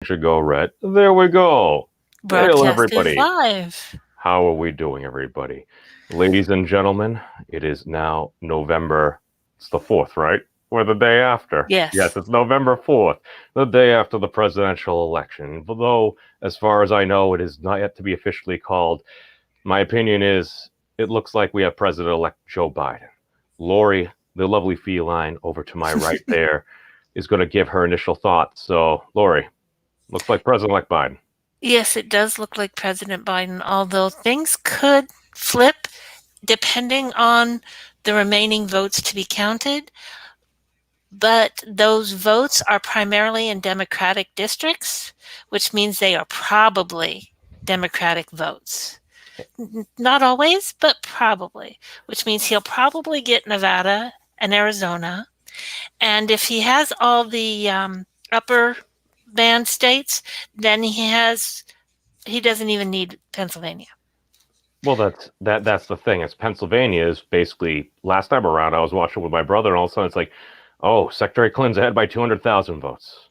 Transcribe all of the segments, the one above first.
Should go red. There we go. Hello, Broadcasted everybody. live. How are we doing, everybody? Ladies and gentlemen, it is now November. It's the 4th, right? Or the day after. Yes, Yes. it's November 4th, the day after the presidential election. Although, as far as I know, it is not yet to be officially called. My opinion is it looks like we have President elect Joe Biden. Lori, the lovely feline over to my right there, is going to give her initial thoughts. So, Lori, looks like President elect Biden. Yes, it does look like President Biden, although things could flip depending on the remaining votes to be counted. But those votes are primarily in Democratic districts, which means they are probably Democratic votes. Not always, but probably, which means he'll probably get Nevada and Arizona. And if he has all the upper band states, then he doesn't even need Pennsylvania. Well, that's the thing. It's Pennsylvania is basically last time around. I was watching with my brother, and all of a sudden it's like, oh, Secretary Clinton's ahead by 200,000 votes,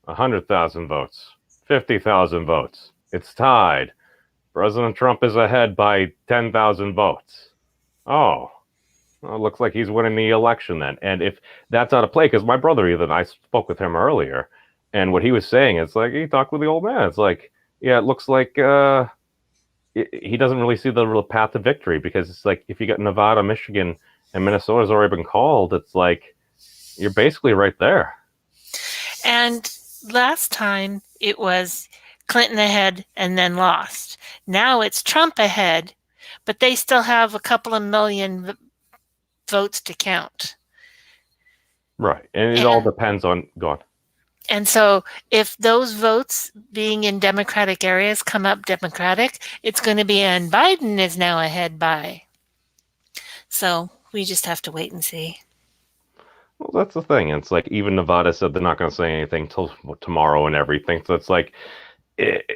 100,000 votes, 50,000 votes. It's tied. President Trump is ahead by 10,000 votes. Oh, well, it looks like he's winning the election then. And if that's out of play, because my brother even I spoke with him earlier, and what he was saying, it's like he talked with the old man. It's like, yeah, it looks like he doesn't really see the real path to victory because it's like if you got Nevada, Michigan, and Minnesota's already been called, it's like you're basically right there. And last time it was Clinton ahead and then lost. Now it's Trump ahead, but they still have a couple of million votes to count. Right. And it all And depends on God. And so if those votes being in Democratic areas come up Democratic, it's going to be, and Biden is now ahead by. So we just have to wait and see. Well, that's the thing. It's like even Nevada said they're not going to say anything till tomorrow and everything. So it's like,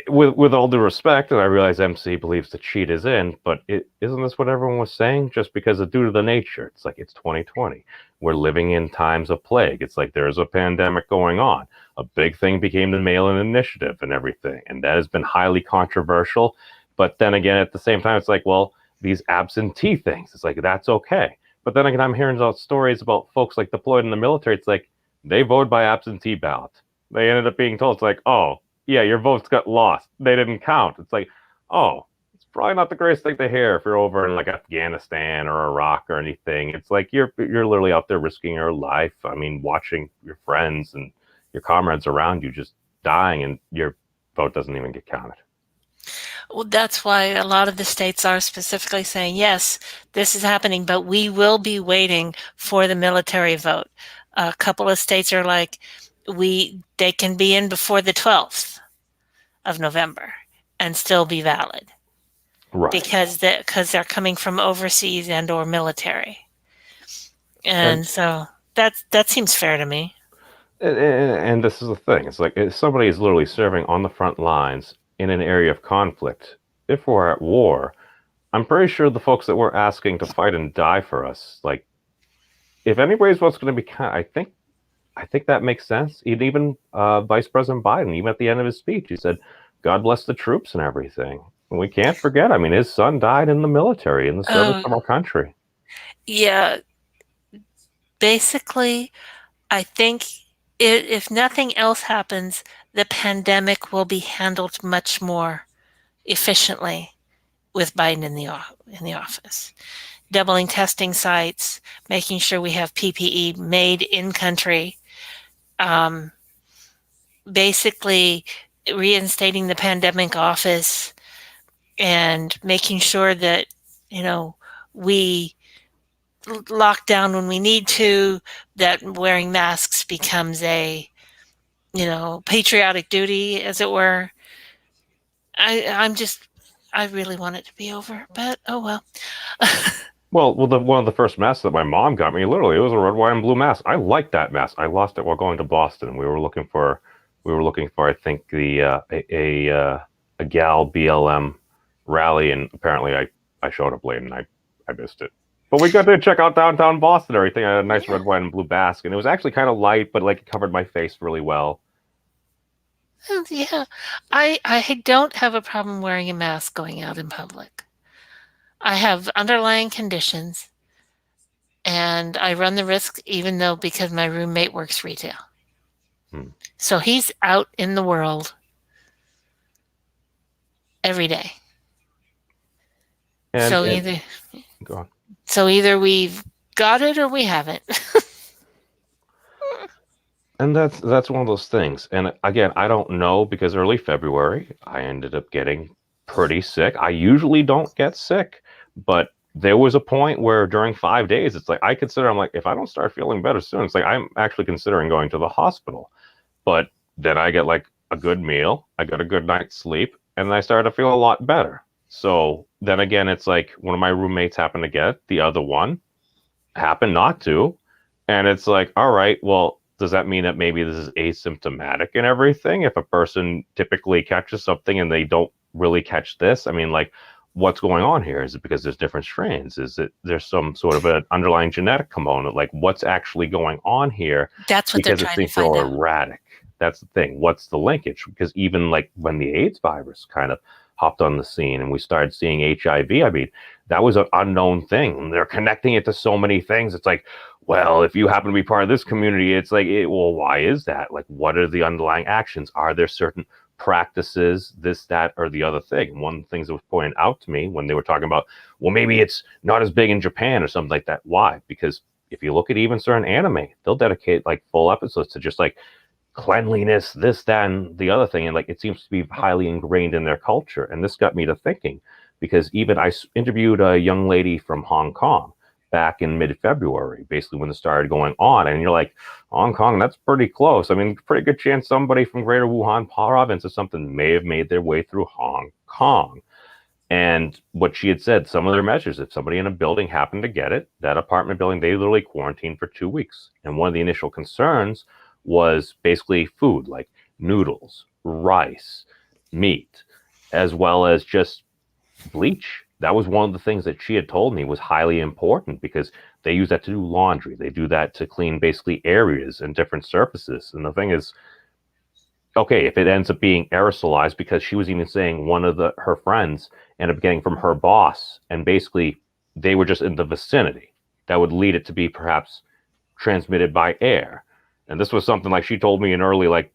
with all due respect, and I realize MC believes the cheat is in, but isn't this what everyone was saying? Just because of due to the nature, it's like it's 2020. We're living in times of plague. It's like there's a pandemic going on. A big thing became the mail-in initiative and everything, and that has been highly controversial. But then again, at the same time, it's like, well, these absentee things, it's like that's okay. But then again, I'm hearing about stories about folks like deployed in the military. It's like they voted by absentee ballot. They ended up being told, it's like, oh, yeah, your votes got lost. They didn't count. It's like, oh, it's probably not the greatest thing to hear if you're over in like Afghanistan or Iraq or anything. It's like you're literally out there risking your life. I mean, watching your friends and your comrades around you just dying, and your vote doesn't even get counted. Well, that's why a lot of the states are specifically saying, yes, this is happening, but we will be waiting for the military vote. A couple of states are like, they can be in before the 12th of November and still be valid Right. because they're coming from overseas and or military. And And so that seems fair to me. and this is the thing. It's like if somebody is literally serving on the front lines in an area of conflict. If we're at war, I'm pretty sure the folks that we're asking to fight and die for us, like, if anybody's what's going to be, I think that makes sense. Even Vice President Biden, even at the end of his speech, he said, "God bless the troops and everything." And we can't forget. I mean, his son died in the military in the service of our country. Yeah, basically, I think if nothing else happens, the pandemic will be handled much more efficiently with Biden in the office. Doubling testing sites, making sure we have PPE made in country, um, basically reinstating the pandemic office and making sure that we lock down when we need to, that wearing masks becomes a patriotic duty, as it were. I really want it to be over, but oh well. Well, one of the first masks that my mom got me, literally, it was a red, white, and blue mask. I liked that mask. I lost it while going to Boston. We were looking for, I think, a gal BLM rally, and apparently I showed up late and I missed it. But we got to check out downtown Boston and everything. I had a nice red, white, and blue mask, and it was actually kind of light, but like it covered my face really well. Yeah, I don't have a problem wearing a mask going out in public. I have underlying conditions, and I run the risk even though because my roommate works retail. Hmm. So he's out in the world every day. And So and either go on. so either we've got it or we haven't. And that's one of those things. And again, I don't know because early February I ended up getting pretty sick. I usually don't get sick, but there was a point where during 5 days, it's like I'm like, if I don't start feeling better soon, it's like I'm actually considering going to the hospital. But then I get like a good meal, I got a good night's sleep, and I started to feel a lot better. So then again, it's like one of my roommates happened to get, the other one happened not to. And it's like, all right, well, does that mean that maybe this is asymptomatic and everything? If a person typically catches something and they don't really catch this, I mean, like, what's going on here? Is it because there's different strains? Is it there's some sort of an underlying genetic component? Like, what's actually going on here? That's what they're Because it trying to seems so find out. erratic. That's the thing. What's the linkage? Because even like when the AIDS virus kind of hopped on the scene and we started seeing HIV, I mean, that was an unknown thing. They're connecting it to so many things. It's like, well, if you happen to be part of this community, it's like, well, why is that? Like, what are the underlying actions? Are there certain practices, this, that, or the other thing? One of the things that was pointed out to me when they were talking about, well, maybe it's not as big in Japan or something like that. Why? Because if you look at even certain anime, they'll dedicate like full episodes to just like cleanliness, this, that, and the other thing. And like it seems to be highly ingrained in their culture. And this got me to thinking because even I interviewed a young lady from Hong Kong back in mid-February, basically when it started going on. And you're like, Hong Kong, that's pretty close. I mean, pretty good chance somebody from Greater Wuhan province or something may have made their way through Hong Kong. And what she had said, some of their measures, if somebody in a building happened to get it, that apartment building, they literally quarantined for 2 weeks. And one of the initial concerns was basically food like noodles, rice, meat, as well as just bleach. That was one of the things that she had told me was highly important because they use that to do laundry. They do that to clean basically areas and different surfaces. And the thing is, okay, if it ends up being aerosolized, because she was even saying one of her friends ended up getting from her boss, and basically they were just in the vicinity. That would lead it to be perhaps transmitted by air. And this was something like she told me in early like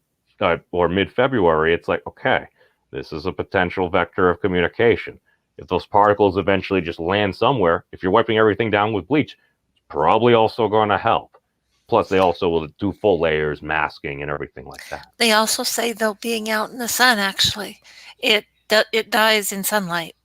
or mid-February. It's like, okay, this is a potential vector of communication. If those particles eventually just land somewhere, if you're wiping everything down with bleach, it's probably also going to help. Plus, they also will do full layers, masking, and everything like that. They also say though being out in the sun actually it dies in sunlight.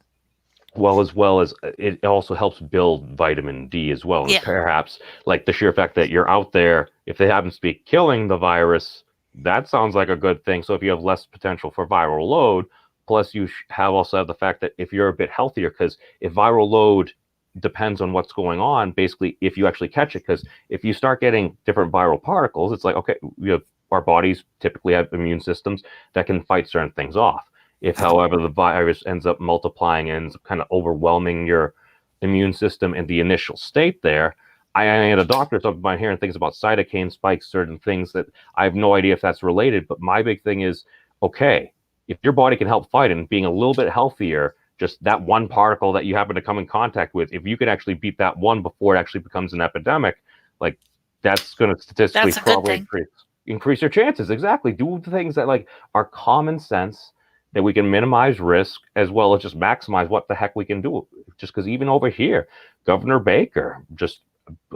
Well as it also helps build vitamin D as well, and Yeah. perhaps like the sheer fact that you're out there, if they happen to be killing the virus, that sounds like a good thing. So if you have less potential for viral load, plus you have also have the fact that if you're a bit healthier, because if viral load depends on what's going on, basically if you actually catch it, because if you start getting different viral particles, it's like, okay, we have our bodies typically have immune systems that can fight certain things off. If, however, the virus ends up multiplying and ends up kind of overwhelming your immune system in the initial state there, I had a doctor talk about hearing things about cytokine spikes, certain things that I have no idea if that's related. But my big thing is, okay, if your body can help fight and being a little bit healthier, just that one particle that you happen to come in contact with, if you could actually beat that one before it actually becomes an epidemic, like that's going to statistically That's a good probably thing. increase your chances. Exactly. Do the things that like are common sense, that we can minimize risk as well as just maximize what the heck we can do. Just because even over here, Governor Baker, just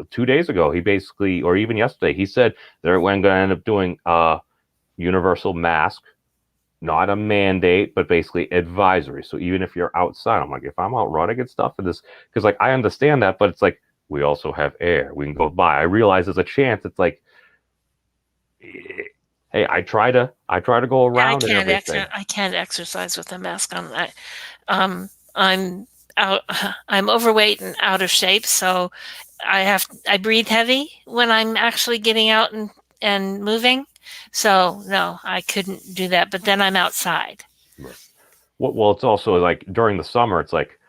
2 days ago, he basically, or even yesterday, he said they're going to end up doing a universal mask, not a mandate, but basically advisory. So even if you're outside, I'm like, if I'm out running and stuff for this, because like I understand that, but it's like we also have air. We can go by. I realize there's a chance. It's like, hey, I try to go around and everything. I can't exercise with a mask on. I'm out. I'm overweight and out of shape, so I breathe heavy when I'm actually getting out and moving. So no, I couldn't do that. But then I'm outside. Well, it's also like during the summer, it's like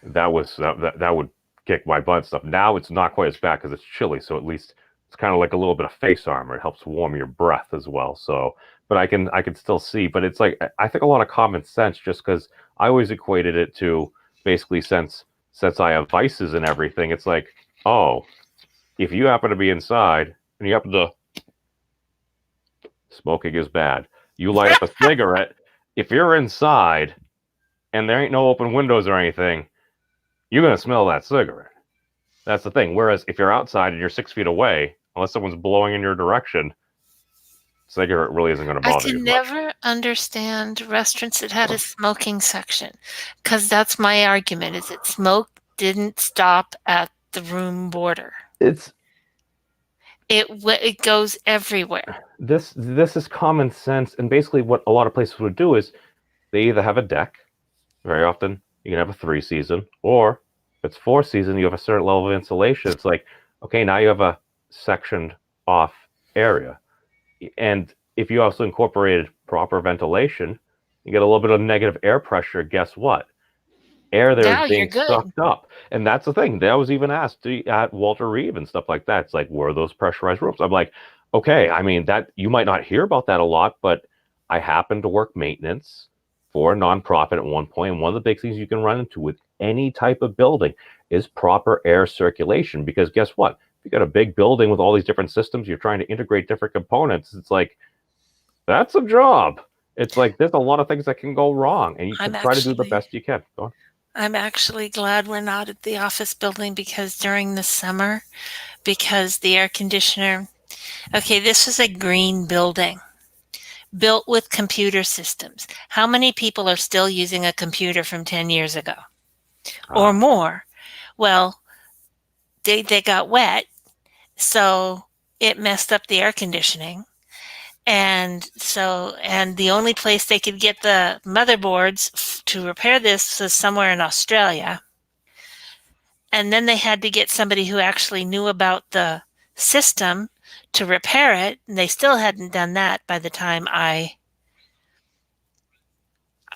that would kick my butt stuff. Now it's not quite as bad because it's chilly, so at least it's kind of like a little bit of face armor. It helps warm your breath as well. So, but I can still see. But it's like I think a lot of common sense, just because I always equated it to basically since I have vices and everything. It's like, oh, if you happen to be inside and you happen to smoking is bad, you light up a cigarette. If you're inside and there ain't no open windows or anything, you're gonna smell that cigarette. That's the thing. Whereas if you're outside and you're 6 feet away, unless someone's blowing in your direction, cigarette really isn't going to I bother you can as much. never understand restaurants that had a smoking section, because that's my argument, is that smoke didn't stop at the room border. It's It goes everywhere. this is common sense, and basically what a lot of places would do is they either have a deck. Very often you can have a 3 season, or if it's 4 season, you have a certain level of insulation. It's like, okay, now you have a sectioned off area, and if you also incorporated proper ventilation, you get a little bit of negative air pressure. Guess what? Air there is Now you're being good. sucked up. And that's the thing. That was even asked at Walter Reeve and stuff like that. It's like, were those pressurized rooms? I'm like, okay, I mean, that you might not hear about that a lot, but I happened to work maintenance for a nonprofit at one point. And one of the big things you can run into with any type of building is proper air circulation. Because guess what? If you got a big building with all these different systems, you're trying to integrate different components. It's like, that's a job. It's like there's a lot of things that can go wrong, and you I'm can try to do the actually best you can. Go on. I'm actually glad we're not at the office building, because during the summer, because the air conditioner, okay, this is a green building built with computer systems. How many people are still using a computer from 10 years ago or Ah, more? Well, they got wet, so it messed up the air conditioning. And the only place they could get the motherboards to repair this was somewhere in Australia. And then they had to get somebody who actually knew about the system to repair it, and they still hadn't done that by the time I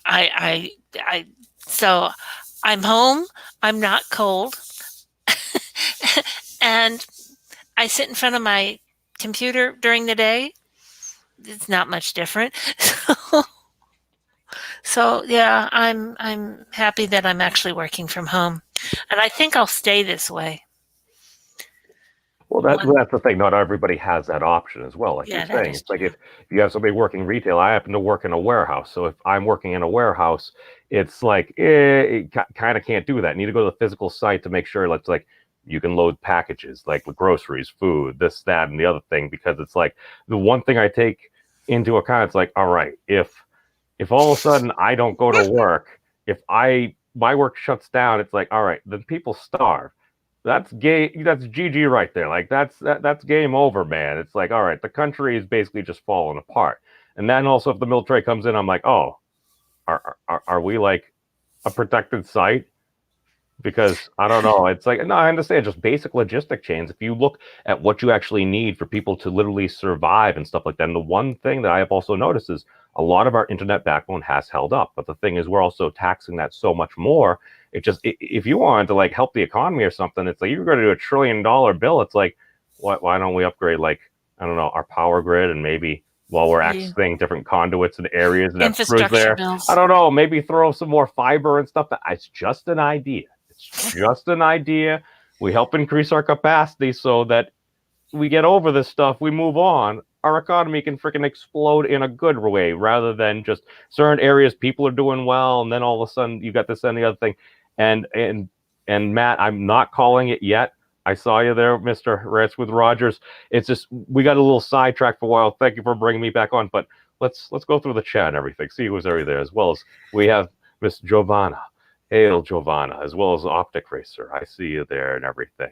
I so I'm home, I'm not cold, and I sit in front of my computer during the day. It's not much different. So yeah, I'm happy that I'm actually working from home. And I think I'll stay this way. well, One, that's the thing. Not everybody has that option as well. Like you're yeah, that saying, is it's like true. if you have somebody working retail, I happen to work in a warehouse. So if I'm working in a warehouse, it's like kind of can't do that. I need to go to the physical site to make sure it's like you can load packages like with groceries, food, this, that, and the other thing. Because it's like the one thing I take into account. It's like, all right, if all of a sudden I don't go to work, if I my work shuts down, it's like, all right, then people starve. That's gay. That's GG right there. Like that's game over, man. It's like, all right, the country is basically just falling apart. And then also, if the military comes in, I'm like, oh, are we like a protected site? Because I don't know. It's like, no, I understand just basic logistic chains. If you look at what you actually need for people to literally survive and stuff like that, and the one thing that I have also noticed is a lot of our internet backbone has held up. But the thing is, we're also taxing that so much more. It just, if you wanted to like help the economy or something, it's like you're going to do $1 trillion bill. It's like, why don't we upgrade, like, I don't know, our power grid, and maybe while we're Yeah. accessing different conduits and areas that have screws Infrastructure there, I bills. don't know, maybe throw some more fiber and stuff. It's just an idea. It's just an idea. We help increase our capacity so that we get over this stuff, we move on. Our economy can freaking explode in a good way rather than just certain areas people are doing well, and then all of a sudden you got this and the other thing. And and Matt, I'm not calling it yet. I saw you there, Mr. Ritz with Rogers. It's just we got a little sidetracked for a while. Thank you for bringing me back on, but let's go through the chat and everything. See who's already there, as well as we have Miss Giovanna. Hail Giovanna, as well as Optic Racer. I see you there and everything.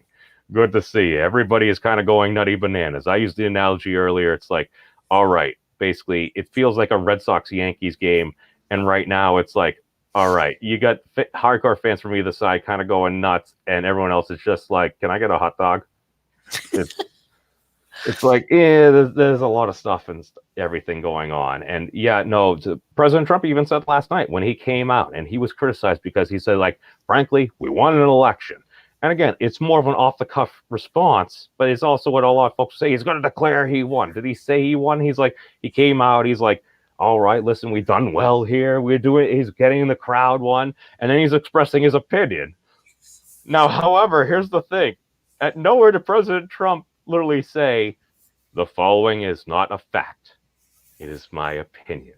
Good to see you. Everybody is kind of going nutty bananas. I used the analogy earlier. It's like, all right, basically, it feels like a Red Sox Yankees game. And right now, it's like, all right, you got hardcore fans from either side kind of going nuts, and everyone else is just like, can I get a hot dog? It's it's like, yeah, there's a lot of stuff and everything going on. And yeah, no, President Trump even said last night when he came out and he was criticized because he said, like, frankly, we won an election. And again, it's more of an off the cuff response, but it's also what a lot of folks say. He's going to declare he won. Did he say he won? He's like, he came out. He's like, all right, listen, we've done well here. We're doing. He's getting the crowd one, and then he's expressing his opinion. Now, however, here's the thing: at nowhere did President Trump literally say the following is not a fact. It is my opinion,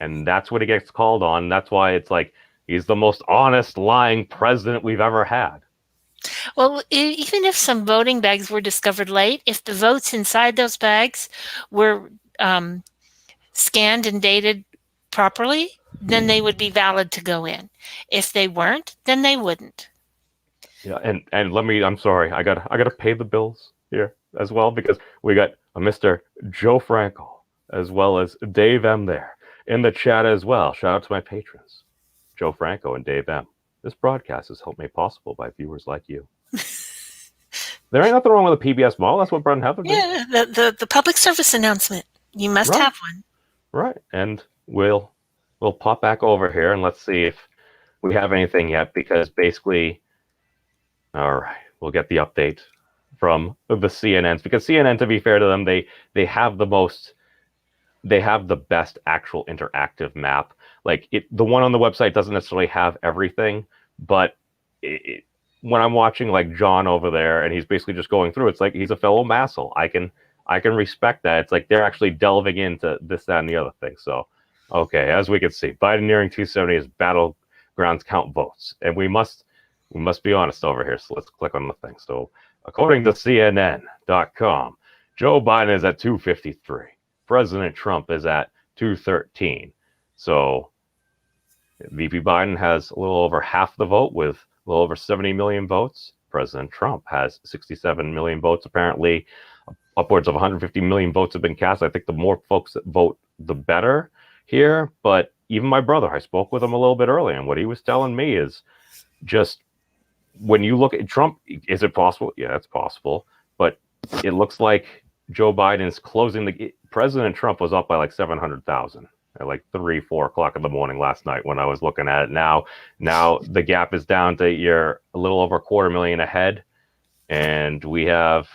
and that's what he gets called on. That's why it's like he's the most honest, lying president we've ever had. Well, even if some voting bags were discovered late, if the votes inside those bags were scanned and dated properly, then they would be valid to go in. If they weren't, then they wouldn't. Yeah, and let me. I'm sorry. I gotta pay the bills here as well because we got a Mr. Joe Franco as well as Dave M there in the chat as well. Shout out to my patrons, Joe Franco and Dave M. This broadcast is helped made possible by viewers like you. There ain't nothing wrong with a PBS model. That's what Brett and Heather do. Yeah, the public service announcement. You must Right. have one. Right. And we'll pop back over here and let's see if we have anything yet because basically, all right, we'll get the update from the CNNs because CNN, to be fair to them, they have the most, they have the best actual interactive map. Like the one on the website doesn't necessarily have everything, but when I'm watching like John over there and he's basically just going through, it's like he's a fellow Massel. I can respect that. It's like they're actually delving into this, that, and the other thing. So, okay, as we can see, Biden nearing 270 as battlegrounds count votes, and we must be honest over here. So let's click on the thing. So, according to CNN.com, Joe Biden is at 253. President Trump is at 213. So, VP Biden has a little over half the vote with a little over 70 million votes. President Trump has 67 million votes. Apparently, upwards of 150 million votes have been cast. I think the more folks that vote, the better here. But even my brother, I spoke with him a little bit earlier, and what he was telling me is just when you look at Trump, is it possible? Yeah, it's possible. But it looks like Joe Biden is closing President Trump was up by like 700,000 at like 3-4 o'clock in the morning last night when I was looking at it. Now the gap is down to you're a little over 250,000 ahead, and we have,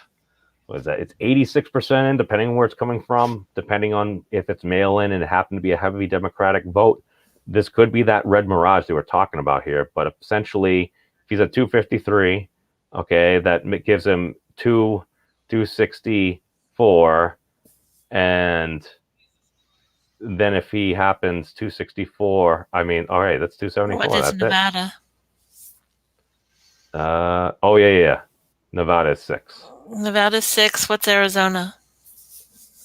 what is that? It's 86% in, depending on where it's coming from, depending on if it's mail in and it happened to be a heavy Democratic vote. This could be that red mirage they were talking about here, but essentially, if he's at 253, okay, that gives him 264, and then if he happens 264, I mean, all right, that's 274. What is That's Nevada? Oh yeah. Nevada is 6. Nevada's 6. What's Arizona?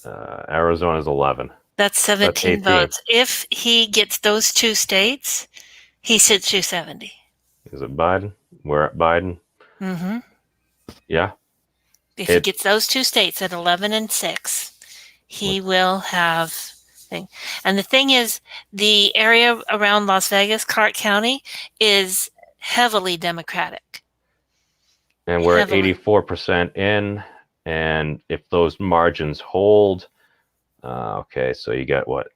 Arizona's 11. That's 17 18. votes. If he gets those two states, he's at 270. Is it Biden? We're at Biden. Mm-hmm. Yeah. If he gets those two states at 11 and 6, he will have thing. And the thing is, the area around Las Vegas, Clark County, is heavily Democratic. And we're at 84% in. And if those margins hold, okay, so you get what?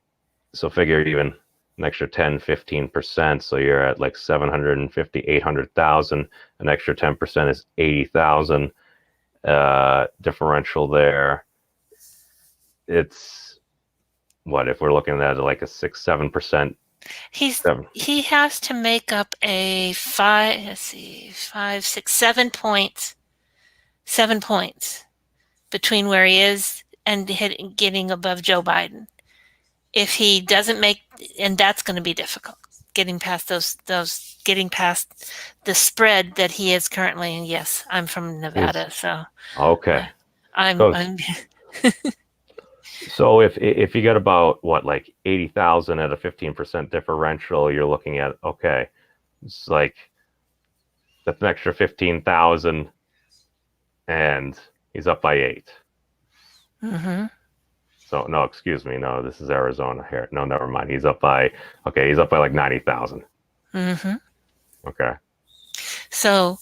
So figure even an extra 10, 15%. So you're at like 750, 800,000. An extra 10% is 80,000. Differential there. It's what if we're looking at like a 6-7%? He has to make up a 7 points between where he is and getting above Joe Biden. If he doesn't make, and that's going to be difficult, getting past getting past the spread that he is currently. And yes, I'm from Nevada, so okay. I'm So if you get about what, like 80,000 at a 15% differential, you're looking at, okay, it's like that's an extra 15,000, and he's up by 8. Mm-hmm. So no, excuse me, no, this is Arizona here. No, never mind. He's up by like 90,000. Mm-hmm. Okay. So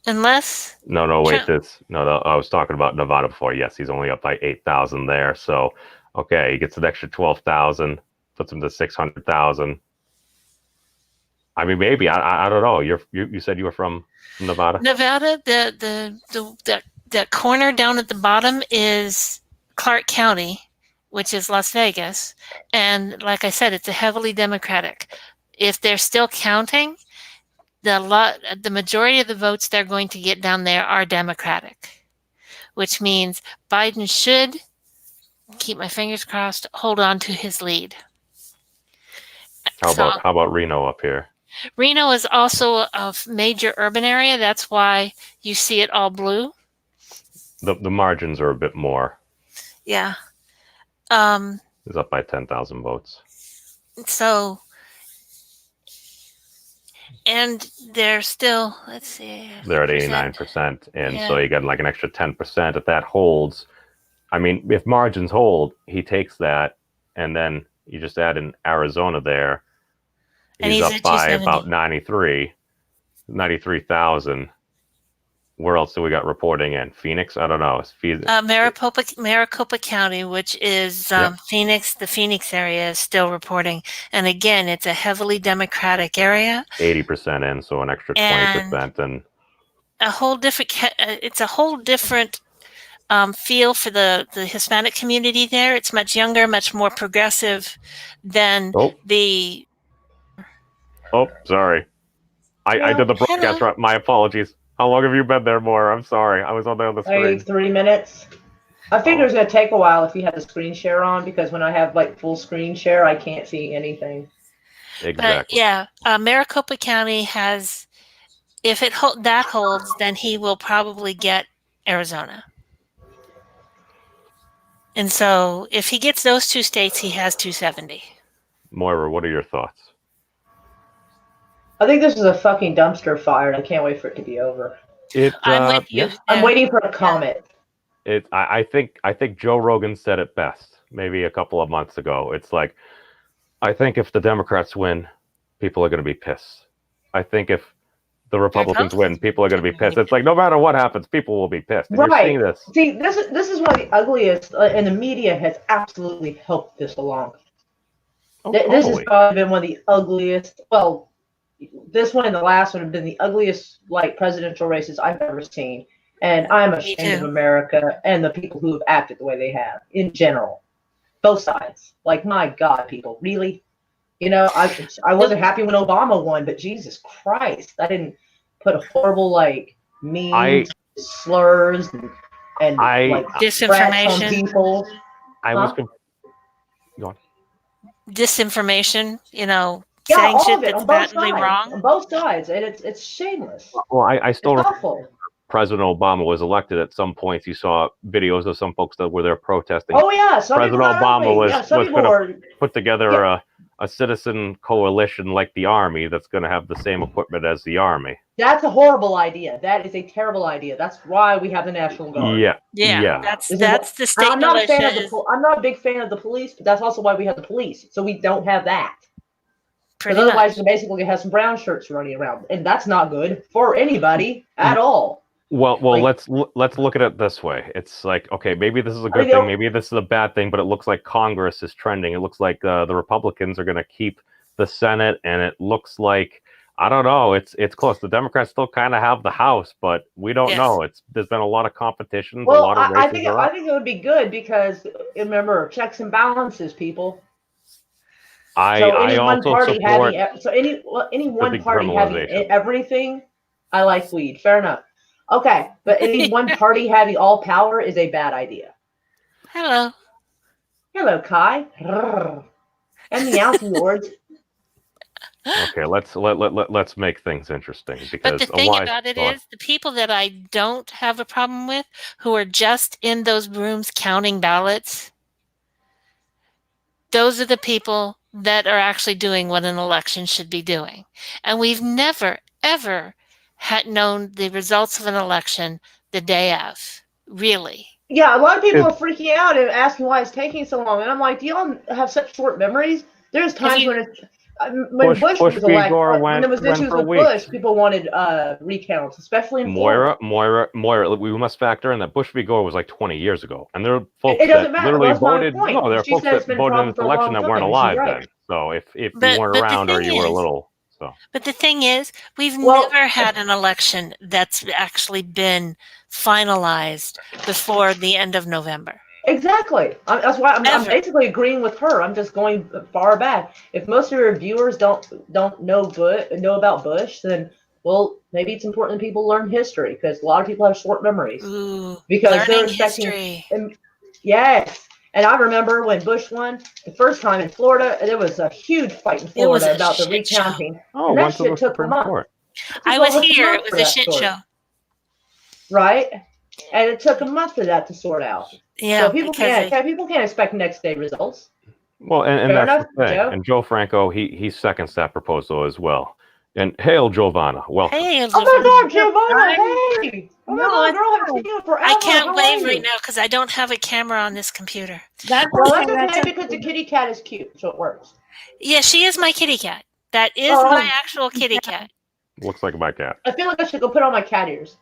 unless wait, I was talking about Nevada before. Yes, he's only up by 8,000 there. So okay, he gets an extra 12,000, puts him to 600,000. I mean, maybe I don't know. You said you were from Nevada. Nevada, the corner down at the bottom is Clark County, which is Las Vegas, and like I said, it's a heavily Democratic. If they're still counting, the majority of the votes they're going to get down there are Democratic, which means Biden should, keep my fingers crossed, hold on to his lead. How So about Reno up here? Reno is also a major urban area. That's why you see it all blue. The margins are a bit more. Yeah. It's up by 10,000 votes. So, and they're still, let's see. They're at 89%, and Yeah. so you got like an extra 10%. If that holds, I mean, if margins hold, he takes that, and then you just add in Arizona there. And He's he's up at by 270. about 93,000. Where else do we got reporting in? Phoenix? I don't know. Maricopa County, which is Yep. Phoenix, the Phoenix area is still reporting. And again, it's a heavily Democratic area. 80% in, so an extra 20%. And a whole different, it's a whole different feel for the Hispanic community there. It's much younger, much more progressive than the... Oh, sorry. I did the broadcast right. My apologies. How long have you been there, Maura? I'm sorry. I was on the other screen. 3 minutes. I figured it was going to take a while if you had the screen share on, because when I have like full screen share, I can't see anything. Exactly. But yeah, Maricopa County has, if that holds, then he will probably get Arizona. And so if he gets those two states, he has 270. Moira, what are your thoughts? I think this is a fucking dumpster fire, and I can't wait for it to be over. I'm with you. Yeah. I'm waiting for a comment. I think Joe Rogan said it best maybe a couple of months ago. It's like, I think if the Democrats win, people are going to be pissed. I think if the Republicans win, people are going to be pissed. It's like, no matter what happens, people will be pissed. And right. You're seeing this. See, this is one of the ugliest, and the media has absolutely helped this along. Oh, this has probably been one of the ugliest. Well, this one and the last one have been the ugliest like presidential races I've ever seen, and I'm ashamed of America and the people who have acted the way they have in general, both sides. Like, my God, people, really? You know, I wasn't happy when Obama won, but Jesus Christ, I didn't put horrible like memes, slurs, and like disinformation on people. Go on. Disinformation, you know. Yeah, saying all shit of it, that's badly wrong. On both sides, and it's shameless. Well, I still remember awful. President Obama was elected. At some points, you saw videos of some folks that were there protesting. Oh yeah, President Obama was going to put together a citizen coalition like the Army that's going to have the same equipment as the Army. That's a horrible idea. That is a terrible idea. That's why we have the National Guard. Yeah. That's the state I'm not a big fan of the police, but that's also why we have the police. So we don't have that. Because otherwise, you basically have some brown shirts running around, and that's not good for anybody at all. Well, like, let's look at it this way. It's like, okay, maybe this is a good thing, maybe this is a bad thing, but it looks like Congress is trending. It looks like the Republicans are going to keep the Senate, and it looks like, I don't know, it's close. The Democrats still kind of have the House, but we don't know. There's been a lot of competitions, a lot of races. I think it would be good because remember, checks and balances, people. Any one party having everything, I like weed. Fair enough. Okay, but any one party having all power is a bad idea. Hello, Kai. And the Alpha Lords. Okay, let's make things interesting, because but the thing about it is, the people that I don't have a problem with, who are just in those rooms counting ballots, those are the people that are actually doing what an election should be doing. And we've never, ever had known the results of an election the day of. Really. Yeah, a lot of people are freaking out and asking why it's taking so long. And I'm like, do y'all have such short memories? There's times when Bush was elected, when there was issues with Bush, people wanted recounts, especially in Moira, we must factor in that Bush v. Gore was like 20 years ago. And there are folks that literally voted. No, there are folks that voted in this election that weren't alive then. So if you weren't around or you were a little. So, But the thing is, we've Well, never had an election that's actually been finalized before the end of November. exactly. That's why I'm Ever. basically agreeing with her. I'm just going far back. If most of your viewers don't know about Bush, then well, maybe it's important that people learn history because a lot of people have short memories Ooh, because they're learning expecting. history. Yes, and I remember when Bush won the first time in Florida, there was a huge fight in It was Florida a about the shit show. recounting, oh, and that went to the shit took a Supreme month. Court. It I took was almost a here. month It for was a that shit sort, show. right? And it took a month for that to sort out. Yeah, So people because can't expect next day results. Well, and Fair that's enough, the thing. Joe. And Joe Franco, he seconds that proposal as well. And hail, Giovanna, welcome. hey, Oh my God, Giovanna! Hi. Hey! Oh my No, God, it's girl, I haven't fine. seen you in forever. I can't How wave are right you? now because I don't have a camera on this computer. That's Well, okay. that's That's okay because the okay. kitty cat is cute, so it works. Yeah, she is my kitty cat. That is my Oh, actual kitty cat. Looks like my cat. I feel like I should go put on my cat ears.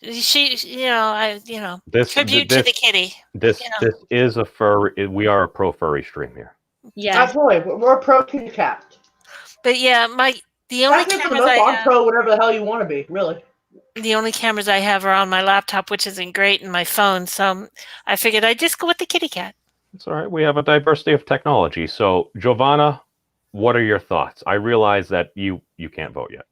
She, This tribute to the kitty. this You know. this is a furry. We are a pro furry stream here. Yeah. Absolutely, we're pro kitty cat. But yeah, the only Actually, for the cameras most I part, I'm have, pro whatever the hell you want to be, really. the only cameras I have are on my laptop, which isn't great, and my phone. So I figured I'd just go with the kitty cat. It's all right. We have a diversity of technology. So, Giovanna, what are your thoughts? I realize that you can't vote yet.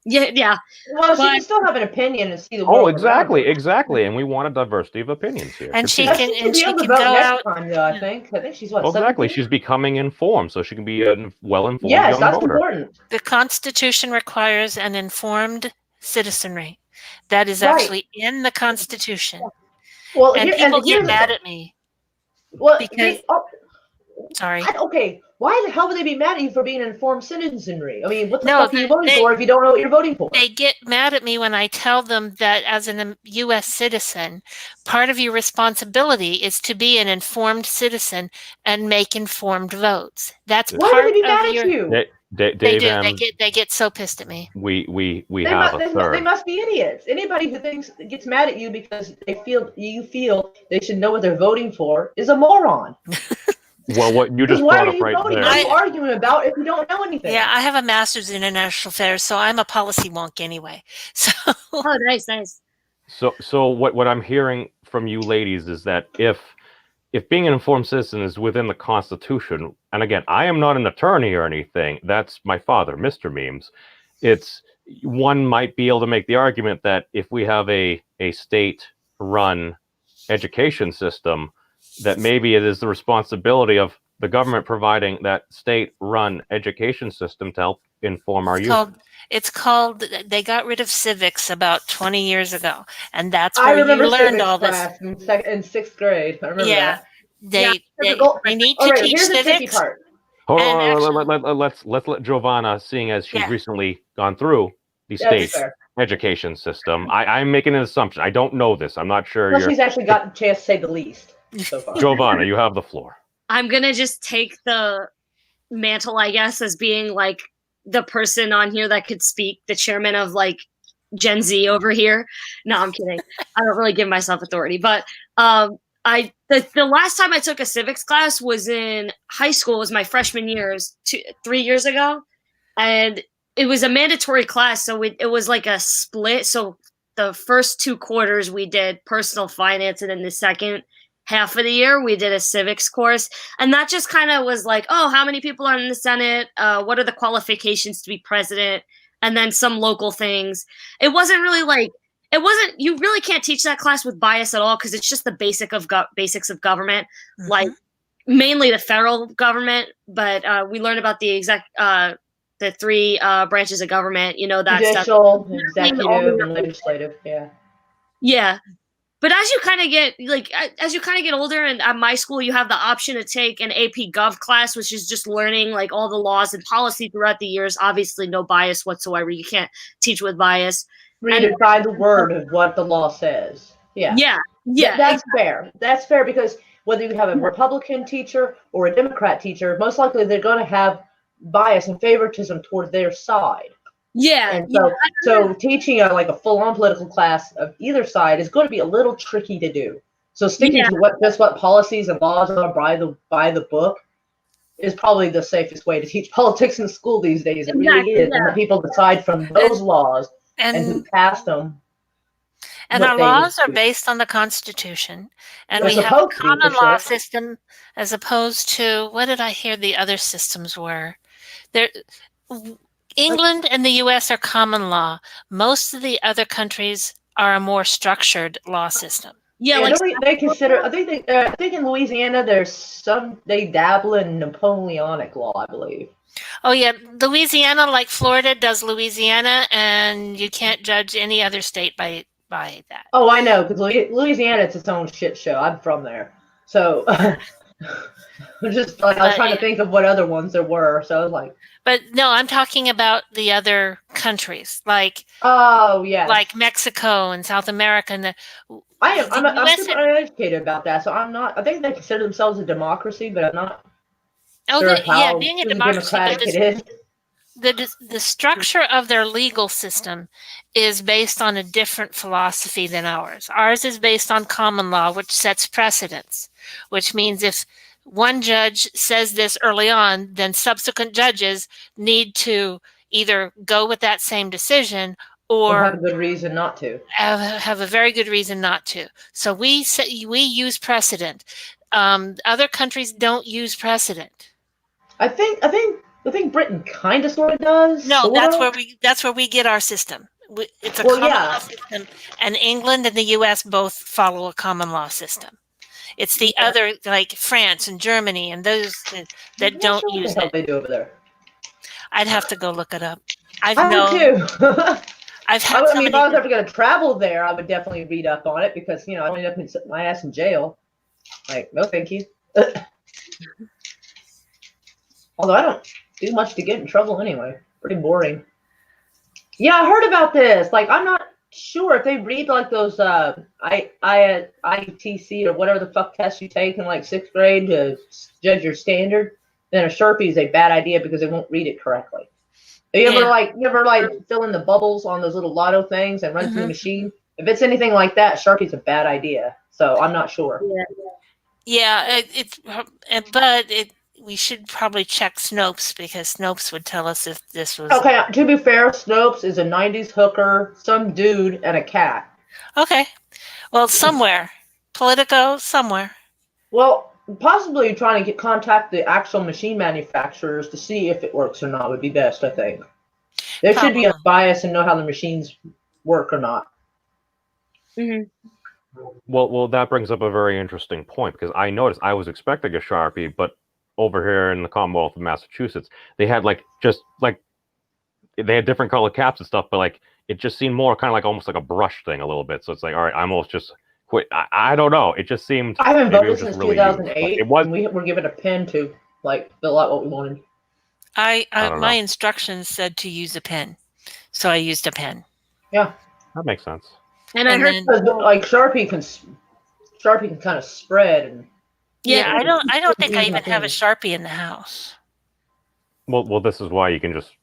Yeah. Well, she But- can still have an opinion and see the world. Oh, exactly, around her. exactly. And we want a diversity of opinions here. And she Continue. She can should be able to go vote next out. time, though. I think. I think she's what? Well, exactly. 17? She's becoming informed, so she can be a well-informed Yes, young that's voter. important. The Constitution requires an informed citizenry. That is Right. actually in the Constitution. Well, And here, people and get here's mad at me well, because, sorry. okay. Why the hell would they be mad at you for being an informed citizenry? I mean, what the No, fuck are you voting they- for if you don't know what you're voting for? They get mad at me when I tell them that as a U.S. citizen, part of your responsibility is to be an informed citizen and make informed votes. That's Why part would they be of mad at your. you? They Dave, do. They get so pissed at me. we They, have must, a third. they must be idiots. Anybody who gets mad at you because you feel they should know what they're voting for is a moron. Well, what you just Why brought are up you right voting? there. What are you arguing about if you don't know anything? Yeah, I have a master's in international affairs, so I'm a policy wonk anyway. So Oh, nice. So what I'm hearing from you ladies is that if being an informed citizen is within the Constitution, and again, I am not an attorney or anything, that's my father, Mr. Memes. It's one might be able to make the argument that if we have a state-run education system, that maybe it is the responsibility of the government providing that state-run education system to help inform our youth. It's called. They got rid of civics about 20 years ago, and that's I where remember you learned civics all this. class in sixth grade. I remember Yeah, that. they need All to right, teach here's the sticky civics. part. Hold And on, let's let Giovanna, seeing as she's Yeah. recently gone through the That's state fair. education system. I'm making an assumption. I don't know this. I'm not sure. Well, she's actually got a chance to say the least so far. Giovanna, you have the floor. I'm gonna just take the mantle, I guess, as being like the person on here that could speak, the chairman of like Gen Z over here. No, I'm kidding. I don't really give myself authority, but the last time I took a civics class was in high school. It was my freshman year, 3 years ago, and it was a mandatory class. So it was like a split. So the first 2 quarters we did personal finance, and then the second half of the year we did a civics course, and that just kind of was like, oh, how many people are in the Senate, what are the qualifications to be president, and then some local things. It wasn't really like, you really can't teach that class with bias at all, because it's just the basics of government, like mainly the federal government, but we learned about the 3 branches of government, that Judicial, stuff. executive, and legislative. Yeah. But as you kind of get older, and at my school, you have the option to take an AP Gov class, which is just learning like all the laws and policy throughout the years. Obviously, no bias whatsoever. You can't teach with bias. Read it by the word of what the law says. Yeah. That's fair. That's fair, because whether you have a Republican teacher or a Democrat teacher, most likely they're going to have bias and favoritism towards their side. Yeah. And so teaching a full-on political class of either side is going to be a little tricky to do. So sticking to what policies and laws are by the book is probably the safest way to teach politics in school these days. It really Exactly, is. yeah. And the people decide from those laws and who And passed them. and what our they would laws are do. based on the Constitution, and They're we have a supposed to be, for common law sure. system as opposed to what did I hear the other systems were? There, England and the U.S. are common law. Most of the other countries are a more structured law system. Yeah, Yeah, like they consider. I think in Louisiana they dabble in Napoleonic law, I believe. Oh yeah, Louisiana, like Florida, does Louisiana, and you can't judge any other state by that. Oh, I know, because Louisiana, it's its own shit show. I'm from there, so I'm just like I was trying to think of what other ones there were. So I was like, but no, I'm talking about the other countries, like oh yeah, like Mexico and South America, and I'm super uneducated about that, so I'm not. I think they consider themselves a democracy, but I'm not sure how being a truly democracy, but democratic it is. the structure of their legal system is based on a different philosophy than ours. Ours is based on common law, which sets precedents, which means if one judge says this early on, then subsequent judges need to either go with that same decision or have a good reason not to. Have a very good reason not to. So we use precedent. Other countries don't use precedent. I think Britain kind of sort of does. No, sorta. that's where we get our system. It's a Well, common yeah. law system, and England and the U.S. both follow a common law system. It's the other, like France and Germany and those that don't sure use what the hell it. they do over there. I'd have to go look it up. I would too. I've had I mean, if I was ever going to travel there, I would definitely read up on it because I don't end up sit my ass in jail. Like, no, thank you. Although I don't do much to get in trouble anyway. Pretty boring. Yeah, I heard about this. Like, I'm not sure if they read like those ITC or whatever the fuck tests you take in like 6th grade to judge your standard, then a Sharpie is a bad idea because they won't read it correctly. You ever fill in the bubbles on those little lotto things and run through the machine? If it's anything like that, Sharpie's a bad idea. So I'm not sure. Yeah, we should probably check Snopes because Snopes would tell us if this was okay. To be fair, Snopes is a '90s hooker, some dude, and a cat. Okay, well, somewhere Politico, somewhere. Well, possibly trying to contact the actual machine manufacturers to see if it works or not would be best. I think there should be a bias and know how the machines work or not. Mm-hmm. Well, that brings up a very interesting point because I noticed I was expecting a Sharpie, but over here in the Commonwealth of Massachusetts, they had they had different color caps and stuff, but like it just seemed more kind of like almost like a brush thing a little bit. So it's like, all right, I almost just quit. I don't know. It just seemed. I haven't voted since since 2008. It was. And we were given a pen to fill out what we wanted. My instructions said to use a pen, so I used a pen. Yeah, that makes sense. And I heard like Sharpie can kind of spread and. Yeah, I don't think I even have a Sharpie in the house. Well, this is why you can just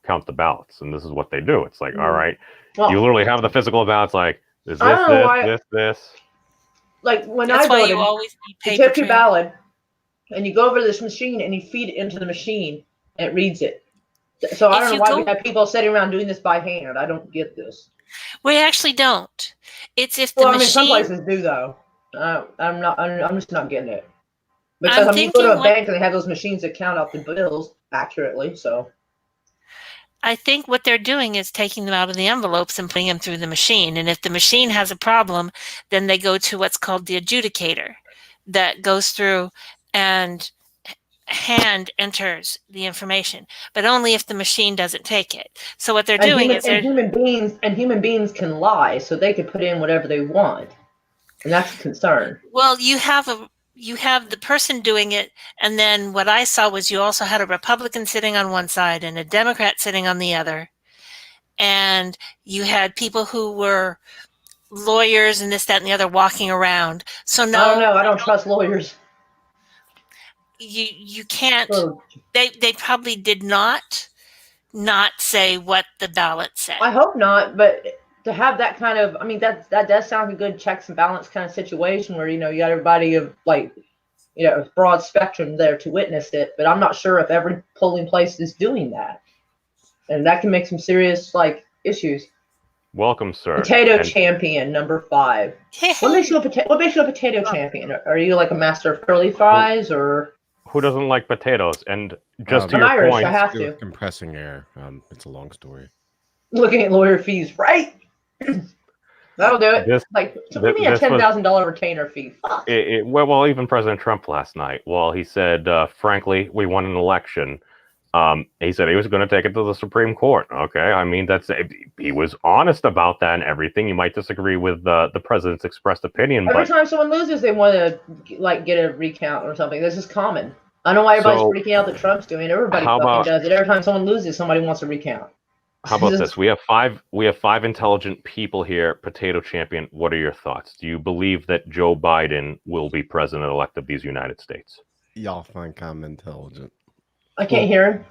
count the ballots, and this is what they do. It's like, all right, you literally have the physical ballots. Like, is this? Like when That's I voted, you always need paper you take your trail. ballot, and you go over to this machine and you feed it into the machine, and it reads it. So I don't know why we have people sitting around doing this by hand. I don't get this. We actually don't. It's if the machine. Some places do though. I'm just not getting it. Because you go to a bank and they have those machines that count out the bills accurately. So I think what they're doing is taking them out of the envelopes and putting them through the machine. And if the machine has a problem, then they go to what's called the adjudicator that goes through and hand enters the information, but only if the machine doesn't take it. So what they're doing is human beings can lie, so they can put in whatever they want. And that's a concern. Well, you have the person doing it, and then what I saw was you also had a Republican sitting on one side and a Democrat sitting on the other, and you had people who were lawyers and this, that, and the other walking around. So no, I don't know. I don't trust lawyers. You can't. They probably did not say what the ballot said. I hope not, but. To have that kind of, that does sound like a good checks and balance kind of situation where you got everybody of broad spectrum there to witness it. But I'm not sure if every polling place is doing that, and that can make some serious issues. Welcome, sir. Potato champion number 5. What makes you a potato champion? Are you like a master of curly fries, or who doesn't like potatoes? And just to I'm your Irish, point, I have to. Compressing air. It's a long story. Looking at lawyer fees, right? That'll do it. Give me a $10,000 retainer fee. Fuck. Well, even President Trump last night, he said, frankly, we won an election. He said he was going to take it to the Supreme Court. Okay, I mean, he was honest about that and everything. You might disagree with the president's expressed opinion. Every time someone loses, they want to get a recount or something. This is common. I don't know why everybody's freaking out that Trump's doing it. Everybody does it. Every time someone loses, somebody wants a recount. How about this? We have five intelligent people here. Potato champion, what are your thoughts? Do you believe that Joe Biden will be president-elect of these United States? Y'all think I'm intelligent. I can't hear him.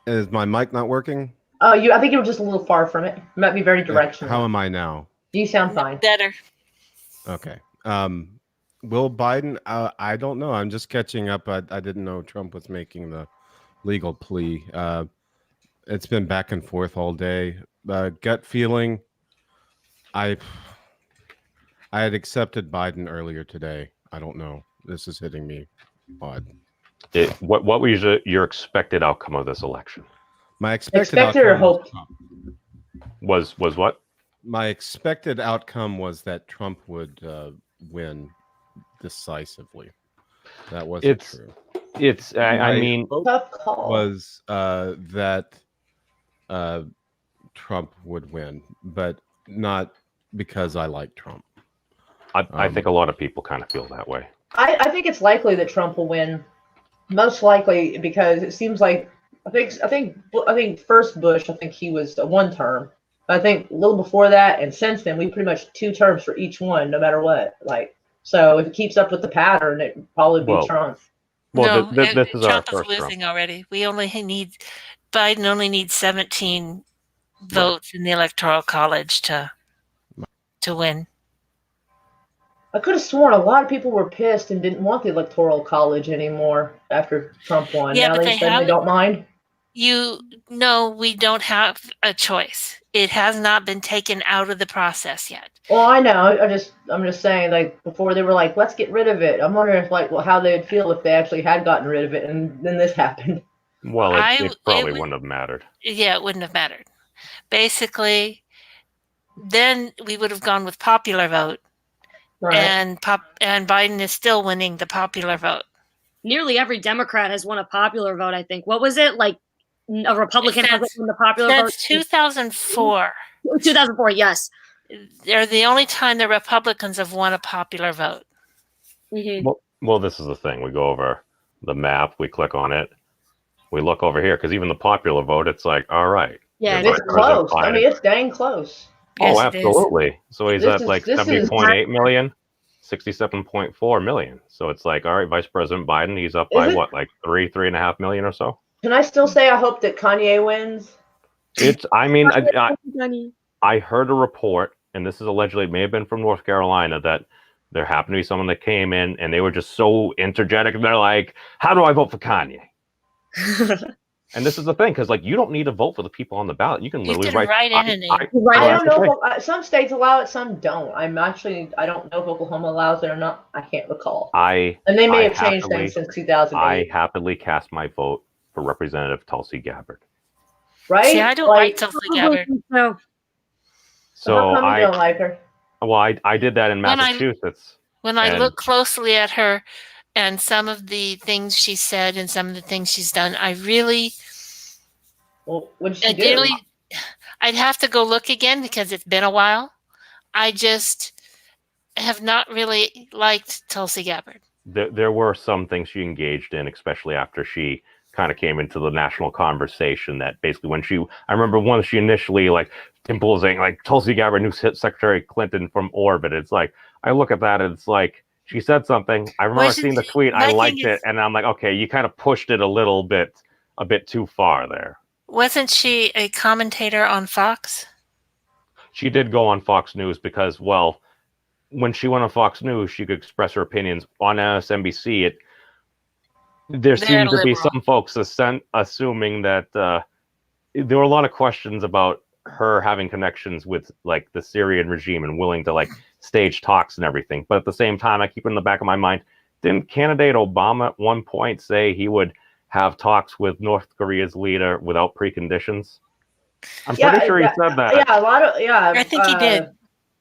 Is my mic not working? Oh, I think you were just a little far from it. You might be very directional. How am I now? You sound fine. Better. Okay. Will Biden? I don't know. I'm just catching up. I didn't know Trump was making the legal plea. It's been back and forth all day. Gut feeling, I had accepted Biden earlier today. I don't know. This is hitting me odd. What was your expected outcome of this election? My expected outcome was what? My expected outcome was that Trump would win decisively. That wasn't true. I mean, tough call. Was that Trump would win, but not because I like Trump. I think a lot of people kind of feel that way. I think it's likely that Trump will win. Most likely because it seems like I think first Bush, I think he was a one term. I think a little before that and since then we pretty much 2 terms for each one, no matter what. So if it keeps up with the pattern, it would probably be Trump. Well, this is Trump our is losing already. Biden only needs 17 votes in the Electoral College to win. I could have sworn a lot of people were pissed and didn't want the Electoral College anymore after Trump won. Yeah, now but they suddenly don't mind. We don't have a choice. It has not been taken out of the process yet. Well, I know. I'm just saying, before they were like, let's get rid of it. I'm wondering if how they'd feel if they actually had gotten rid of it and then this happened. Well, it probably wouldn't have mattered. Yeah, it wouldn't have mattered. Basically, then we would have gone with popular vote. Right. And Biden is still winning the popular vote. Nearly every Democrat has won a popular vote, I think. What was it? A Republican hasn't won the popular vote? Since 2004. 2004, yes. They're the only time the Republicans have won a popular vote. Mm-hmm. Well, this is the thing. We go over the map. We click on it. We look over here because even the popular vote, it's like, all right. Yeah, it's close. I mean, it's dang close. Oh, absolutely. So he's at 70.8 million, 67.4 million. So it's like, all right, Vice President Biden, he's up by what, 3.5 million or so? Can I still say I hope that Kanye wins? I heard a report, and this is allegedly, it may have been from North Carolina, that there happened to be someone that came in and they were just so interjetic. And they're like, how do I vote for Kanye? And this is the thing, because you don't need to vote for the people on the ballot. You can literally write in a name. I don't know. Some states allow it, some don't. I don't know if Oklahoma allows it or not. I can't recall. And they may have changed things since 2008. I happily cast my vote for Representative Tulsi Gabbard. Right? See, I don't like Tulsi Gabbard. So how come you don't like her? Well, I did that in Massachusetts. When I look closely at her and some of the things she said and some of the things she's done, I really... Well, what did she do? I'd have to go look again because it's been a while. I just have not really liked Tulsi Gabbard. There were some things she engaged in, especially after she kind of came into the national conversation, that basically I remember when she initially imposing Tulsi Gabbard knew Secretary Clinton from orbit. It's like, I look at that and it's like, she said something. I remember seeing the tweet. I liked it. And I'm like, okay, you kind of pushed it a bit too far there. Wasn't she a commentator on Fox? She did go on Fox News because, when she went on Fox News, she could express her opinions. On MSNBC, there seemed to be some folks assuming that there were a lot of questions about her having connections with like the Syrian regime and willing to like stage talks and everything. But at the same time, I keep it in the back of my mind, didn't candidate Obama at one point say he would have talks with North Korea's leader without preconditions? I'm pretty sure he said that. Yeah, a lot of I think he did.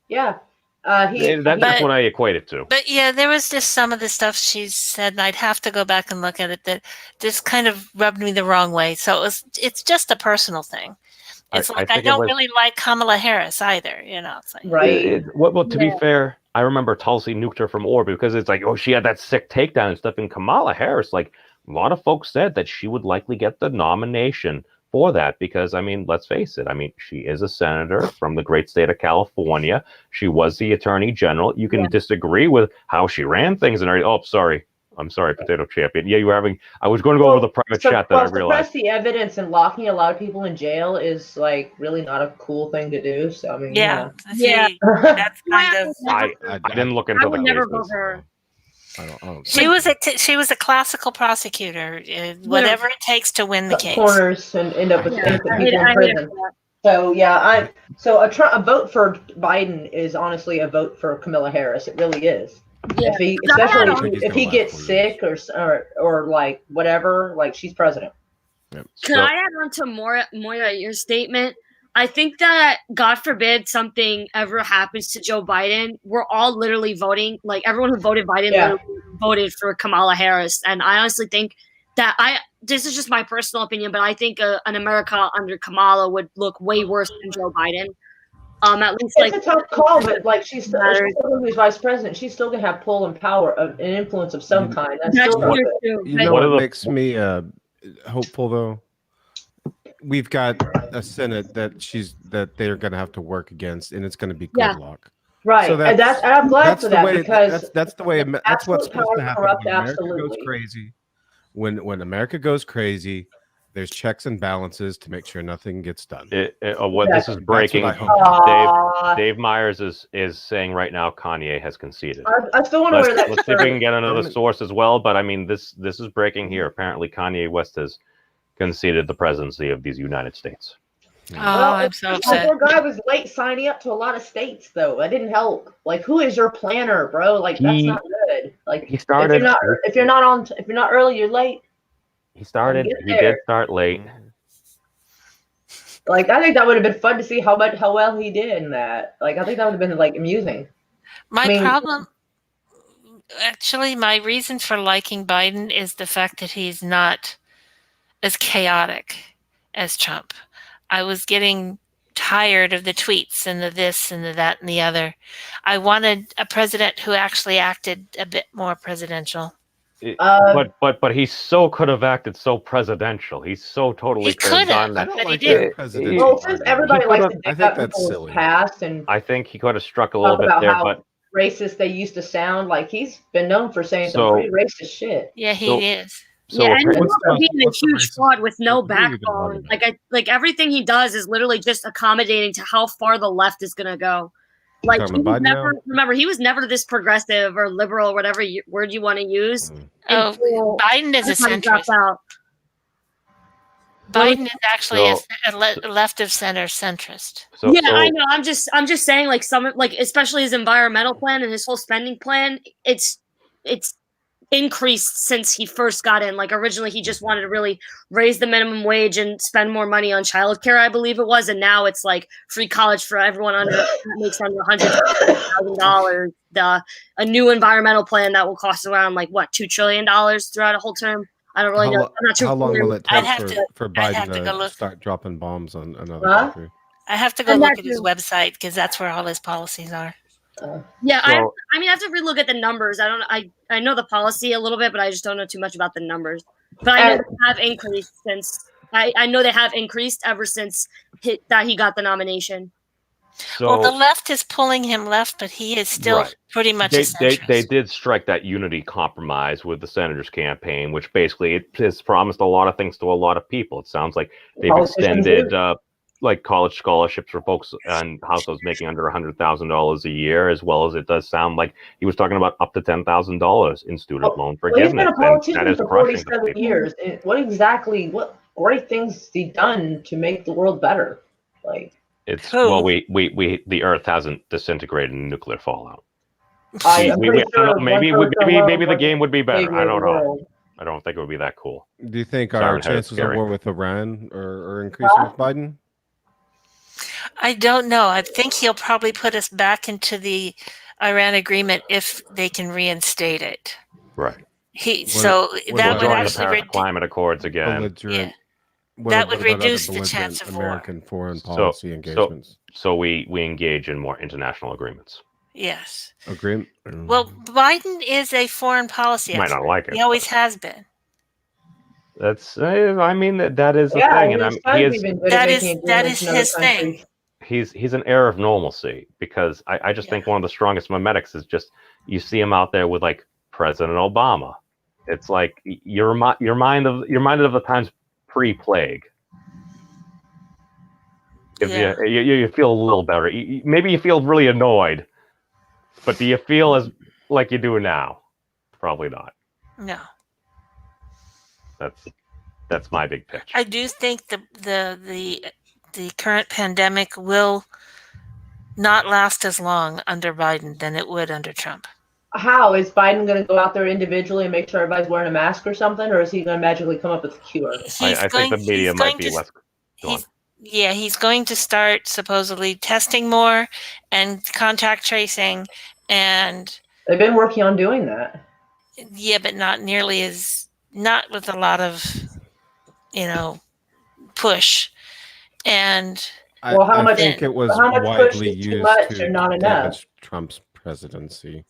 Yeah. That's what I equate it to. But yeah, there was just some of the stuff she said, and I'd have to go back and look at it, that just kind of rubbed me the wrong way. So it's just a personal thing. It's I don't really like Kamala Harris either, you know. It's like, right. Well, to be fair, I remember Tulsi nuked her from orbit because it's like, oh, she had that sick takedown and stuff. And Kamala Harris, like a lot of folks said that she would likely get the nomination for that because, I mean, let's face it. I mean, she is a senator from the great state of California. She was the attorney general. You can disagree with how she ran things and everything. Oh, sorry. I'm sorry, Potato Champion. Yeah, you were having. I was going to go over the private chat that I realized. Suppress the evidence and locking a lot of people in jail is like really not a cool thing to do. So I mean, yeah. That's kind of. I didn't look into the never vote her. She was a classical prosecutor. Whatever it takes to win the case. Corners and end up with people in prison. So yeah, a vote for Biden is honestly a vote for Kamala Harris. It really is. Yeah. If he gets sick or like whatever, like she's president. Yep. Can I add on to Moira, your statement? I think that God forbid something ever happens to Joe Biden, we're all literally voting. Like everyone who voted Biden literally voted for Kamala Harris, and I honestly think that this is just my personal opinion, but I think an America under Kamala would look way worse than Joe Biden. At least it's a tough call, but like she's still vice president. She's still gonna have pull and power of an influence of some kind. That's still true. You know what makes me hopeful though? We've got a Senate that they're gonna have to work against, and it's gonna be gridlock. Right, so and I'm glad for that because that's the way. That's what's supposed to happen. Corrupt, when America absolutely. goes crazy. When America goes crazy, there's checks and balances to make sure nothing gets done. This is breaking. Dave Myers is saying right now Kanye has conceded. I still want to wear that. Let's see if we can get another source as well. But I mean, this is breaking here. Apparently, Kanye West has conceded the presidency of these United States. I'm so upset. Poor guy was late signing up to a lot of states, though. That didn't help. Like, who is your planner, bro? Like, that's not good. Like, he started. If you're not early, you're late. He did start late. Like, I think that would have been fun to see how well he did in that. Like, I think that would have been like amusing. My reason for liking Biden is the fact that he's not as chaotic as Trump. I was getting tired of the tweets and the this and the that and the other. I wanted a president who actually acted a bit more presidential. But he so could have acted so presidential. He's so totally could have done that. But he did. Well, since everybody likes to dig up people's past, and I think he could have struck a little bit there, but racist they used to sound. Like he's been known for saying some pretty racist shit. Yeah, he is. And being a huge fraud with no backbone. Like everything he does is literally just accommodating to how far the left is gonna go. Like he was never this progressive or liberal, whatever word you want to use. Biden is a centrist. Biden is actually a left of center centrist. I know. I'm just saying, like especially his environmental plan and his whole spending plan. It's increased since he first got in. Like originally he just wanted to really raise the minimum wage and spend more money on childcare, I believe it was, and now it's like free college for everyone that makes under $100,000. A new environmental plan that will cost around like $2 trillion throughout a whole term. I don't really know. I'm not sure how long will it take for Biden to start dropping bombs on another country? I have to go look at his website because that's where all his policies are. I have to relook at the numbers. I know the policy a little bit, but I just don't know too much about the numbers. But I know they have increased ever since he got the nomination. So, the left is pulling him left, but he is still pretty much a centrist. They did strike that unity compromise with the Senators campaign, which basically it has promised a lot of things to a lot of people. It sounds like they've extended like college scholarships for folks and households making under $100,000 a year, as well as it does sound like he was talking about up to $10,000 in student loan Well, he's forgiveness. been a politician that is for crushing the 47 people. years. And what great things has he done to make the world better? Like, It's Who? well, the Earth hasn't disintegrated in nuclear fallout. I'm pretty I don't sure know, maybe one person alone maybe the wasn't game would be better. savior I of the don't know. world. I don't think it would be that cool. Do you think Siren our Head is chances of scary. war with Iran are increasing with Biden? I don't know. I think he'll probably put us back into the Iran agreement if they can reinstate it. Right. So that would join the actually Paris Climate Accords again. Belligerent. That would what about other reduce the belligerent chance of war. American foreign policy engagements. So we engage in more international agreements. Yes. Agreement. Well, Biden is a foreign policy Might expert. not like it. He always has been. That's I mean that is the Yeah, thing, and and his he son's is even good that at is- making that agreements is in other his thing. countries. he's an air of normalcy, because I just think one of the strongest mimetics is just you see him out there with like President Obama. It's like you're reminded of the times pre-plague. Yeah. You feel a little better. Maybe you feel really annoyed, but do you feel as like you do now? Probably not. No. That's my big pitch. I do think the current pandemic will not last as long under Biden than it would under Trump. How is Biden going to go out there individually and make sure everybody's wearing a mask or something, or is he going to magically come up with a cure? I think the media might be less. He's going to start supposedly testing more and contact tracing, and They've been working on doing that. but not with a lot of push. And I think it was how much push widely is too used much to and not enough? damage Trump's presidency.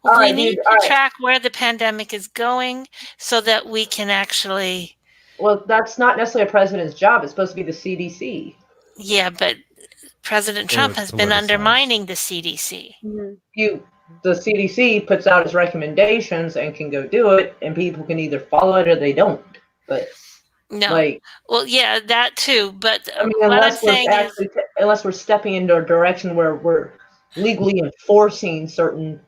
we need to track where the pandemic is going so that we can actually. Well, that's not necessarily a president's job. It's supposed to be the CDC. Yeah, but President Trump has been undermining the CDC. The CDC puts out its recommendations and can go do it, and people can either follow it or they don't. But no, that too. But I mean, what I'm saying is, unless we're stepping into a direction where we're legally enforcing certain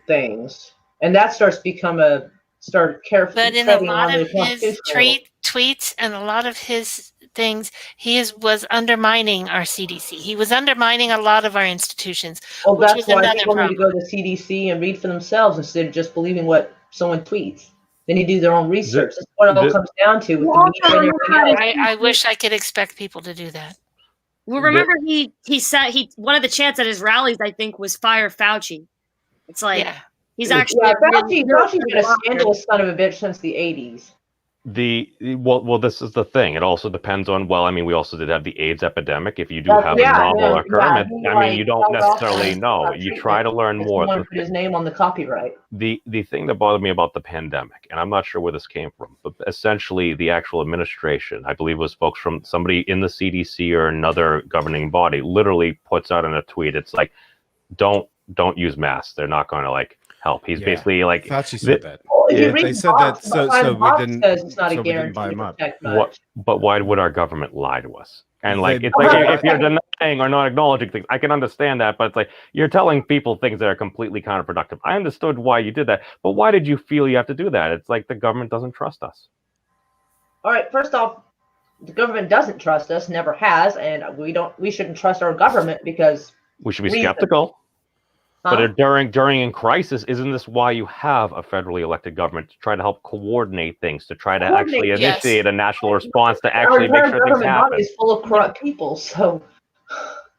things, and that starts to become careful. But in a lot of his tweets and a lot of his things, was undermining our CDC. He was undermining a lot of our institutions. Well, that's why people need to go to the CDC and read for themselves instead of just believing what someone tweets. They need to do their own research. That's what it all comes down to. With the media and everything else. I wish I could expect people to do that. Well, remember he said one of the chants at his rallies, I think, was fire Fauci. It's like he's actually Fauci's been a scandalous son of a bitch since the 80s. Well, this is the thing. It also depends on. Well, I mean, we also did have the AIDS epidemic. If you do have a novel occurrence, I mean, you don't necessarily know. You try to learn more. Someone put his name on the copyright. The thing that bothered me about the pandemic, and I'm not sure where this came from, but essentially the actual administration, I believe it was folks from somebody in the CDC or another governing body, literally puts out in a tweet. It's like, don't use masks. They're not going to help. He's basically like Fauci said that. They said that so we didn't. It's not a guarantee buy them up. But why would our government lie to us? And it's like if you're denying or not acknowledging things, I can understand that. But it's like you're telling people things that are completely counterproductive. I understood why you did that, but why did you feel you have to do that? It's like the government doesn't trust us. All right. First off, the government doesn't trust us. Never has, and we shouldn't trust our government because we should be skeptical. But during in crisis, isn't this why you have a federally elected government, to try to help coordinate things, to try to actually initiate a national response, to actually make sure things happen? Body is full of corrupt people, so.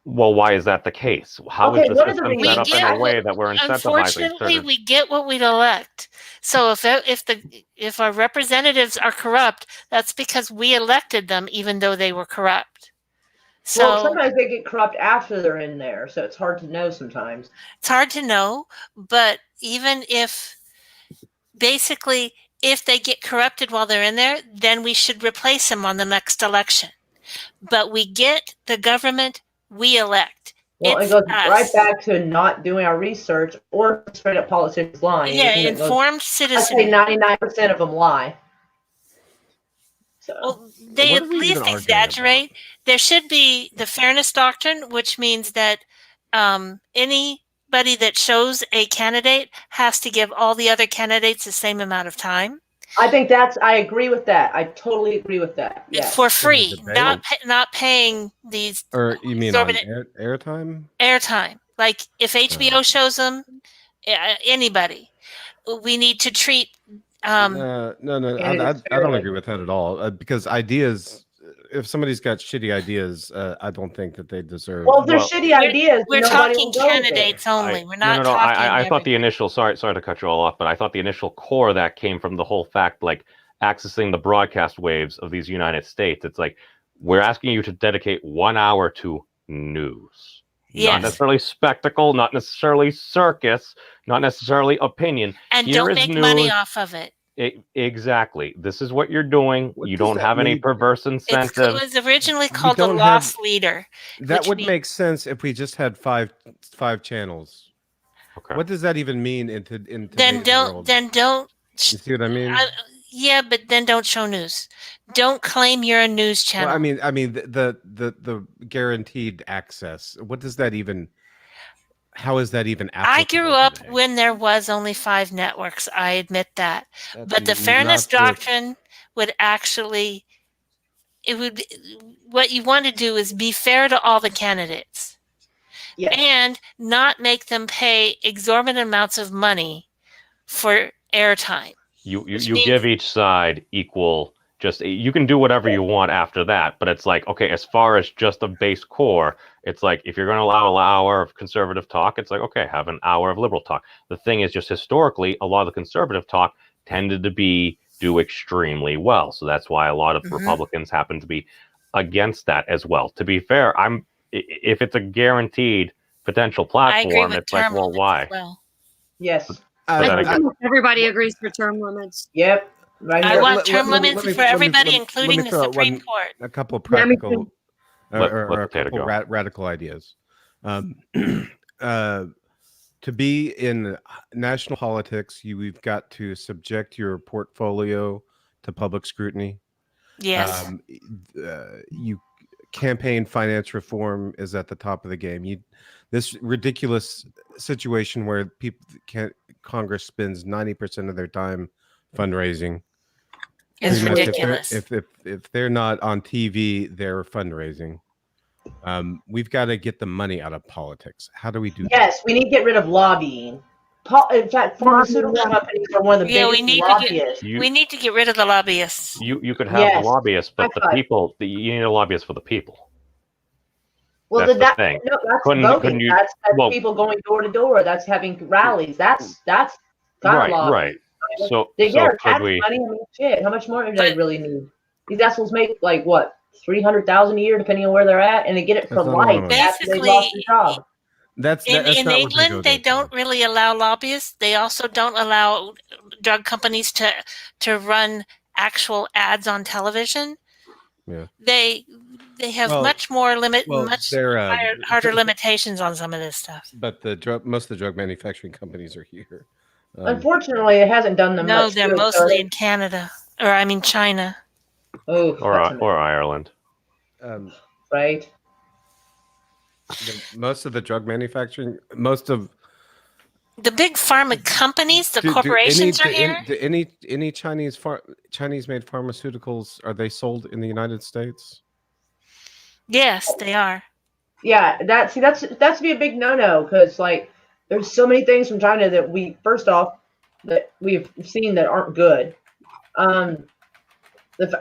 Well, why is that the case? How is the system set up in a way that we're incentivizing? Unfortunately, we get what we elect. So if our representatives are corrupt, that's because we elected them, even though they were corrupt. So sometimes they get corrupt after they're in there, so it's hard to know sometimes. It's hard to know, but even if they get corrupted while they're in there, then we should replace them on the next election. But we get the government we elect. Well, it goes right back to not doing our research or straight up politicians lying. Yeah, informed citizens. I'd say 99% of them lie. Well, they What at are we even least arguing exaggerate. about? There should be the fairness doctrine, which means that anybody that shows a candidate has to give all the other candidates the same amount of time I think I agree with that. I totally agree with that. Yes. for In the free, debate? not paying these Or you mean on exorbitant airtime? airtime. Like if HBO shows them, anybody, we need to treat. No. Candidates I don't fairly. agree with that at all. Because ideas, if somebody's got shitty ideas, I don't think that they deserve. Well, if they're Well, shitty ideas, We're nobody talking will go with it. candidates only. We're No, not no. talking. I thought the everybody. initial. Sorry to cut you all off, but I thought the initial core of that came from the whole fact, like accessing the broadcast waves of these United States. It's like we're asking you to dedicate 1 hour to news, not Yes. necessarily spectacle, not necessarily circus, not necessarily opinion. And Here don't is make news. money off of it. Exactly. This is what you're doing. What You does don't that have any mean? perverse It incentive. was originally We called a don't loss have- leader. That which would means- make sense if we just had five channels. Okay. What does that even mean in Then today's don't. world? Then don't. You see what I mean? Yeah, but then don't show news. Don't claim you're a news channel. Well, I mean the guaranteed access. What does that even? How is that even I applicable grew up today? when there was only 5 networks. I admit that. That's But the fairness not the- doctrine would actually, what you want to do is be fair to all the candidates Yes. and not make them pay exorbitant amounts of money for airtime. You Which give means- each side equal. Just you can do whatever you want after that, but it's like, okay, as far as just a base core, it's like if you're going to allow an hour of conservative talk, it's like, okay, have an hour of liberal talk. The thing is, just historically, a lot of the conservative talk tended to do extremely well, so that's why a lot of Republicans happen to be against that as well. To be fair, if it's a guaranteed potential I agree platform, with it's like, term well, limits why? as well. Yes. I that think again- almost everybody agrees for term limits. Yep. Right I here. want let- term let me- limits let me- for let me- everybody, let me including the throw out Supreme Court. a couple of Yeah, me practical too. Let or a Potato couple go. radical ideas. To be in national politics, we've got to subject your portfolio to public scrutiny. Yes. You campaign finance reform is at the top of the game. This ridiculous situation where Congress spends 90% of their time fundraising. It's Pretty much ridiculous. If they're not on TV, they're fundraising. We've got to get the money out of politics. How do we do that? Yes, we need to get rid of lobbying. In fact, pharmaceutical companies are one of the Yeah, we biggest need to get- lobbyists. We need to get rid of the lobbyists. You could have Yes. lobbyists, but the High five. people, you need a lobbyist for the people. Well, That's the that's thing. that's Couldn't voting. you- That's well- people going door to door. That's having rallies. That's kind Right, of lobbying. right. So They get our could tax we? money. I mean, shit. How much more do they But- really need? These assholes make like what 300,000 a year, depending on where they're at, and they get it That's for not a lot of life money. after they Basically, lost their job. That's In not what England, they go don't for. really allow lobbyists. They also don't allow drug companies to run actual ads on television. Yeah. They have Well- much more much they're harder limitations on some of this stuff. But most of the drug manufacturing companies are here. Unfortunately, it hasn't done them No, much they're good, so mostly they- in Canada, or I mean China. Oh, that's a mess, Or Ireland. right? Most of the drug manufacturing, The big pharma companies, the corporations are here. Do any Chinese made pharmaceuticals, are they sold in the United States? Yes, they are. Yeah, that's to be a big no-no because like there's so many things from China that that we've seen that aren't good. I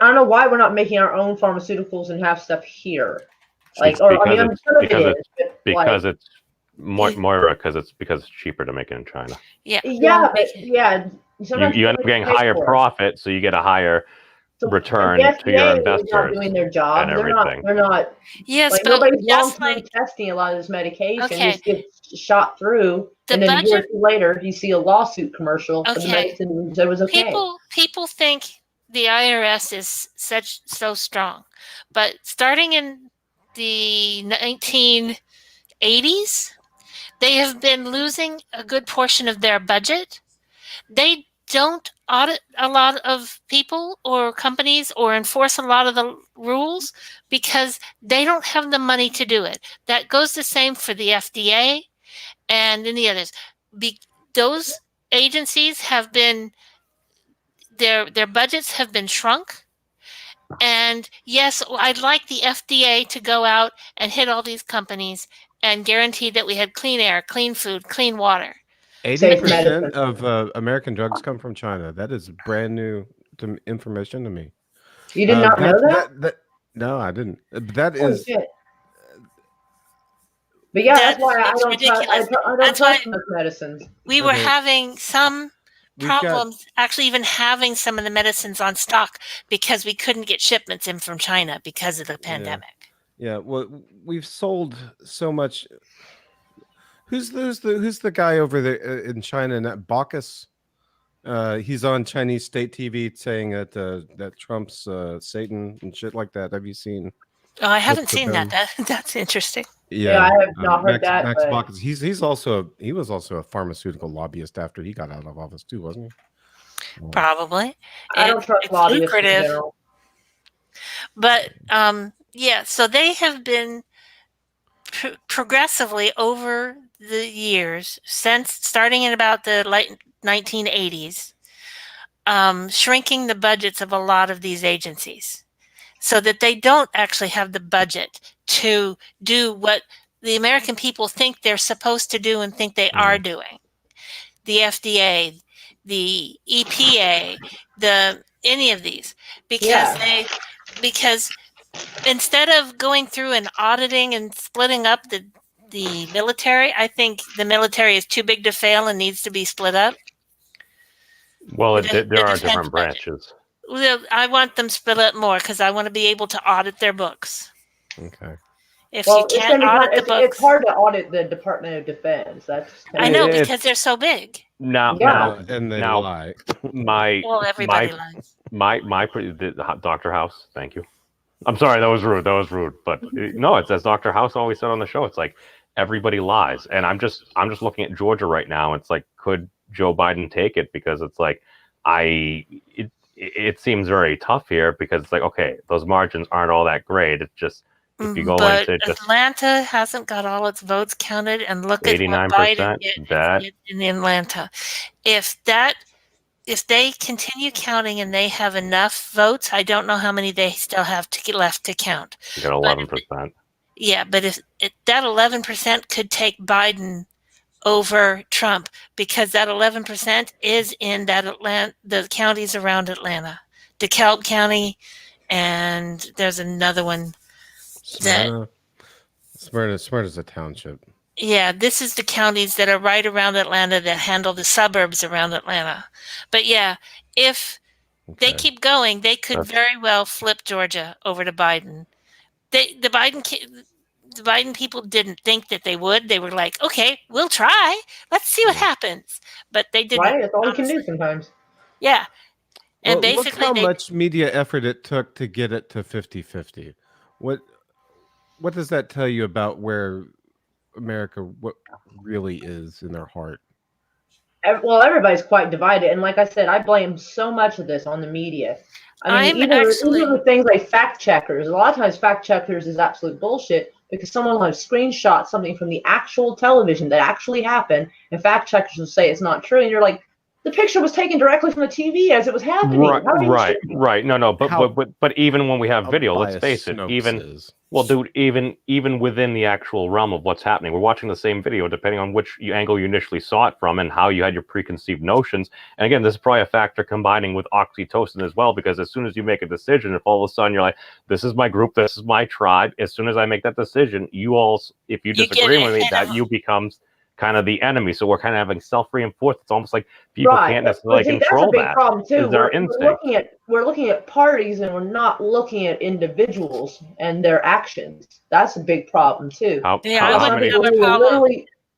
don't know why we're not making our own pharmaceuticals and have stuff here. Like, It's or I mean, because I'm it's- sure of because it is, but, Because like, it's Moira, because it's cheaper to make it in China. Yeah. yeah, but yeah, sometimes You end up people getting pay higher for it. profit, so you get a higher So return the to your FDA is investors not doing their job. and They're not. everything. They're not. Yes, Like but nobody's just long-term like testing a lot of this medication. Okay. Just gets shot through, The and then a year or budget- two later, you see a lawsuit commercial for the Okay. medicine that was okay. people think the IRS is so strong, but starting in the 1980s, they have been losing a good portion of their budget. They don't audit a lot of people or companies or enforce a lot of the rules because they don't have the money to do it. That goes the same for the FDA and any others. Those agencies have been their budgets have been shrunk. And yes, I'd like the FDA to go out and hit all these companies and guarantee that we had clean air, clean food, clean water. 80% of American drugs come from China. That is brand new information to me. You did not know that? No, I didn't. That Holy is. shit. But yeah, that's why I don't trust those medicines. We were having some problems actually even having some of the medicines on stock because we couldn't get shipments in from China because of the pandemic. Yeah, well, we've sold so much. Who's the guy over there in China? That Bacchus. He's on Chinese state TV saying that that Trump's Satan and shit like that. Have you seen? Oh, I haven't seen that. That's interesting. Yeah, I have not heard that. Max Bacchus. He was also a pharmaceutical lobbyist after he got out of office too, wasn't he? Probably. I don't trust lobbyists in general. But yeah, so they have been progressively over the years, since starting in about the late 1980s, shrinking the budgets of a lot of these agencies so that they don't actually have the budget to do what the American people think they're supposed to do and think they are doing. The FDA, the EPA, any of these, because instead of going through and auditing and splitting up the military, I think the military is too big to fail and needs to be split up. Well, there are different branches. Well, I want them split up more because I want to be able to audit their books. Okay. If you can't audit the books, it's hard to audit the Department of Defense. I know because they're so big. Now, and they lie. Everybody lies. Dr. House. Thank you. I'm sorry, that was rude. But no, it's as Dr. House always said on the show. It's like everybody lies, and I'm just looking at Georgia right now. It's like, could Joe Biden take it? Because it's like it seems very tough here because it's like, okay, those margins aren't all that great. It's just if you go into Atlanta hasn't got all its votes counted, and look at what Biden did in Atlanta. If they continue counting and they have enough votes, I don't know how many they still have left to count. You got 11%. Yeah, but if that 11% could take Biden over Trump, because that 11% is in the counties around Atlanta, DeKalb County, and there's another one. Smyrna's a township. Yeah, this is the counties that are right around Atlanta that handle the suburbs around Atlanta. But yeah, if they keep going, they could very well flip Georgia over to Biden. The Biden people didn't think that they would. They were like, okay, we'll try. Let's see what happens. But they didn't. Right, that's all we can do sometimes. Yeah. And basically look how much media effort it took to get it to 50-50. What does that tell you about where America what really is in their heart? Well, everybody's quite divided, and like I said, I blame so much of this on the media. I mean, even with things like fact checkers, a lot of times fact checkers is absolute bullshit because someone will have screenshot something from the actual television that actually happened, and fact checkers will say it's not true, and you're like, the picture was taken directly from the TV as it was happening. Right. No. But even when we have video, let's face it. Even within the actual realm of what's happening, we're watching the same video depending on which angle you initially saw it from and how you had your preconceived notions. And again, this is probably a factor combining with oxytocin as well, because as soon as you make a decision, if all of a sudden you're like, "This is my group, this is my tribe," as soon as I make that decision, if you disagree with me, that you becomes kind of the enemy. So we're kind of having self-reinforced. It's almost like people can't necessarily control that. That's a big problem too. We're looking at parties and we're not looking at individuals and their actions. That's a big problem too.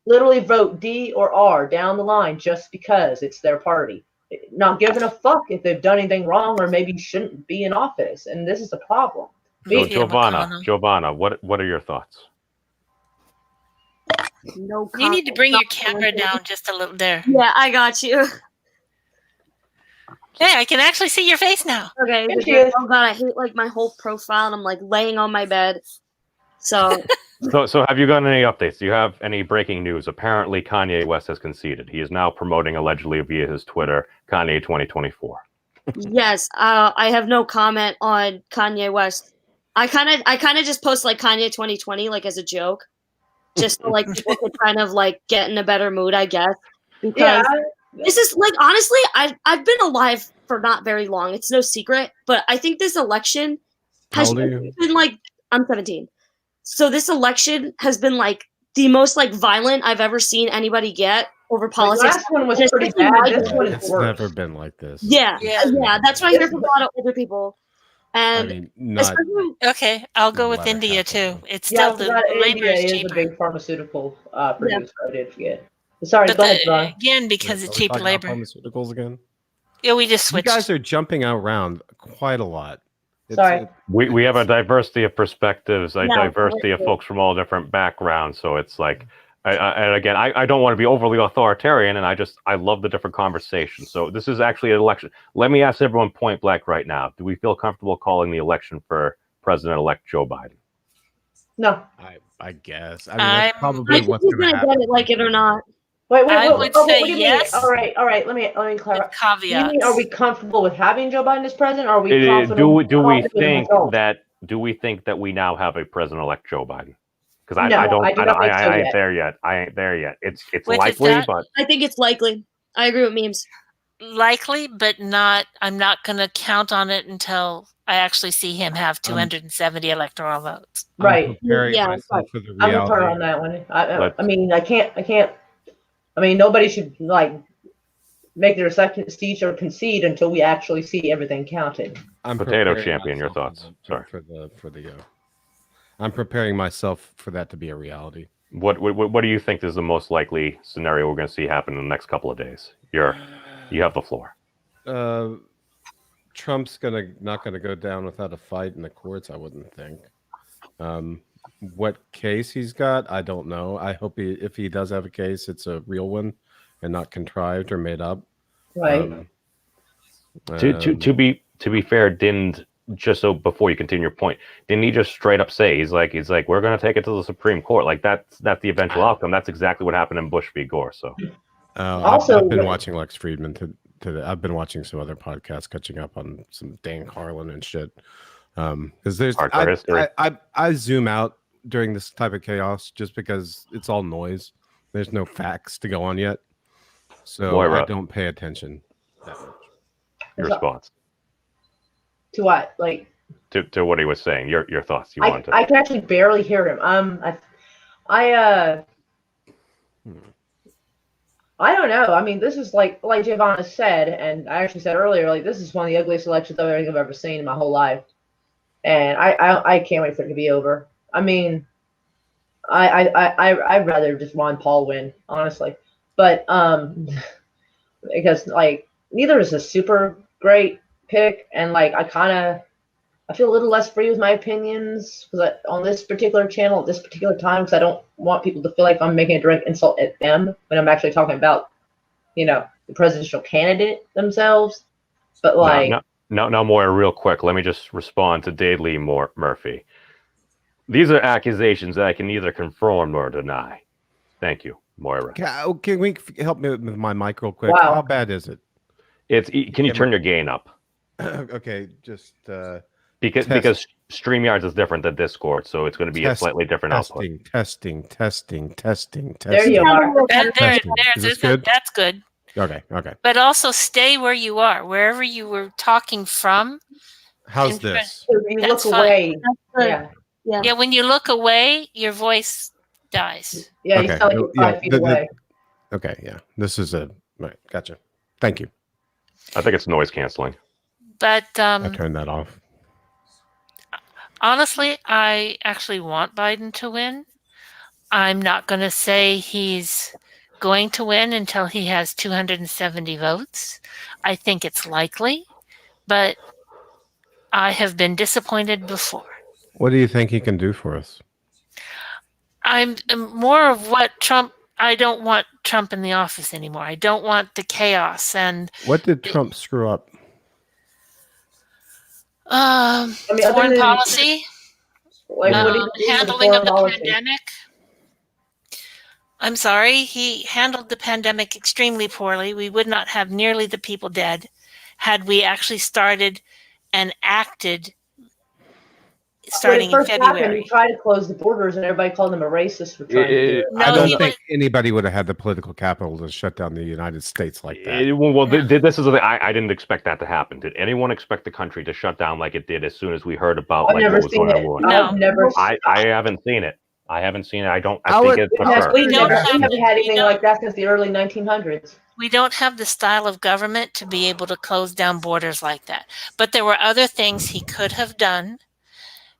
Literally vote D or R down the line just because it's their party, not giving a fuck if they've done anything wrong or maybe shouldn't be in office. And this is a problem. So Giovanna, what are your thoughts? No, you need to bring your camera down just a little there. Yeah, I got you. Hey, I can actually see your face now. Okay. Here she is. Oh god, I hate like my whole profile, and I'm like laying on my bed. So So have you gotten any updates? Do you have any breaking news? Apparently, Kanye West has conceded. He is now promoting allegedly via his Twitter, Kanye 2024. yes, I have no comment on Kanye West. I kind of just post like Kanye 2020 like as a joke, just so like people could kind of like get in a better mood, I guess. Because this is like honestly, I've been alive for not very long. It's no secret, but I think this election How has old are you? been like I'm 17. So this election has been like the most like violent I've ever seen anybody get over The politics. last one was And pretty especially bad. my This one is It's worse. never been like this. Yeah, Yeah. yeah, that's what I hear from a lot of older people. I And mean, not especially, Okay, I'll go with Let it India happen. too. It's Yeah, still the that labor India is is a cheaper. big pharmaceutical producer. I did forget. Sorry, But go ahead, Ron. again, because Are it's we cheaper talking about labor. pharmaceuticals again? Yeah, we just You switched. guys are jumping around quite a lot. Sorry. We have a diversity of perspectives, a Yeah, diversity of absolutely. folks from all different backgrounds. So it's like, and again, I don't want to be overly authoritarian, and I love the different conversations. So this is actually an election. Let me ask everyone point blank right now: do we feel comfortable calling the election for President-elect Joe Biden? No. I guess. I mean, that's I probably I think what's he's going to gonna happen. get it, like it or not. Wait, I wait, would what say do you yes. mean? All right. Let me clarify. with You mean, caveats. are we comfortable with having Joe Biden as president? Or are we confident? Do we confident in think results? that we now have a President-elect Joe Biden? Because No, I don't I do not think so I ain't yet. there yet. I ain't there yet. It's Which is likely, that? but I think it's likely. I agree with memes. Likely, but not. I'm not going to count on it until I actually see him have 270 electoral votes. I'm Right. preparing Yeah, myself for the I'm with her reality. on that one. Let's- I mean, I can't. I mean, nobody should like make their second speech or concede until we actually see everything counted. I'm Potato preparing champion, your myself thoughts? I'm preparing myself for that to be a reality. What do you think is the most likely scenario we're going to see happen in the next couple of days? You have the floor. Trump's not gonna go down without a fight in the courts. I wouldn't think. What case he's got, I don't know. I hope if he does have a case, it's a real one and not contrived or made up. Right. To be fair, didn't just so before you continue your point, didn't he just straight up say he's like we're going to take it to the Supreme Court? Like that's the eventual outcome. That's exactly what happened in Bush v. Gore. So Also, I've been watching Lex Friedman I've been watching some other podcasts, catching up on some Dan Carlin and shit. Because there's Hardcore history. I zoom out during this type of chaos just because it's all noise. There's no facts to go on yet, so Moira. I don't pay attention that much. Your response to what? Like to what he was saying. Your thoughts. I can actually barely hear him. I don't know. I mean, this is like Giovanna said, and I actually said earlier, like this is one of the ugliest elections I've ever seen in my whole life, and I can't wait for it to be over. I mean, I'd rather just Ron Paul win, honestly, but because like neither is a super great pick, and like I feel a little less free with my opinions because on this particular channel at this particular time because I don't want people to feel like I'm making a direct insult at them when I'm actually talking about, the presidential candidate themselves. But like, no, Moira, real quick, let me just respond to Dade Lee Murphy. These are accusations that I can neither confirm nor deny. Thank you, Moira. Can we help me with my mic real quick? Wow. How bad is it? Can you turn your gain up? Okay, just because StreamYards is different than Discord, so it's going to be a slightly different output. Testing. There you are. Is this good? That's good. Okay. But also stay where you are, wherever you were talking from. How's this? So you look away. Yeah, when you look away, your voice dies. Yeah, you sound like you're 5 feet away. Okay, yeah. This is right. Gotcha. Thank you. I think it's noise canceling. But I turned that off. Honestly, I actually want Biden to win. I'm not going to say he's going to win until he has 270 votes. I think it's likely, but I have been disappointed before. What do you think he can do for us? I'm more of what Trump. I don't want Trump in the office anymore. I don't want the chaos. And what did Trump screw up? I mean, other Foreign than policy, like what do you do with the handling of foreign the policy? pandemic. I'm sorry, he handled the pandemic extremely poorly. We would not have nearly the people dead had we actually started and acted starting When in it first happened, February. he tried to close the borders, and everybody called him a racist for trying to do it. No, I don't he think anybody would have had the political capital to shut down the United States like that. This is the thing. I didn't expect that to happen. Did anyone expect the country to shut down like it did as soon as we heard about I've like never what was seen going it. on? No. I've never. I haven't seen it. I haven't seen it. I don't. I How think it- it's for we sure. We don't never, have we haven't had we anything don't- like that since the early 1900s. We don't have the style of government to be able to close down borders like that. But there were other things he could have done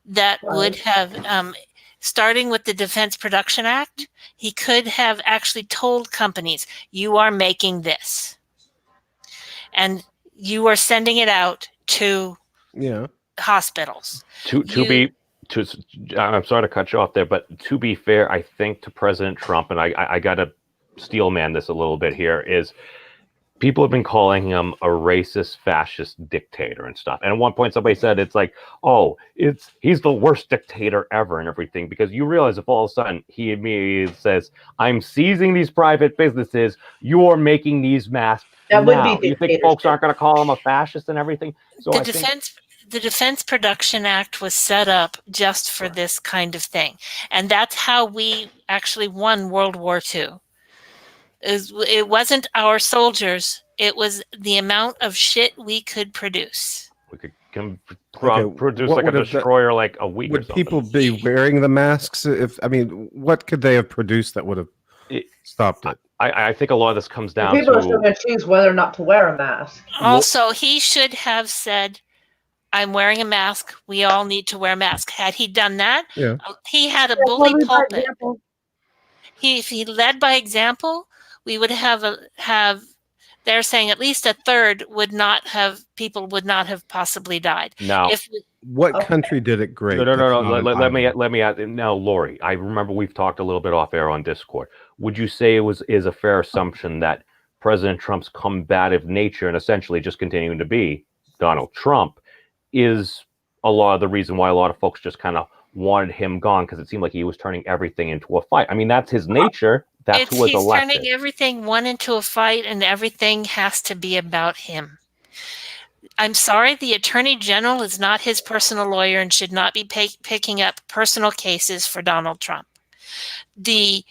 that would have, starting with the Defense Production Act, he could have actually told companies, you are making this. And you are sending it out to hospitals. I'm sorry to cut you off there, but to be fair, I think to President Trump, and I got to steel man this a little bit here, is people have been calling him a racist, fascist dictator and stuff. And at one point, somebody said it's like, oh, he's the worst dictator ever and everything, because you realize if all of a sudden he immediately says, I'm seizing these private businesses, you're making these masks. That would be You think folks aren't going to call him a fascist and everything? So The Defense Production Act was set up just for this kind of thing. And that's how we actually won World War II. It wasn't our soldiers. It was the amount of shit we could produce. We could produce like a destroyer like a week or something. Would people be wearing the masks? What could they have produced that would have stopped it? I think a lot of this comes down people to... are still going to choose whether or not to wear a mask. Also, he should have said, I'm wearing a mask. We all need to wear masks. Had he done that, he had a bully pulpit. If he led by example, we would have they're saying at least a third people would not have possibly died. Now, what country did it great? No. Let me add. Now, Lori, I remember we've talked a little bit off air on Discord. Would you say is a fair assumption that President Trump's combative nature and essentially just continuing to be Donald Trump is a lot of the reason why a lot of folks just kind of wanted him gone, because it seemed like he was turning everything into a fight? I mean, that's his nature. That's who was elected. He's turning everything into a fight, and everything has to be about him. I'm sorry, the Attorney General is not his personal lawyer and should not be picking up personal cases for Donald Trump. The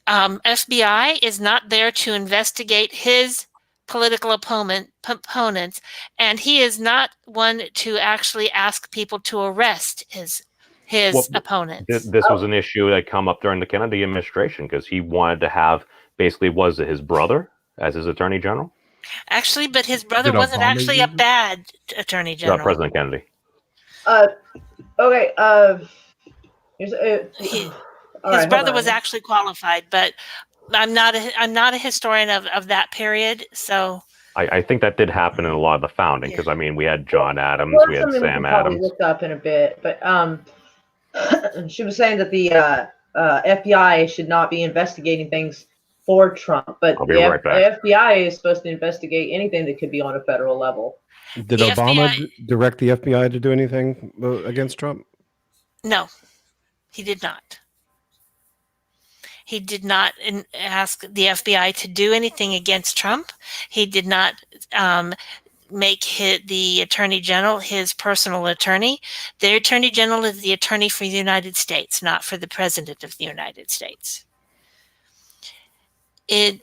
FBI is not there to investigate his political opponents, and he is not one to actually ask people to arrest his opponents. This was an issue that come up during the Kennedy administration, because he wanted to have was it his brother as his Attorney General? Actually, but his brother wasn't actually a bad Attorney General. President Kennedy. Okay. His brother was actually qualified, but I'm not a historian of that period, so. I think that did happen in a lot of the founding, because I mean we had John Adams, we had Sam Adams. Looked up in a bit, but she was saying that the FBI should not be investigating things for Trump, but the FBI is supposed to investigate anything that could be on a federal level. Did Obama direct the FBI to do anything against Trump? No, he did not. He did not ask the FBI to do anything against Trump. He did not make the Attorney General his personal attorney. The Attorney General is the attorney for the United States, not for the President of the United States. He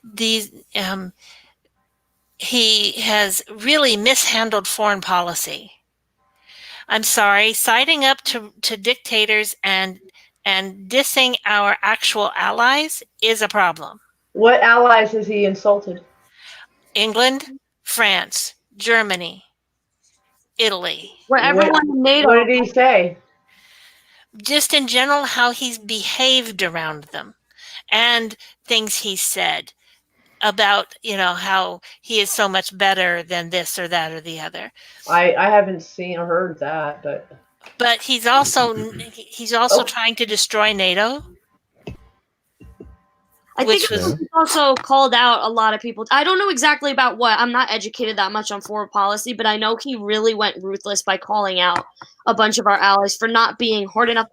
has really mishandled foreign policy. I'm sorry, siding up to dictators and dissing our actual allies is a problem. What allies has he insulted? England, France, Germany, Italy. Everyone in NATO. What did he say? Just in general, how he's behaved around them, and things he said about, how he is so much better than this or that or the other. I haven't seen or heard that, but he's also trying to destroy NATO. I think he also called out a lot of people. I don't know exactly about what. I'm not educated that much on foreign policy, but I know he really went ruthless by calling out a bunch of our allies for not being hard enough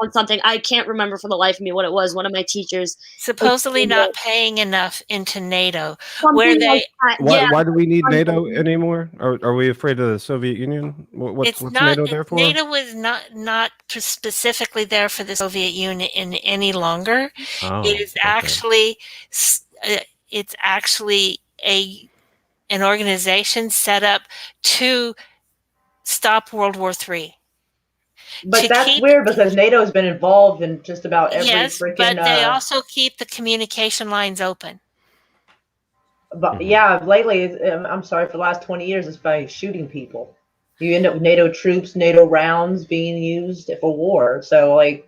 on something. I can't remember for the life of me what it was. One of my teachers supposedly not paying enough into NATO, where they why do we need NATO anymore? Are we afraid of the Soviet Union? What's NATO there for? NATO was not specifically there for the Soviet Union any longer. It is actually it's actually an organization set up to stop World War III. But that's weird because NATO's been involved in just about every freaking. But they also keep the communication lines open. But yeah, lately, I'm sorry, for the last 20 years, it's by shooting people. You end up with NATO troops, NATO rounds being used for war. So like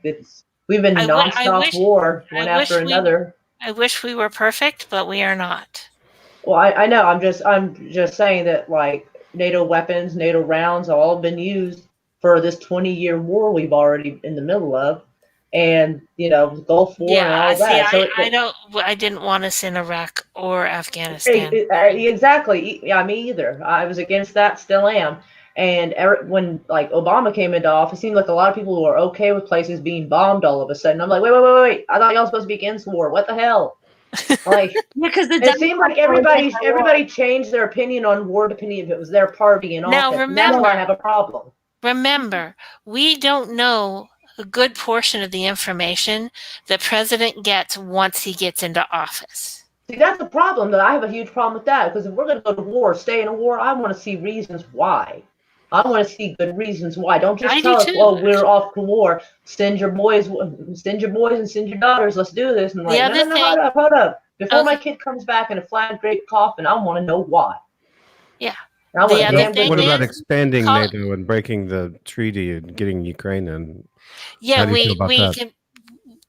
we've been nonstop war, one after another. I wish we were perfect, but we are not. Well, I know. I'm just saying that like NATO weapons, NATO rounds have all been used for this 20-year war we've already in the middle of, and Gulf War and all that. So I didn't want us in Iraq or Afghanistan. Exactly. Yeah, me either. I was against that, still am. And when like Obama came into office, it seemed like a lot of people were okay with places being bombed all of a sudden. I'm like, wait! I thought y'all supposed to be against war. What the hell? Like, because it seemed like everybody changed their opinion on war depending if it was their party in office. Now remember, that's why I have a problem. Remember, we don't know a good portion of the information the president gets once he gets into office. See, that's the problem. That I have a huge problem with that, because if we're going to go to war, stay in a war, I want to see reasons why. I want to see good reasons why. Don't just tell us, "Oh, we're off to war. Send your boys and send your daughters. Let's do this." And like, no, hold up. Before my kid comes back in a flat grape coffin, I want to know why. Yeah. What about expanding NATO and breaking the treaty and getting Ukraine in? Yeah,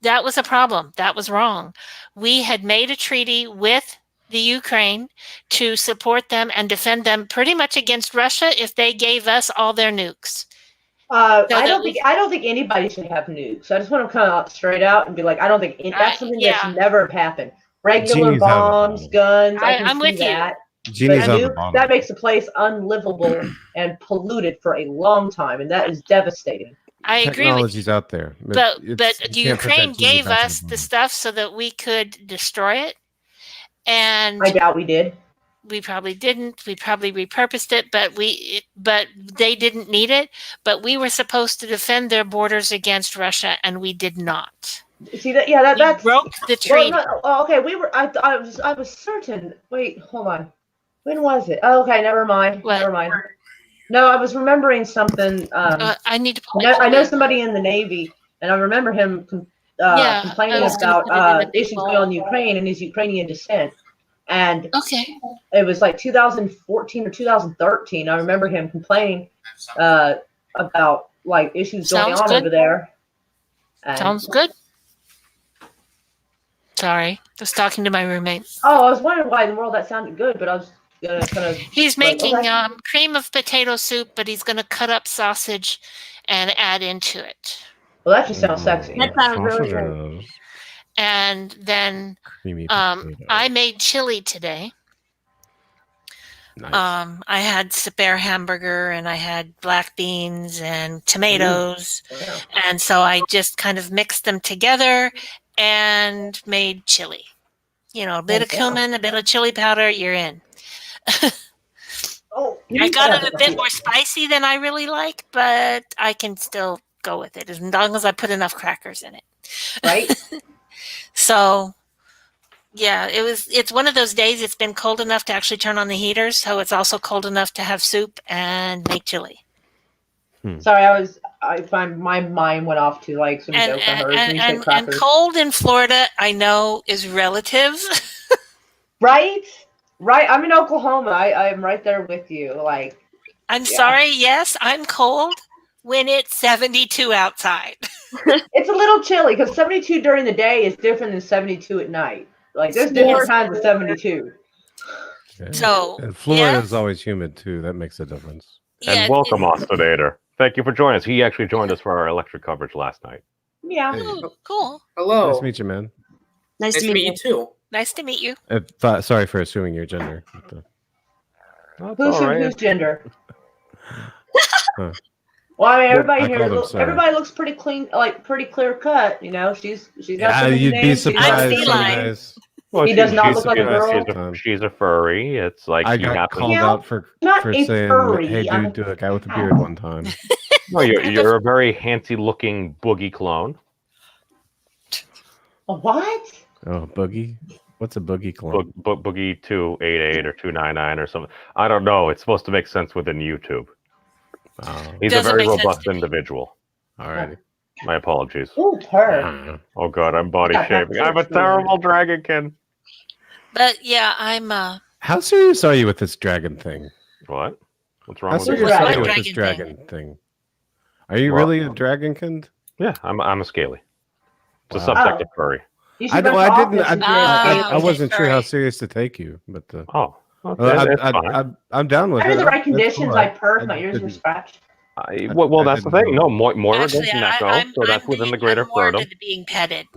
that was a problem. That was wrong. We had made a treaty with the Ukraine to support them and defend them pretty much against Russia if they gave us all their nukes. I don't think anybody should have nukes. I just want to come out straight out and be like, I don't think that's something that should never happened. Regular bombs, guns. I'm with that. That makes the place unlivable and polluted for a long time, and that is devastating. I agree. Technology's out there, but Ukraine gave us the stuff so that we could destroy it, and I doubt we did. We probably didn't. We probably repurposed it, but they didn't need it. But we were supposed to defend their borders against Russia, and we did not. See that? Yeah, that broke the treaty. Okay, we were. I was certain. Wait, hold on. When was it? Oh, okay, never mind. What? Never mind. No, I was remembering something. I need to. I know somebody in the Navy, and I remember him complaining about issues going on in Ukraine and his Ukrainian descent. And it was like 2014 or 2013. I remember him complaining about like issues going on over there. Sounds good. Sorry, I was talking to my roommate. Oh, I was wondering why in the world that sounded good, but I was kind of. He's making cream of potato soup, but he's going to cut up sausage and add into it. Well, that just sounds sexy. That sounds really good. And then I made chili today. Nice. I had spare hamburger and I had black beans and tomatoes. Wow. And so I just kind of mixed them together and made chili. A bit of cumin, a bit of chili powder, you're in. I got it a bit more spicy than I really like, but I can still go with it as long as I put enough crackers in it. Right? So, yeah, it's one of those days it's been cold enough to actually turn on the heater, so it's also cold enough to have soup and make chili. Sorry, my mind went off to like some joke I heard. And cold in Florida, I know, is relative. Right? I'm in Oklahoma. I'm right there with you. Like, I'm sorry. Yes, I'm cold when it's 72 outside. It's a little chilly because 72 during the day is different than 72 at night. Like, there's different kinds of 72. Okay. So, and Florida is always humid too. That makes a difference. And welcome, Ostonator. Thank you for joining us. He actually joined us for our electric coverage last night. Yeah. Oh, cool. Hello. Nice to meet you, man. Nice Nice to meet you. too. Nice to meet you. Sorry for assuming your gender. That's Who's all right. whose gender? Huh. Well, I mean, everybody I here, called him sir. everybody looks pretty clean, like pretty clear cut. You know, she's got Yeah, some you'd be names. surprised some feline. days. Well, He does not she's look like a girl. She's a furry. It's like I you got happen. called Yeah, out for not a saying, furry, "Hey, I'm dude, to a guy with a beard one time." No, you're a very handsy-looking boogie clone. A what? Oh, boogie. What's a boogie clone? Boogie 288 or 299 or something. I don't know. It's supposed to make sense within YouTube. Oh, He's Doesn't a very make sense robust to me. individual. alrighty. My apologies. Ooh, her. Oh god, I'm body Yeah, shaming. I'm a that's- terrible dragonkin. But yeah, I'm How serious are you with this dragon thing? What? What's How wrong with serious this? are dragon? you with this Dragon dragon thing? Are you Well- really a dragonkin? Yeah, I'm a scaly. It's a Wow. subsect of furry. You I should know. run I for didn't. office and be a Ah, I scaly. wasn't sure how sorry. serious to take you, but Oh, okay, it's fine. I'm down with it. Under the right That's conditions, cool. I purred. My I ears were didn't- scratched. Well, I that's the didn't thing. know. No, Moira actually, does Neko, I'm so that's within the greater I'm more furdom. into being petted.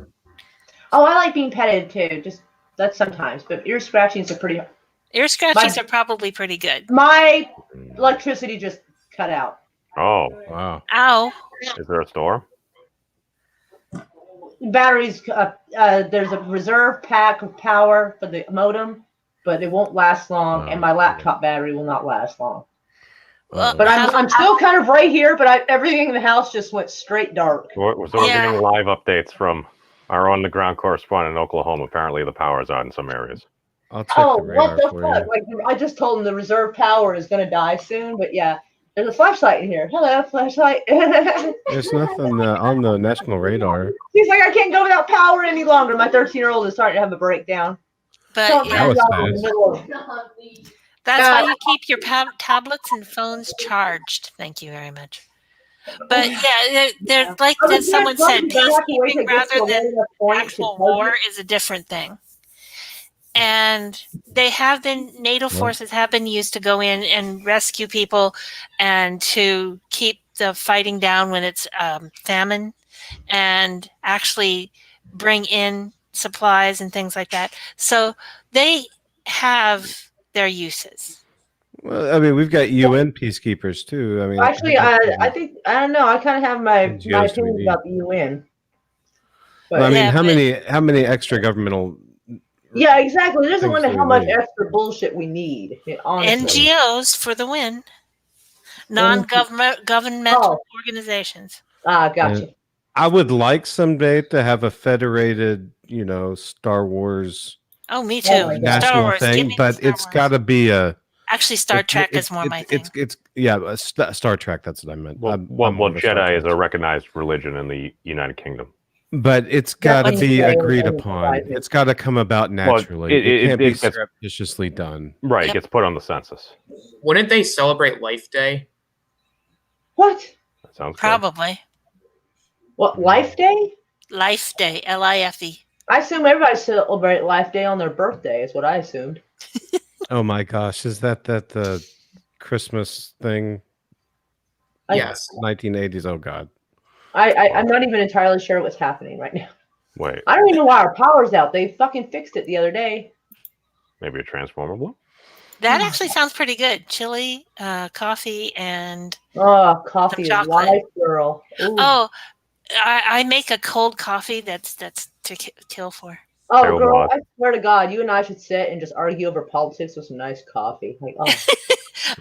Oh, I like being petted too. Just that's sometimes, but ear scratchings are pretty. Ear scratchings are probably pretty good. My electricity just cut out. Oh, Wow. Ow. is there a storm? Batteries. There's a reserve pack of power for the modem, but it won't last long, and my laptop battery will not last long. Well, But I'm still kind of right here, but everything in the house just went straight dark. So we're Yeah. getting live updates from our on-the-ground correspondent in Oklahoma. Apparently, the power's out in some areas. I'll check Oh, the radar what the for fuck? you. Like I just told him the reserve power is gonna die soon, but yeah, there's a flashlight in here. Hello, flashlight. There's nothing on the national radar. He's like, I can't go without power any longer. My 13-year-old is starting to have a breakdown. but So yeah, was I'm in the nice. middle of- that's why you keep your tablets and phones charged. Thank you very much. But yeah, they're like I was someone gonna said, tell you, but I have to wait till peacekeeping it gets to rather a than low enough point to actual tell you. war is a different thing. And they have been, NATO forces have been used to go in and rescue people and to keep the fighting down when it's famine and actually bring in supplies and things like that. So they have their uses. Well, I mean, we've got UN peacekeepers too. I mean, Actually, I think I don't know. I kind of have my NGOs do we opinions need? about the UN. But Well, I mean, Yeah, how many extra governmental? yeah, exactly. There's a things limit do how we much need? extra bullshit we need. Honestly. NGOs for the win. Non-governmental organizations. Ah, gotcha. I would like someday to have a federated, Star Wars Oh, me too. Oh my God. Star national Wars. Give thing, me but Star it's Wars. got to be a. Actually, Star Trek is more my thing. Star Trek. That's what I meant. Well, I'm more of a Star Jedi Trek. is a recognized religion in the United Kingdom. But it's got to Yeah, be like, agreed yeah, upon. yeah. It's got to come about naturally. it- It can't it be gets- surreptitiously done. Right, Yep. it gets put on the census. Wouldn't they celebrate Life Day? What? That sounds good. Probably. What? Life Day? Life Day. LIFE. I assume everybody celebrate Life Day on their birthday. Is what I assumed. Oh my gosh, is that the Christmas thing? Yes. 1980s. Oh God. I'm not even entirely sure what's happening right now. Wait, I don't even know why our power's out. They fucking fixed it the other day. maybe a transformer blue? That actually sounds pretty good. Chili, coffee, and Oh, coffee is chocolate. life, girl. Ooh. oh, I make a cold coffee that's to kill for. Oh, Terrible girl, mod. I swear to God, you and I should sit and just argue over politics with some nice coffee. Like, oh.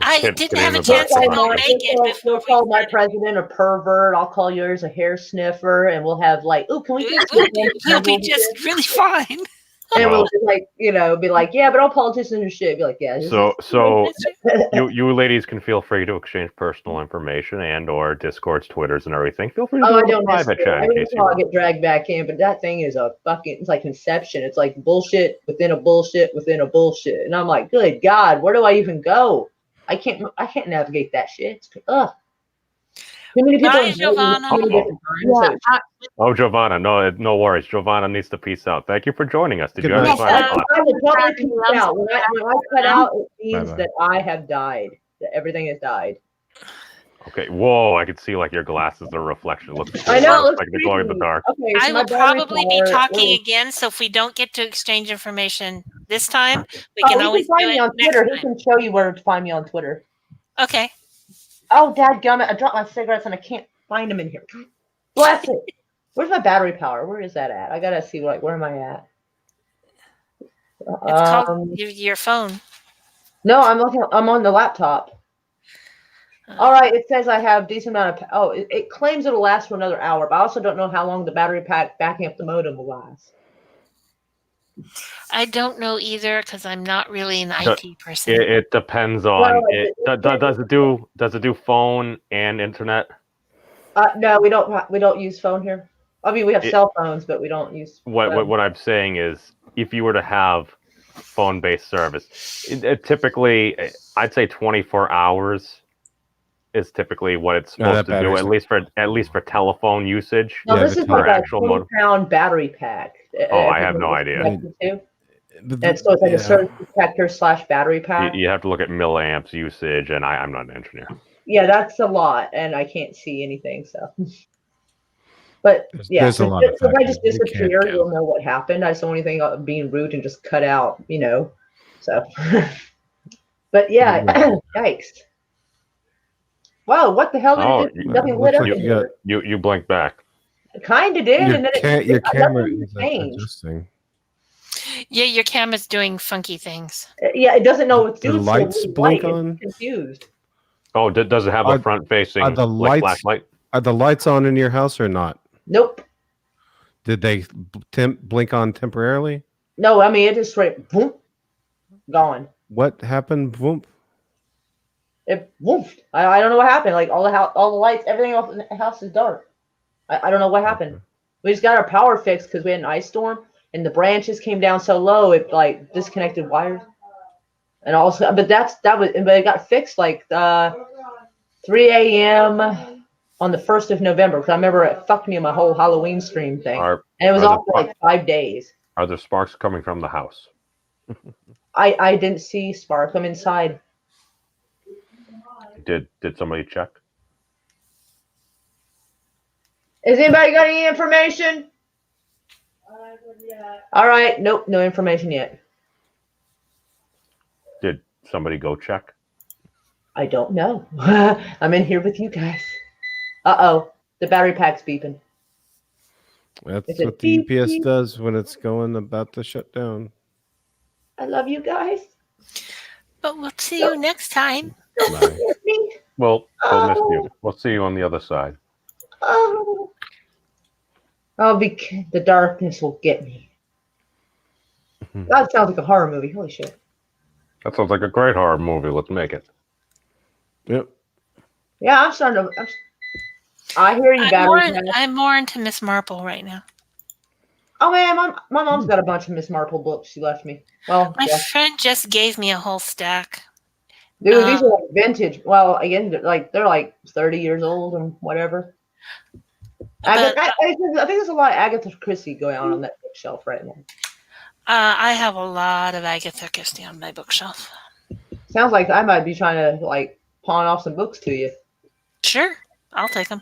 I Kid- didn't kid have in a the chance to back. go make it You'll before call we my started. president a pervert. I'll call yours a hair sniffer, and we'll have like, oh, can we get We'll be just really fine. And Well- we'll just like, be like, yeah, but all politicians are shit. Be like, yeah. this So is- you ladies can feel free to exchange personal information and or Discords, Twitters, and everything. Feel free to Oh, I do a don't private chat in Every case you time I want. get dragged back in, but that thing is it's like Inception. It's like bullshit within a bullshit within a bullshit, and I'm like, good God, where do I even go? I can't navigate that shit. Ugh. Too many people. Bye, invite me Giovanna. too many different times, so- Oh, Giovanna, no worries. Giovanna needs to peace out. Thank you for joining us. Did Good you have night. a final Yes, thought? I will totally peace out. When I cut out, it means Bye-bye. that I have died. That everything has died. Okay. Whoa! I can see like your glasses are reflection. Looks cool. I know, it looks like they glow in the creepy. dark. Okay, so I my will battery probably be power talking is- again, so if we don't get to exchange information this time, we Oh, can he always can do find me it on next Twitter. He time. can show you where to find me on Twitter. Okay. Oh, dadgummit, I dropped my cigarettes and I can't find them in here. Bless it. Where's my battery power? Where is that at? I gotta see, like, where am I at? It's called your phone. No, I'm on the laptop. All right, it says I have decent amount of. Oh, it claims it'll last for another hour, but I also don't know how long the battery pack backing up the modem will last. I don't know either because I'm not really an IT person. It depends on. Well, Does it do phone and internet? No, we don't use phone here. I mean, we have cell phones, but we don't use. What I'm saying is, if you were to have phone-based service, typically, I'd say 24 hours is typically what it's supposed to do, at least for telephone usage. No, Yeah, this the is like a actual 20-pound battery pack. Oh, I have no idea. And so it's like a surge protector / battery pack. You have to look at milliamps usage, and I'm not an engineer. Yeah, that's a lot, and I can't see anything. So, but yeah, There's a lot of if I factors just you can't disappear, count. you'll know what happened. I just don't want anything of being rude and just cut out, So, but yeah, yikes! Wow, what the hell did it do? Nothing lit up in here. You blinked back. Kind of did, and then Your camera nothing is changed. adjusting. Yeah, your camera's doing funky things. Yeah, it doesn't know what to do. The It's so lights really blink light. on? It's confused. Oh, does it have a front-facing are the lights- flashlight? Are the lights on in your house or not? Nope. Did they blink on temporarily? No, I mean it just straight boom, gone. What happened? Boom. It woofed. I don't know what happened. Like all the lights, everything else in the house is dark. I don't know what happened. We just got our power fixed because we had an ice storm and the branches came down so low it like disconnected wires. And also, but it got fixed like 3 a.m. on the 1st of November because I remember it fucked me in my whole Halloween stream thing, and it was off for like 5 days. Are there sparks coming from the house? I didn't see sparks. I'm inside. Did somebody check? Has anybody got any information? All right, nope, no information yet. Did somebody go check? I don't know. I'm in here with you guys. Uh-oh, the battery pack's beeping. That's Is it what the beep, UPS beep? does when it's going about to shut down. I love you guys. But we'll see you next time. Bye. Well, we'll miss you. We'll see you on the other side. Oh, the darkness will get me. That sounds like a horror movie. Holy shit. That sounds like a great horror movie. Let's make it. Yep. Yeah, I'm starting to. I hear you, battery pack. I'm more into Miss Marple right now. Oh man, my mom's got a bunch of Miss Marple books she left me. Well, My yeah. friend just gave me a whole stack. Dude, these are like vintage. Well, again, they're like 30 years old and whatever. I think there's a lot of Agatha Christie going on that bookshelf right now. I have a lot of Agatha Christie on my bookshelf. Sounds like I might be trying to like pawn off some books to you. Sure, I'll take them.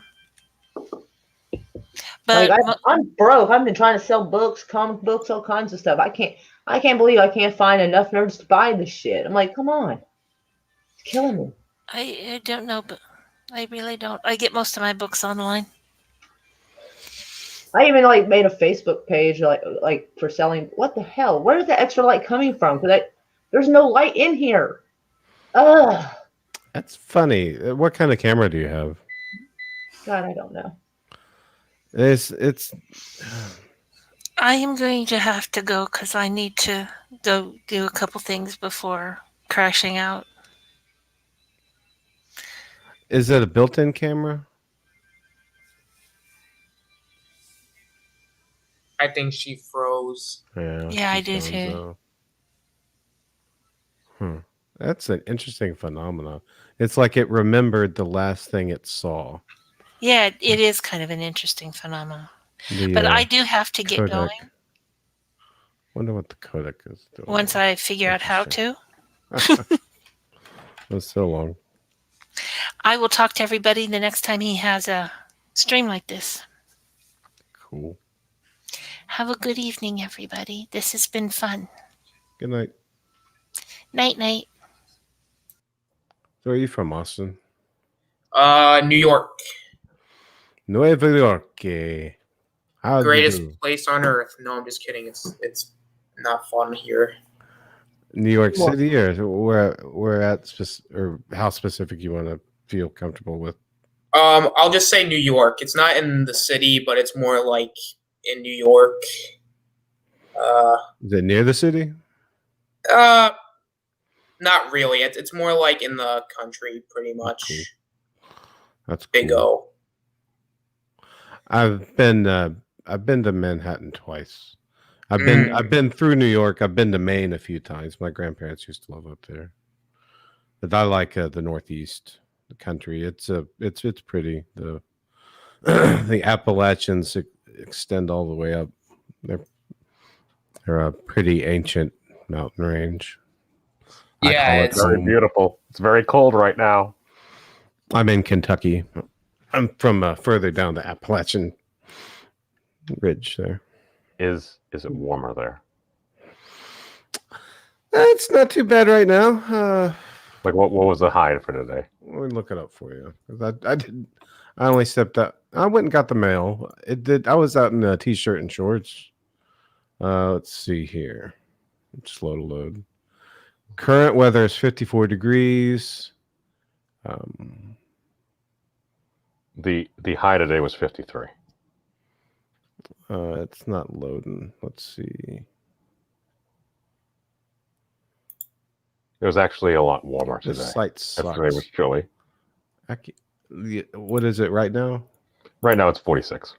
But Like, I'm broke. I've been trying to sell books, comic books, all kinds of stuff. I can't believe I can't find enough nerds to buy this shit. I'm like, come on, it's killing me. I don't know, but I really don't. I get most of my books online. I even like made a Facebook page like for selling. What the hell? Where is the extra light coming from? Because there's no light in here. Ugh. That's funny. What kind of camera do you have? God, I don't know. It's. I am going to have to go because I need to go do a couple things before crashing out. Is it a built-in camera? I think she froze. Yeah, I do too. That's an interesting phenomenon. It's like it remembered the last thing it saw. Yeah, it is kind of an interesting phenomenon. But I do have to get going. Wonder what the codec is doing. Once I figure out how to. That's so long. I will talk to everybody the next time he has a stream like this. Cool. Have a good evening, everybody. This has been fun. Good night. Night, night. So, are you from Austin? New York, Nueva York. How do you greatest do? place on earth. No, I'm just kidding. It's not fun here. New York Well- City, or where at or how specific you want to feel comfortable with? I'll just say New York. It's not in the city, but it's more like in New York. Is it near the city? Uh, Not really. It's more like in the country, pretty much. Cool. That's Big cool. O. I've been to Manhattan twice. I've been through New York. I've been to Maine a few times. My grandparents used to live up there. But I like the Northeast, the country. It's pretty. The the Appalachians extend all the way up. They're a pretty ancient mountain range. I Yeah, call it it's Very home. beautiful. It's very cold right now. I'm in Kentucky. I'm from further down the Appalachian Ridge there. Is it warmer there? It's not too bad right now. Like what was the high for today? Let me look it up for you. 'Cause I only stepped out. I went and got the mail. It did. I was out in a t-shirt and shorts. Let's see here. It's slow to load. Current weather is 54 degrees. The high today was 53. It's not loading. Let's see. It was actually a lot warmer This today. site Yesterday was sucks. chilly. What is it right now? Right now it's 46.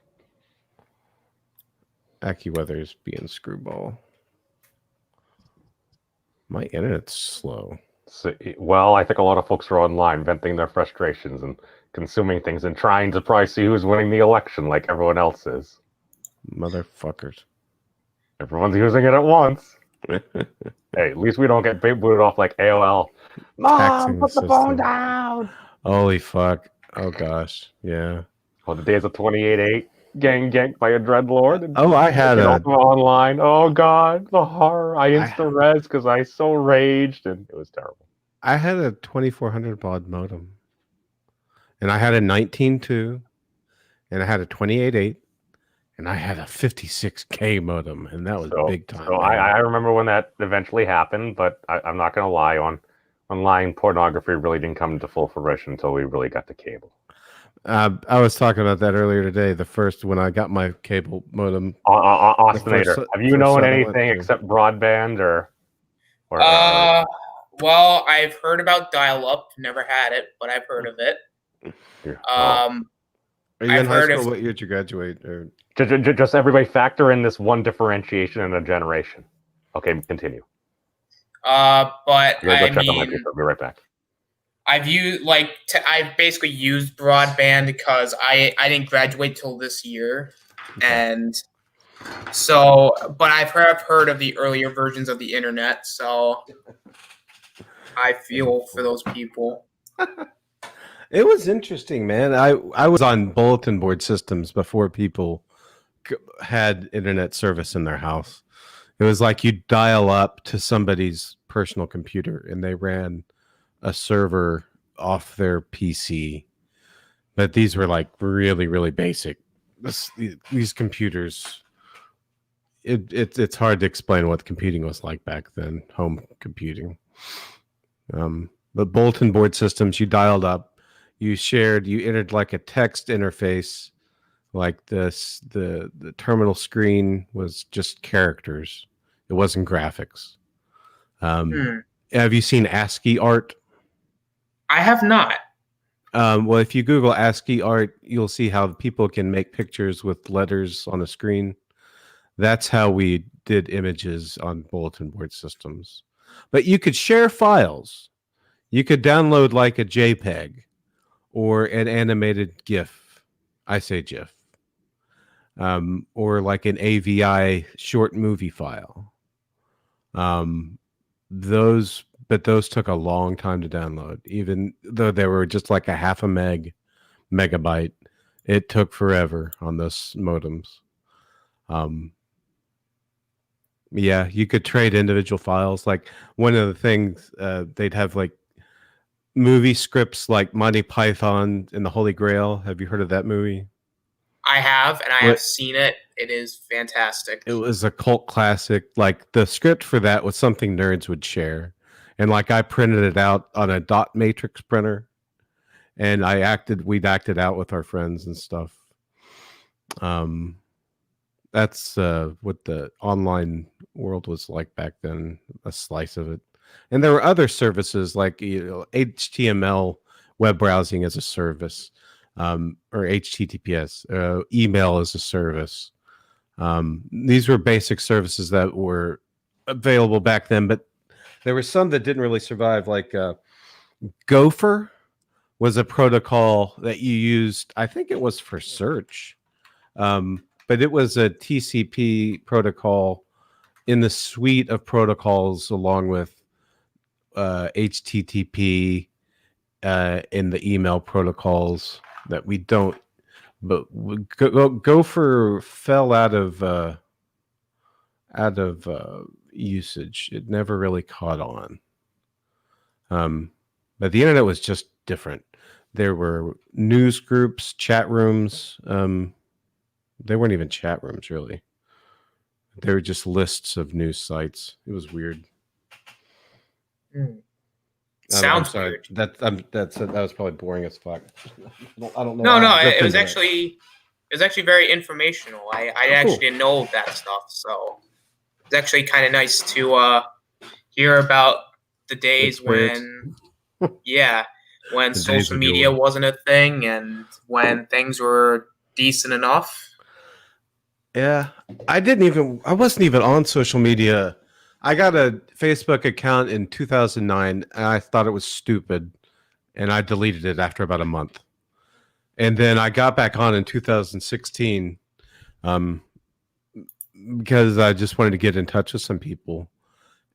AccuWeather is being screwball. My internet's slow. So, well, I think a lot of folks are online venting their frustrations and consuming things and trying to probably see who's winning the election like everyone else is. Motherfuckers. Everyone's using it at once. Hey, at least we don't get booted off like AOL. Mom, Taxing put the the phone system. down. Holy fuck. Oh gosh. Yeah. Oh, the days of 28.8 getting ganked by a dreadlord. And Oh, I had a online. Oh god, the horror! I insta res because I so raged, and it was terrible. I had a 2400 baud modem, and I had a 19.2, and I had a 28.8, and I had a 56K modem, and that was big time. So I remember when that eventually happened, but I'm not gonna lie. Online pornography really didn't come into full fruition until we really got the cable. I was talking about that earlier today. The first when I got my cable modem. Ostinator, have you known site I went anything to. except broadband or Well, I've heard about dial-up. Never had it, but I've heard of it. Are you I've in high heard school? of- What year did you graduate? Or just everybody factor in this one differentiation in a generation. Okay, continue. But I gotta go I check on my mean, paper. I'll be right back. I've basically used broadband because I didn't graduate till this year, and so but I've heard of the earlier versions of the internet, so I feel for those people. it was interesting, man. I was on bulletin board systems before people had internet service in their house. It was like you dial up to somebody's personal computer, and they ran a server off their PC. But these were like really, really basic. These computers, it's hard to explain what computing was like back then, home computing. But bulletin board systems, you dialed up, you entered like a text interface, like this. The terminal screen was just characters. It wasn't graphics. Have you seen ASCII art? I have not. Well, if you Google ASCII art, you'll see how people can make pictures with letters on a screen. That's how we did images on bulletin board systems. But you could share files. You could download like a JPEG or an animated GIF. I say GIF. Or like an AVI short movie file. Those but those took a long time to download. Even though they were just like a half a megabyte, it took forever on those modems. Yeah, you could trade individual files. Like one of the things they'd have like movie scripts like Monty Python and the Holy Grail. Have you heard of that movie? I have, and I What- have seen it. It is fantastic. It was a cult classic. Like the script for that was something nerds would share. And like I printed it out on a dot matrix printer and we'd acted out with our friends and stuff. That's what the online world was like back then, a slice of it. And there were other services like HTML web browsing as a service, or HTTPS, email as a service. These were basic services that were available back then, but there were some that didn't really survive. Like Gopher was a protocol that you used. I think it was for search, but it was a TCP protocol in the suite of protocols along with HTTP in the email protocols that we don't. But Gopher fell out of usage. It never really caught on. But the internet was just different. There were news groups, chat rooms. They weren't even chat rooms, really. They were just lists of news sites. It was weird. Sounds sorry. weird. That was probably boring as fuck. I don't know. No, I it was drifted actually very informational. I actually cool. didn't know that stuff, so it's actually kind of nice to hear about the days when, when The days social of media yore. wasn't a thing and when things were decent enough. Yeah, I wasn't even on social media. I got a Facebook account in 2009 and I thought it was stupid and I deleted it after about a month. And then I got back on in 2016 because I just wanted to get in touch with some people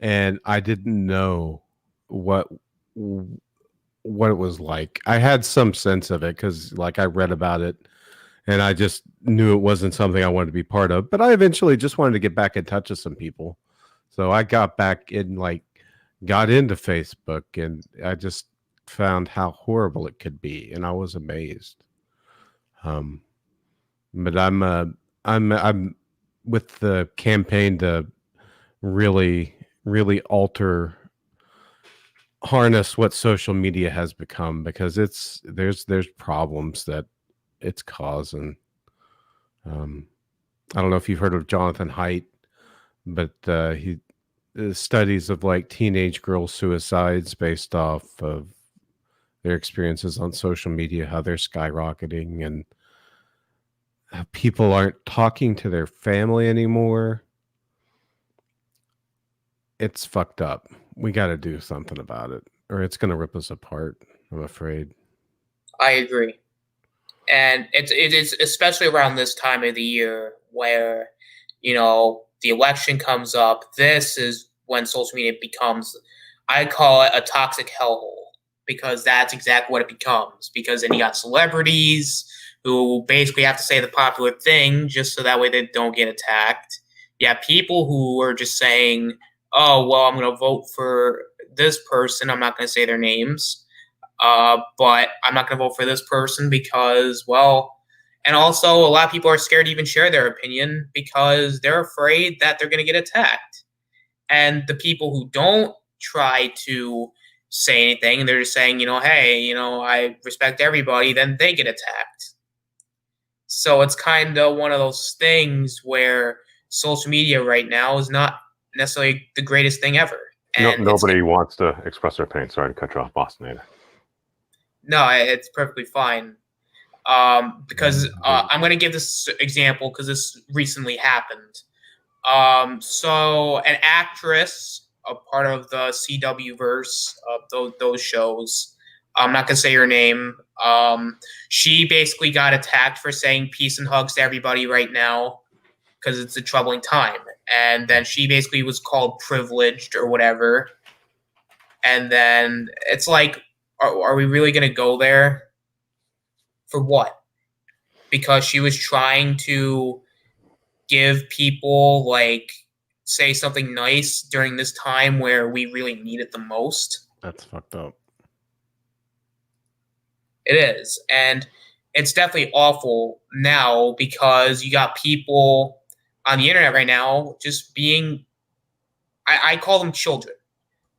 and I didn't know what it was like. I had some sense of it because like I read about it and I just knew it wasn't something I wanted to be part of. But I eventually just wanted to get back in touch with some people. So I got back in, got into Facebook, and I just found how horrible it could be, and I was amazed. But I'm with the campaign to really, really harness what social media has become because there's problems that it's causing. I don't know if you've heard of Jonathan Haidt, but he studies of like teenage girl suicides based off of their experiences on social media, how they're skyrocketing and how people aren't talking to their family anymore. It's fucked up. We got to do something about it or it's going to rip us apart, I'm afraid. I agree. And it is especially around this time of the year where, the election comes up. This is when social media becomes, I call it a toxic hellhole because that's exactly what it becomes. Because then you got celebrities who basically have to say the popular thing just so that way they don't get attacked. You have people who are just saying, oh, well, I'm going to vote for this person. I'm not going to say their names. But I'm not going to vote for this person because, and also a lot of people are scared to even share their opinion because they're afraid that they're going to get attacked. And the people who don't try to say anything, they're just saying, hey, I respect everybody, then they get attacked. So it's kind of one of those things where social media right now is not necessarily the greatest thing ever. And nobody wants to express their opinion. Sorry to cut you off, Boston. No, it's perfectly fine. Because I'm going to give this example because this recently happened. So an actress, a part of the CW verse of those shows, I'm not going to say her name. She basically got attacked for saying peace and hugs to everybody right now because it's a troubling time. And then she basically was called privileged or whatever. And then it's like, are we really going to go there? For what? Because she was trying to give people, like, say something nice during this time where we really need it the most. That's fucked up. It is. And it's definitely awful now because you got people on the internet right now just being, I call them children,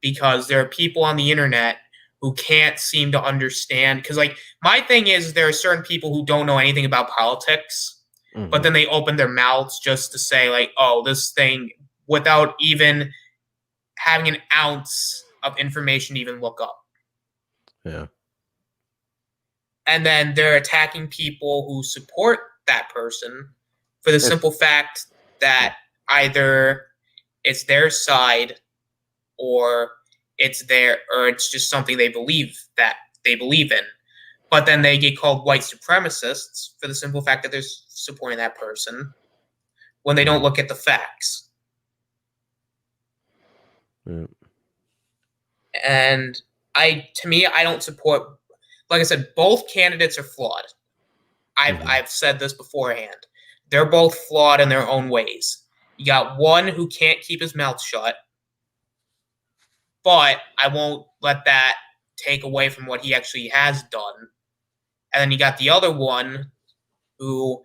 because there are people on the internet who can't seem to understand. Because, like, my thing is there are certain people who don't know anything about politics, but then they open their mouths just to say, like, oh, this thing, without even having an ounce of information to even look up. Yeah. And then they're attacking people who support that person for the simple fact that either it's their side or it's just something they believe in. But then they get called white supremacists for the simple fact that they're supporting that person when they don't look at the facts. Yeah. And to me, I don't support. Like I said, both candidates are flawed. I've said this beforehand. They're both flawed in their own ways. You got one who can't keep his mouth shut, but I won't let that take away from what he actually has done. And then you got the other one who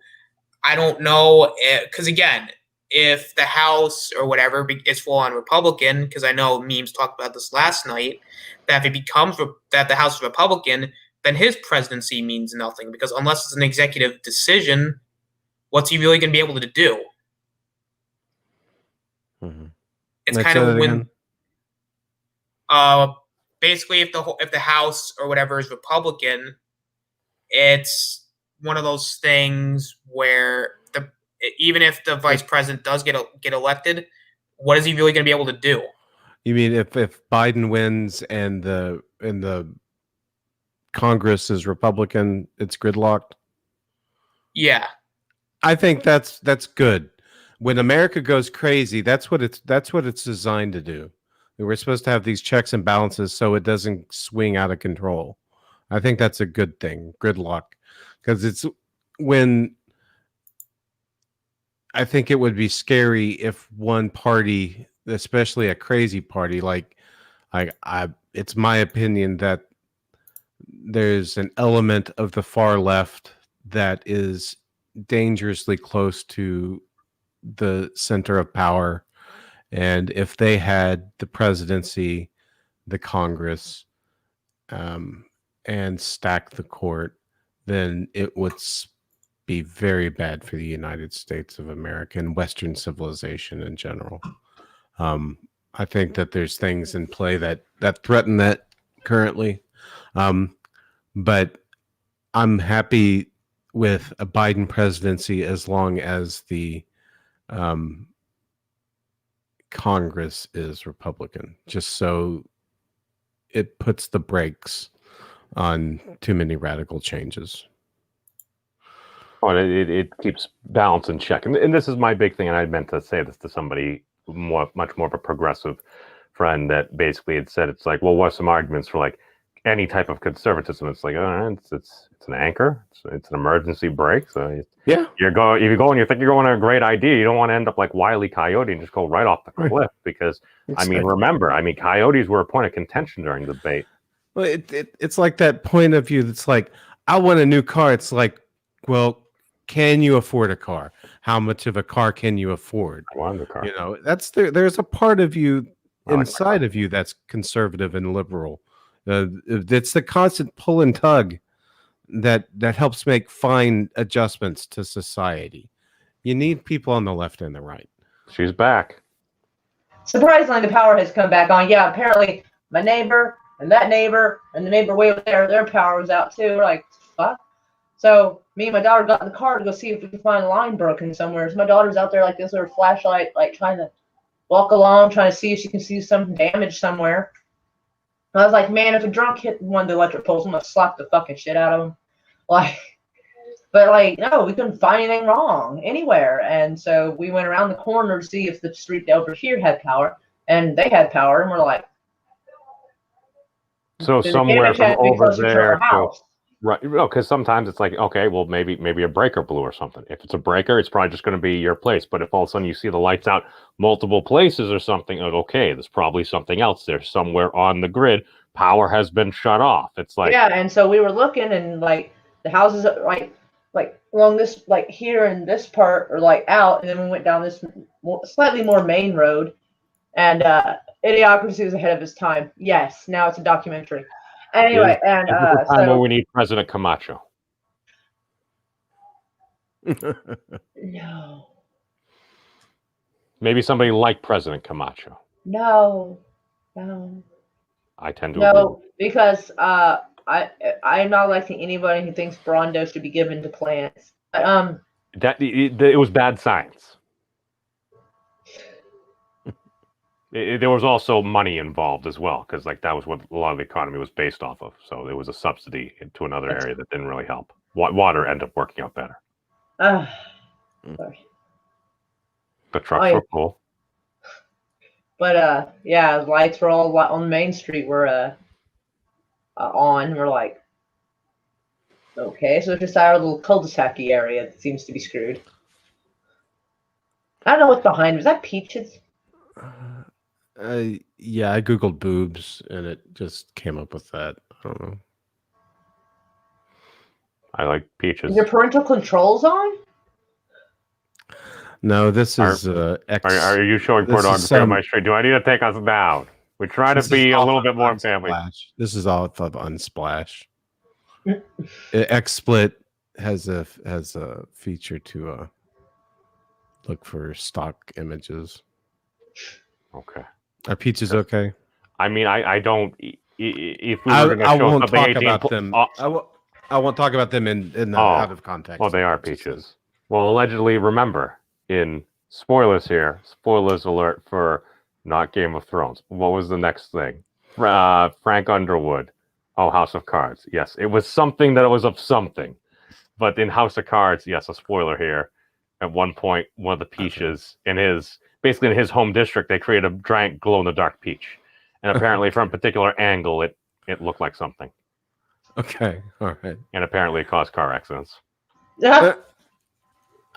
I don't know, because again, if the House or whatever is full on Republican, because I know memes talked about this last night, that if it becomes that the House is Republican, then his presidency means nothing, because unless it's an executive decision, what's he really going to be able to do? It's kind of when, basically, if the House or whatever is Republican, it's one of those things where even if the vice president does get elected, what is he really going to be able to do? You mean if Biden wins and the Congress is Republican, it's gridlocked? Yeah. I think that's good. When America goes crazy, that's what it's designed to do. We're supposed to have these checks and balances so it doesn't swing out of control. I think that's a good thing, gridlock, because it's when I think it would be scary if one party, especially a crazy party, it's my opinion that there's an element of the far left that is dangerously close to the center of power. And if they had the presidency, the Congress, and stack the court, then it would be very bad for the United States of America and Western civilization in general. I think that there's things in play that threaten that currently. But I'm happy with a Biden presidency as long as the Congress is Republican, just so it puts the brakes on too many radical changes. Oh, it keeps balance in check. And this is my big thing, and I meant to say this to somebody much more of a progressive friend that basically had said, it's like, well, what's some arguments for like any type of conservatism? It's like, it's an anchor, it's an emergency brake. So yeah, if you go and you think you're going to a great idea, you don't want to end up like Wile E. Coyote and just go right off the cliff. Because exactly. I mean, coyotes were a point of contention during the debate. Well, it's like that point of view that's like, I want a new car. It's like, well, can you afford a car? How much of a car can you afford? I want a car. You know, there's a part of you inside of you that's conservative and liberal. It's the constant pull and tug that helps make fine adjustments to society. You need people on the left and the right. She's back. Surprisingly, the power has come back on. Yeah, apparently my neighbor and that neighbor and the neighbor way over there, their power was out too. We're like, fuck. So me and my daughter got in the car to go see if we could find a line broken somewhere. So my daughter's out there like this with her flashlight, like trying to walk along, trying to see if she can see some damage somewhere. And I was like, man, if a drunk hit one of the electric poles, I'm gonna slap the fucking shit out of him. But no, we couldn't find anything wrong anywhere. And so we went around the corner to see if the street over here had power, and they had power. And we're like, So The somewhere damage from had to be over closer to there our house. right, because sometimes it's like, okay, well, maybe a breaker blew or something. If it's a breaker, it's probably just going to be your place. But if all of a sudden you see the lights out multiple places or something, like, okay, there's probably something else there somewhere on the grid. Power has been shut off. It's like, Yeah, and so we were looking, and like the houses, like along this, like here in this part, are like out, and then we went down this slightly more main road, and Idiocracy was ahead of his time. Yes, now it's a documentary. Anyway, and is this the time where so we need President Camacho? no, Maybe somebody like President Camacho. no, I tend to agree. no, because I'm not electing anybody who thinks Brondo should be given to plants. But It was bad science. There was also money involved as well, because like that was what a lot of the economy was based off of. So there was a subsidy to another area that didn't really help. Water ended up working out better. sorry. The trucks were cool. But yeah, the lights were all on Main Street were on. We're like, okay, so it's just our little cul-de-sac area that seems to be screwed. I don't know what's behind. Was that peaches? Yeah, I googled boobs and it just came up with that. I don't know. I like peaches. Is your parental controls on? No, this is Are you showing pornography on my stream? Do I need to take us down? We try to be a little bit more family. This is all of Unsplash. XSplit has a feature to look for stock images. Okay. Are peaches okay? I mean, I don't. If we were going to show something 18, I won't talk about them in out of context. Well, they are peaches. Well, allegedly, remember, in spoilers here, spoilers alert for not Game of Thrones. What was the next thing? Frank Underwood. Oh, House of Cards. Yes, it was something that was of something. But in House of Cards, yes, a spoiler here. At one point, one of the peaches in his home district, they created a giant glow-in-the-dark peach. And apparently, from a particular angle, it looked like something. Okay, all right. And apparently, it caused car accidents.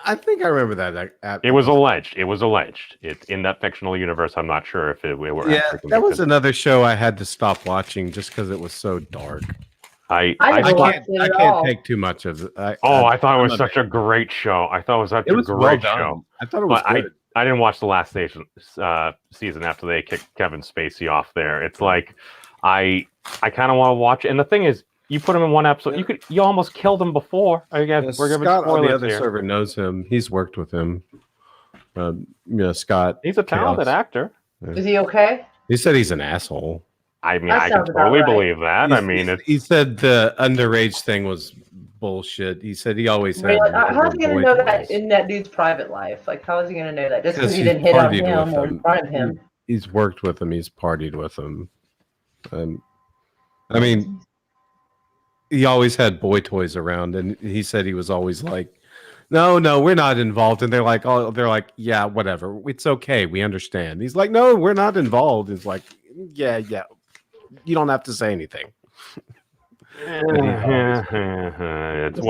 I think I remember that. It was alleged. It was alleged. It's in that fictional universe. I'm not sure if it were. Yeah, that was another show I had to stop watching just because it was so dark. I can't take too much of it. I thought it was such a great show. I thought it was such a great show. I thought it was good. I didn't watch the last season after they kicked Kevin Spacey off there. It's like I kind of want to watch it. And the thing is, you put him in one episode, you almost killed him before. Again, we're giving Scott on the other here. server knows him. He's worked with him. Scott. He's a talented actor. Is he okay? He said he's an asshole. I mean, I can totally believe that. He said the underage thing was bullshit. He said he always had. How's he going to know that in that dude's private life? Like, how is he going to know that? Just because he didn't hit on him or in front of him. He's worked with him. He's partied with him. I mean, he always had boy toys around, and he said he was always like, "No, we're not involved." And they're like, "Yeah, whatever. It's okay. We understand." He's like, "No, we're not involved." He's like, "Yeah. You don't have to say anything." Well,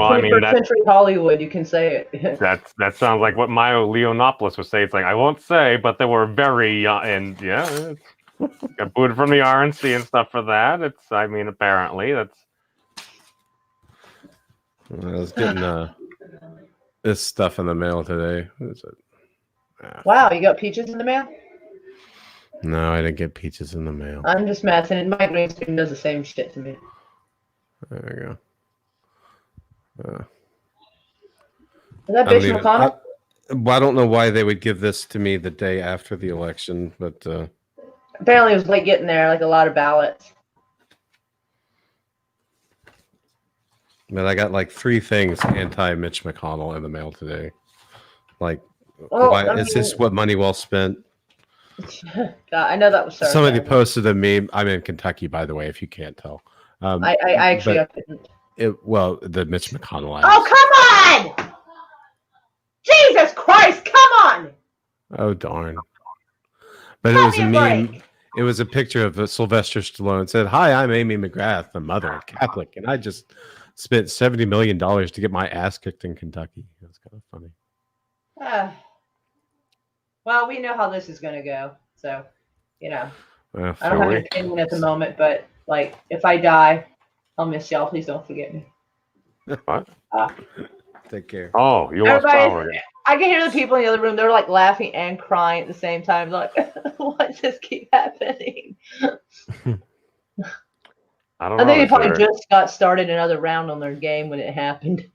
I mean, that's century Hollywood. You can say it. that sounds like what Milo Leonopoulos would say. It's like, I won't say, but they were very young, and yeah, got booted from the RNC and stuff for that. I mean, apparently that's. I was getting this stuff in the mail today. What is it? Wow, you got peaches in the mail? No, I didn't get peaches in the mail. I'm just messing. And Mike Mainstream does the same shit to me. There you go. Is that Bishop McConnell? I don't know why they would give this to me the day after the election, but apparently it was late getting there, like a lot of ballots. But I got like 3 things anti-Mitch McConnell in the mail today. Like, is this what money well spent? God, I know that was so. Somebody posted a meme. I'm in Kentucky, by the way, if you can't tell. I actually couldn't. The Mitch McConnell ads. Oh, come on! Jesus Christ, come on! Oh, darn. But it was a meme. It was a picture of Sylvester Stallone. It said, "Hi, I'm Amy McGrath, the mother, a Catholic, and I just spent $70 million to get my ass kicked in Kentucky." It was kind of funny. Well, we know how this is going to go. So, you know, I Shall don't have we? an opinion at the moment, but like, if I die, I'll miss y'all. Please don't forget me. What? Take care. Oh, you lost power again. I can hear the people in the other room. They're like laughing and crying at the same time. Like, why does this keep happening? I don't I know. think they is probably there- just got started another round on their game when it happened.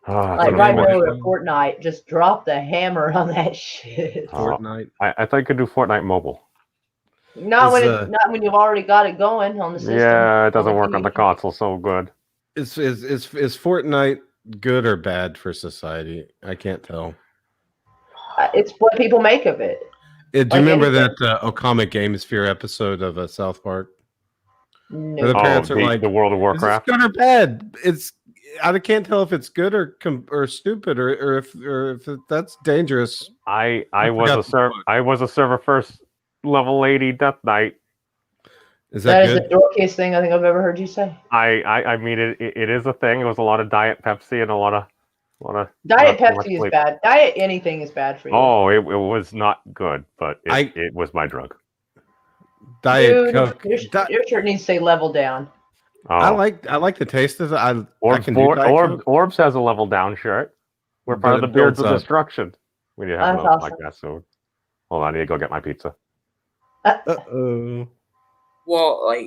Ah, Like it's right Fortnite. now, Fortnite just dropped the hammer on that shit. Oh, Fortnite. I thought you could do Fortnite mobile. Not when Is, not when you've already got it going on the system. Yeah, it doesn't work on TV. the console so good. Is Fortnite good or bad for society? I can't tell. It's what people make of it. Do you Like remember anything. that Okama Gamesphere episode of South Park? Where No. the parents are like, the World of "Is this Warcraft. good or bad?" I can't tell if it's good or stupid or if that's dangerous. I forgot the was a server first level 80 Death Knight. Is That that is the good? dorkiest thing I think I've ever heard you say. I mean it is a thing. It was a lot of Diet Pepsi and a lot of Diet not too much Pepsi is sleep. bad. Diet anything is bad for you. Oh, it was not good, but I- it was my drug. Diet Dude, Coke. your shirt needs to say level down. Oh, I like the taste of it. I Orbs, can do Diet Coke. Orbs has a level down shirt. We're part of But the it Beards builds of up. Destruction. We need to have That's another awesome. podcast soon. Hold on, I need to go get my pizza. Uh-oh. Well, like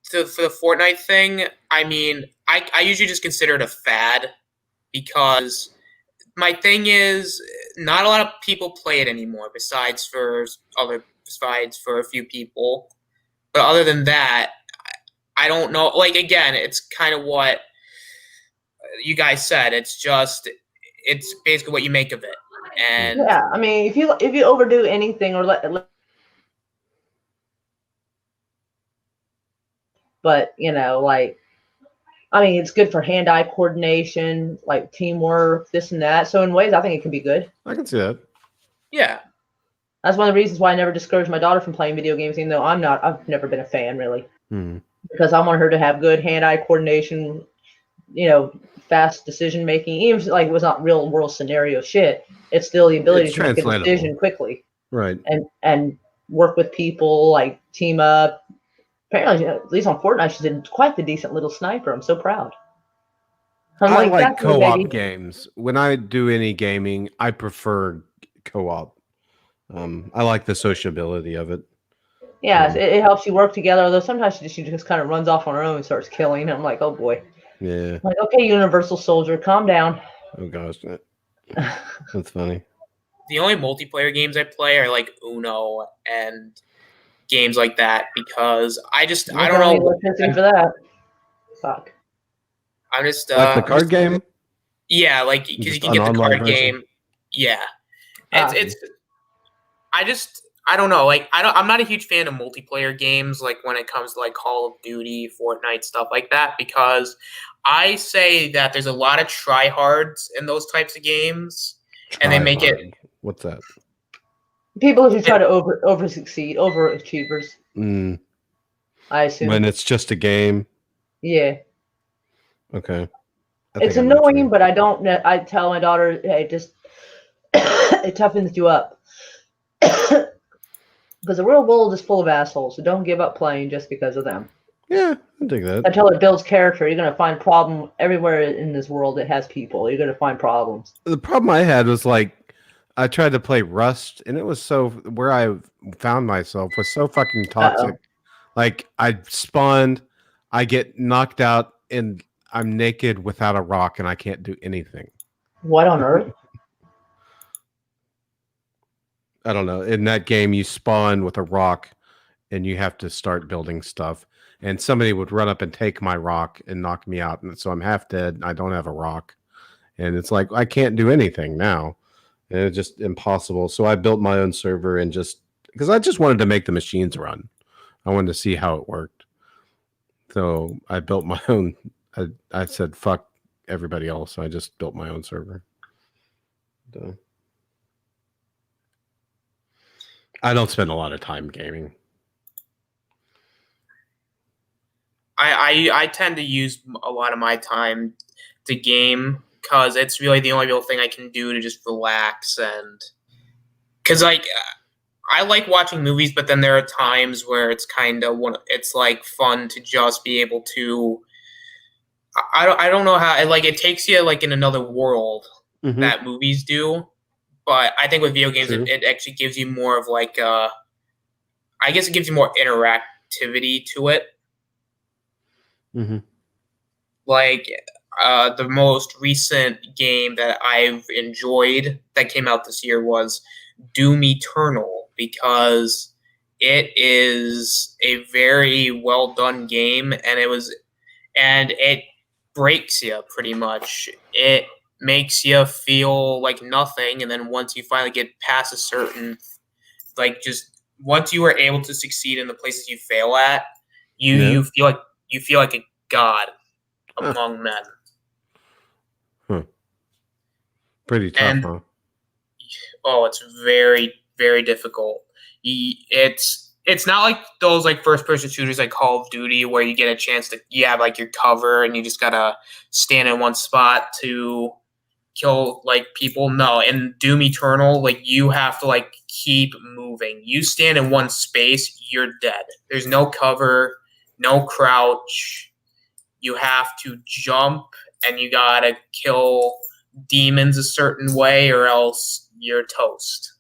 for the Fortnite thing, I mean, I usually just consider it a fad because my thing is not a lot of people play it anymore. Besides for a few people, but other than that, I don't know. Like again, it's kind of what you guys said. It's basically what you make of it, and Yeah, I mean, if you overdo anything or but you know, like, I mean, it's good for hand-eye coordination, like teamwork, this and that. So in ways, I think it can be good. I can see that. yeah. That's one of the reasons why I never discouraged my daughter from playing video games, even though I've never been a fan really, because I want her to have good hand-eye coordination, you know, fast decision making. Even if, like, it was not real world scenario shit, it's still the ability It's to make a translatable. decision quickly Right. and work with people, like team up. Apparently, at least on Fortnite, she's quite the decent little sniper. I'm so proud. I like that's what co-op maybe- games. When I do any gaming, I prefer co-op. I like the sociability of it. Yeah, it helps you work together. Although sometimes she just kind of runs off on her own and starts killing. I'm like, oh boy. Yeah. I'm like, okay, Universal Soldier, calm down. Oh gosh, that's funny. The only multiplayer games I play are like Uno and games like that because I don't know. Electricity for that. Fuck. I'm just Like the card game. Yeah, like because Just you can get the an online card version? game. Yeah, it's. I don't know. Like I'm not a huge fan of multiplayer games. Like when it comes to like Call of Duty, Fortnite, stuff like that, because I say that there's a lot of tryhards in those types of games, and they make it. What's that? People who try to over succeed, overachievers. I assume. When it's just a game. Yeah. Okay. It's annoying, but I don't. I tell my daughter, hey, just it toughens you up. Because the real world is full of assholes, so don't give up playing just because of them. Yeah, I dig that. Until it builds character, you're gonna find problem everywhere in this world that has people. You're gonna find problems. The problem I had was like I tried to play Rust, and it was so where I found myself was so fucking toxic. Like I spawned, I get knocked out, and I'm naked without a rock, and I can't do anything. What on earth? I don't know. In that game, you spawn with a rock, and you have to start building stuff. And somebody would run up and take my rock and knock me out, and so I'm half dead. I don't have a rock, and it's like I can't do anything now, and it's just impossible. So I built my own server and just because I just wanted to make the machines run. I wanted to see how it worked. So I built my own. I said fuck everybody else. So I just built my own server. I don't spend a lot of time gaming. I tend to use a lot of my time to game because it's really the only real thing I can do to just relax. And because like I like watching movies, but then there are times where it's kind of it's like fun to just be able to. I don't know how like it takes you like in another world that movies do, but I think with video games it actually gives you more of like I guess it gives you more interactivity to it. Mm-hmm. Like the most recent game that I've enjoyed that came out this year was Doom Eternal, because it is a very well done game, and it breaks you pretty much. It makes you feel like nothing, and then once you finally get past a certain, like just once you are able to succeed in the places you fail at, you feel like a god among men. Pretty tough, huh? Oh, it's very, very difficult. It's not like those like first person shooters like Call of Duty where you get a chance to you have like your cover and you just gotta stand in one spot to kill like people. No, in Doom Eternal, like you have to like keep moving. You stand in one space, you're dead. There's no cover, no crouch. You have to jump and you gotta kill demons a certain way or else you're toast.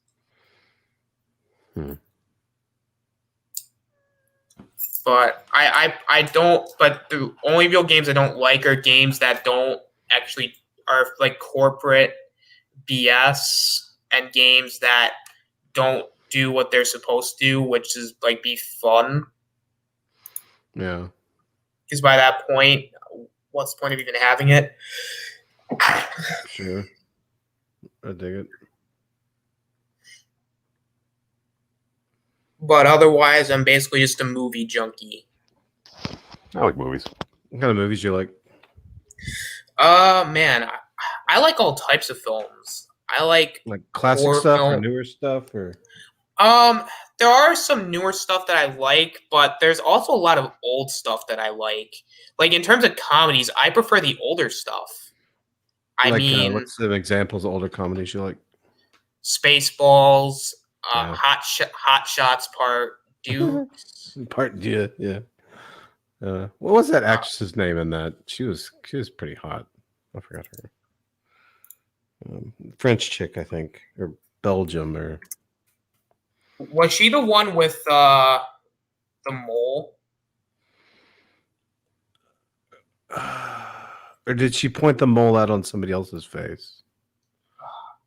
But I don't, but the only real games I don't like are games that don't actually are like corporate BS and games that don't do what they're supposed to do, which is like be fun. Yeah. Because by that point, what's the point of even having it? Sure. I dig it. But otherwise, I'm basically just a movie junkie. I like movies. What kind of movies you like? Man, I like all types of films. I like classic horror stuff or film. newer stuff or There are some newer stuff that I like, but there's also a lot of old stuff that I like. Like in terms of comedies, I prefer the older stuff. I mean, what's some examples of older comedies you like? Spaceballs, Yeah. Hot Shots Part Two. Yeah. What was that actress's name in that? She was pretty hot. I forgot her. French chick, I think, or Belgium, or Was she the one with the mole? or did she point the mole out on somebody else's face?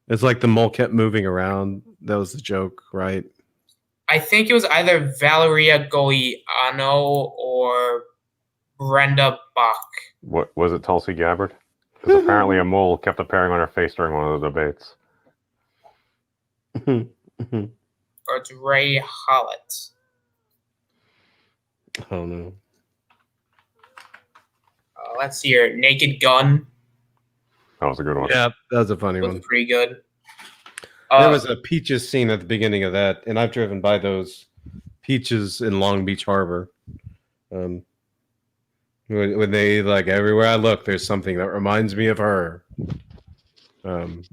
It's like the mole kept moving around. That was the joke, right? I think it was either Valeria Goliano or Brenda Bach. What was it, Tulsi Gabbard? Because apparently a mole kept appearing on her face during one of the debates. Or it's Ray Hollett. I don't know. Let's see here. Naked Gun. That was a good one. Yeah, that was a funny Was one. pretty good. There was a Peaches scene at the beginning of that, and I've driven by those Peaches in Long Beach Harbor. When they like everywhere I look, there's something that reminds me of her. Those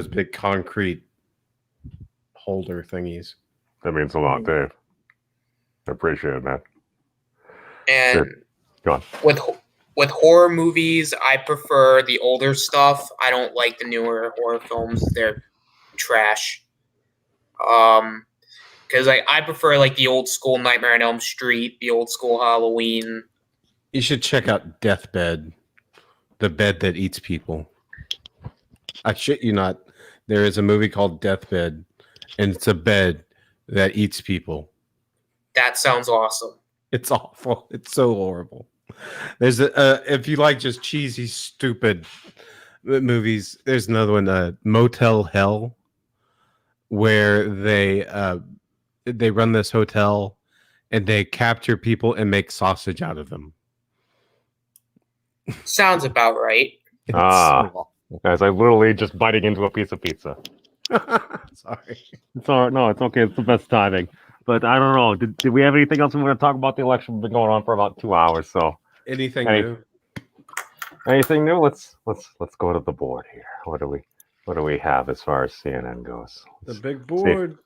big concrete holder thingies. That means a lot, Dave. I appreciate it, man. And Good. Go on. With horror movies, I prefer the older stuff. I don't like the newer horror films. They're trash. Because I prefer like the old school Nightmare on Elm Street, the old school Halloween. You should check out Deathbed, the bed that eats people. I shit you not. There is a movie called Deathbed, and it's a bed that eats people. That sounds awesome. It's awful. It's so horrible. There's if you like just cheesy, stupid movies, there's another one, Motel Hell, where they run this hotel and they capture people and make sausage out of them. Sounds about right. It's so awful. Guys, I literally just biting into a piece of pizza. Sorry. It's all right. No, it's okay. It's the best timing. But I don't know. Did we have anything else we want to talk about the election? We've been going on for about 2 hours. So Anything Any- new? anything new? Let's go to the board here. What do we have as far as CNN goes? The Let's big see. board.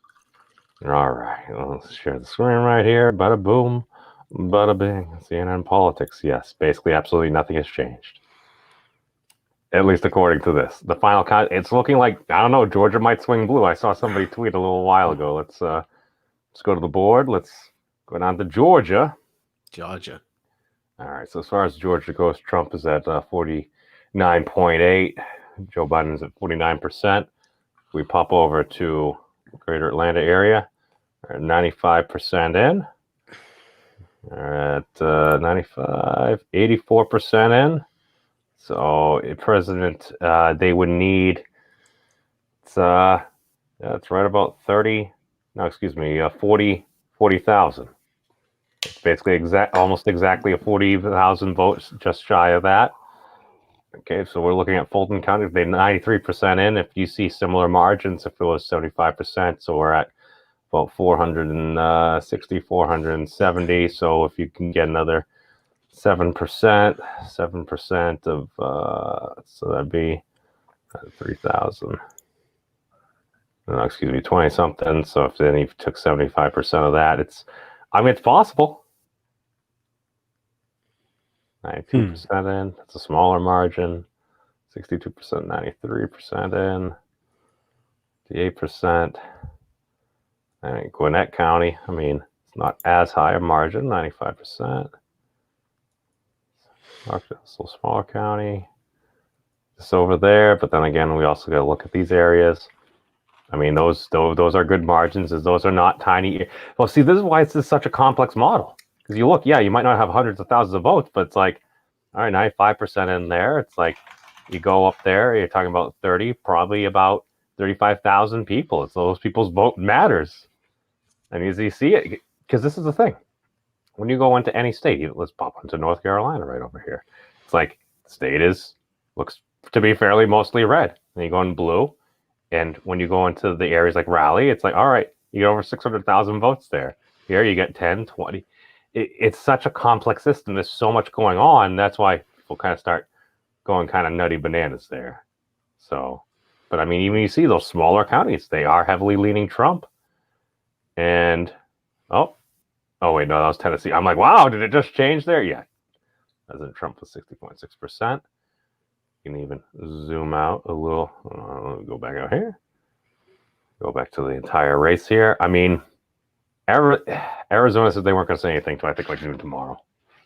All right. Let's share the screen right here. Bada boom. Bada bing. CNN politics. Yes. Basically, absolutely nothing has changed. At least according to this. The final count, it's looking like, I don't know, Georgia might swing blue. I saw somebody tweet a little while ago. Let's go to the board. Let's go down to Georgia. Georgia. All right. So as far as Georgia goes, Trump is at 49.8. Joe Biden is at 49%. If we pop over to Greater Atlanta area, we're at 95% in. We're at 95, 84% in. So a president, they would need, it's right about 40,000. It's basically almost exactly a 40,000 votes, just shy of that. Okay, so we're looking at Fulton County. They're 93% in. If you see similar margins, if it was 75%, so we're at about 460, 470. So if you can get another 7% of, so that'd be 3,000. No, excuse me, 20 something. So if then you took 75% of that, it's possible. 92% in. That's a smaller margin. 62%, 93% in. 8%. And Gwinnett County, it's not as high a margin, 95%. So smaller county. Just over there, but then again, we also got to look at these areas. Those are good margins, as those are not tiny. Well, see, this is why it's such a complex model. Because you look, you might not have hundreds of thousands of votes, but it's like, all right, 95% in there. It's like you go up there, you're talking about probably about 35,000 people. It's those people's vote matters. And as you see it, because this is the thing. When you go into any state, let's pop into North Carolina right over here. It's like the state looks to be fairly mostly red. And you go in blue. And when you go into the areas like Raleigh, it's like, all right, you get over 600,000 votes there. Here you get 10, 20. It's such a complex system. There's so much going on. That's why people kind of start going kind of nutty bananas there. So, but even you see those smaller counties, they are heavily leaning Trump. And, oh wait, no, that was Tennessee. I'm like, wow, did it just change there? Yeah. President Trump was 60.6%. You can even zoom out a little. Go back out here. Go back to the entire race here. Arizona said they weren't going to say anything until I think like noon tomorrow.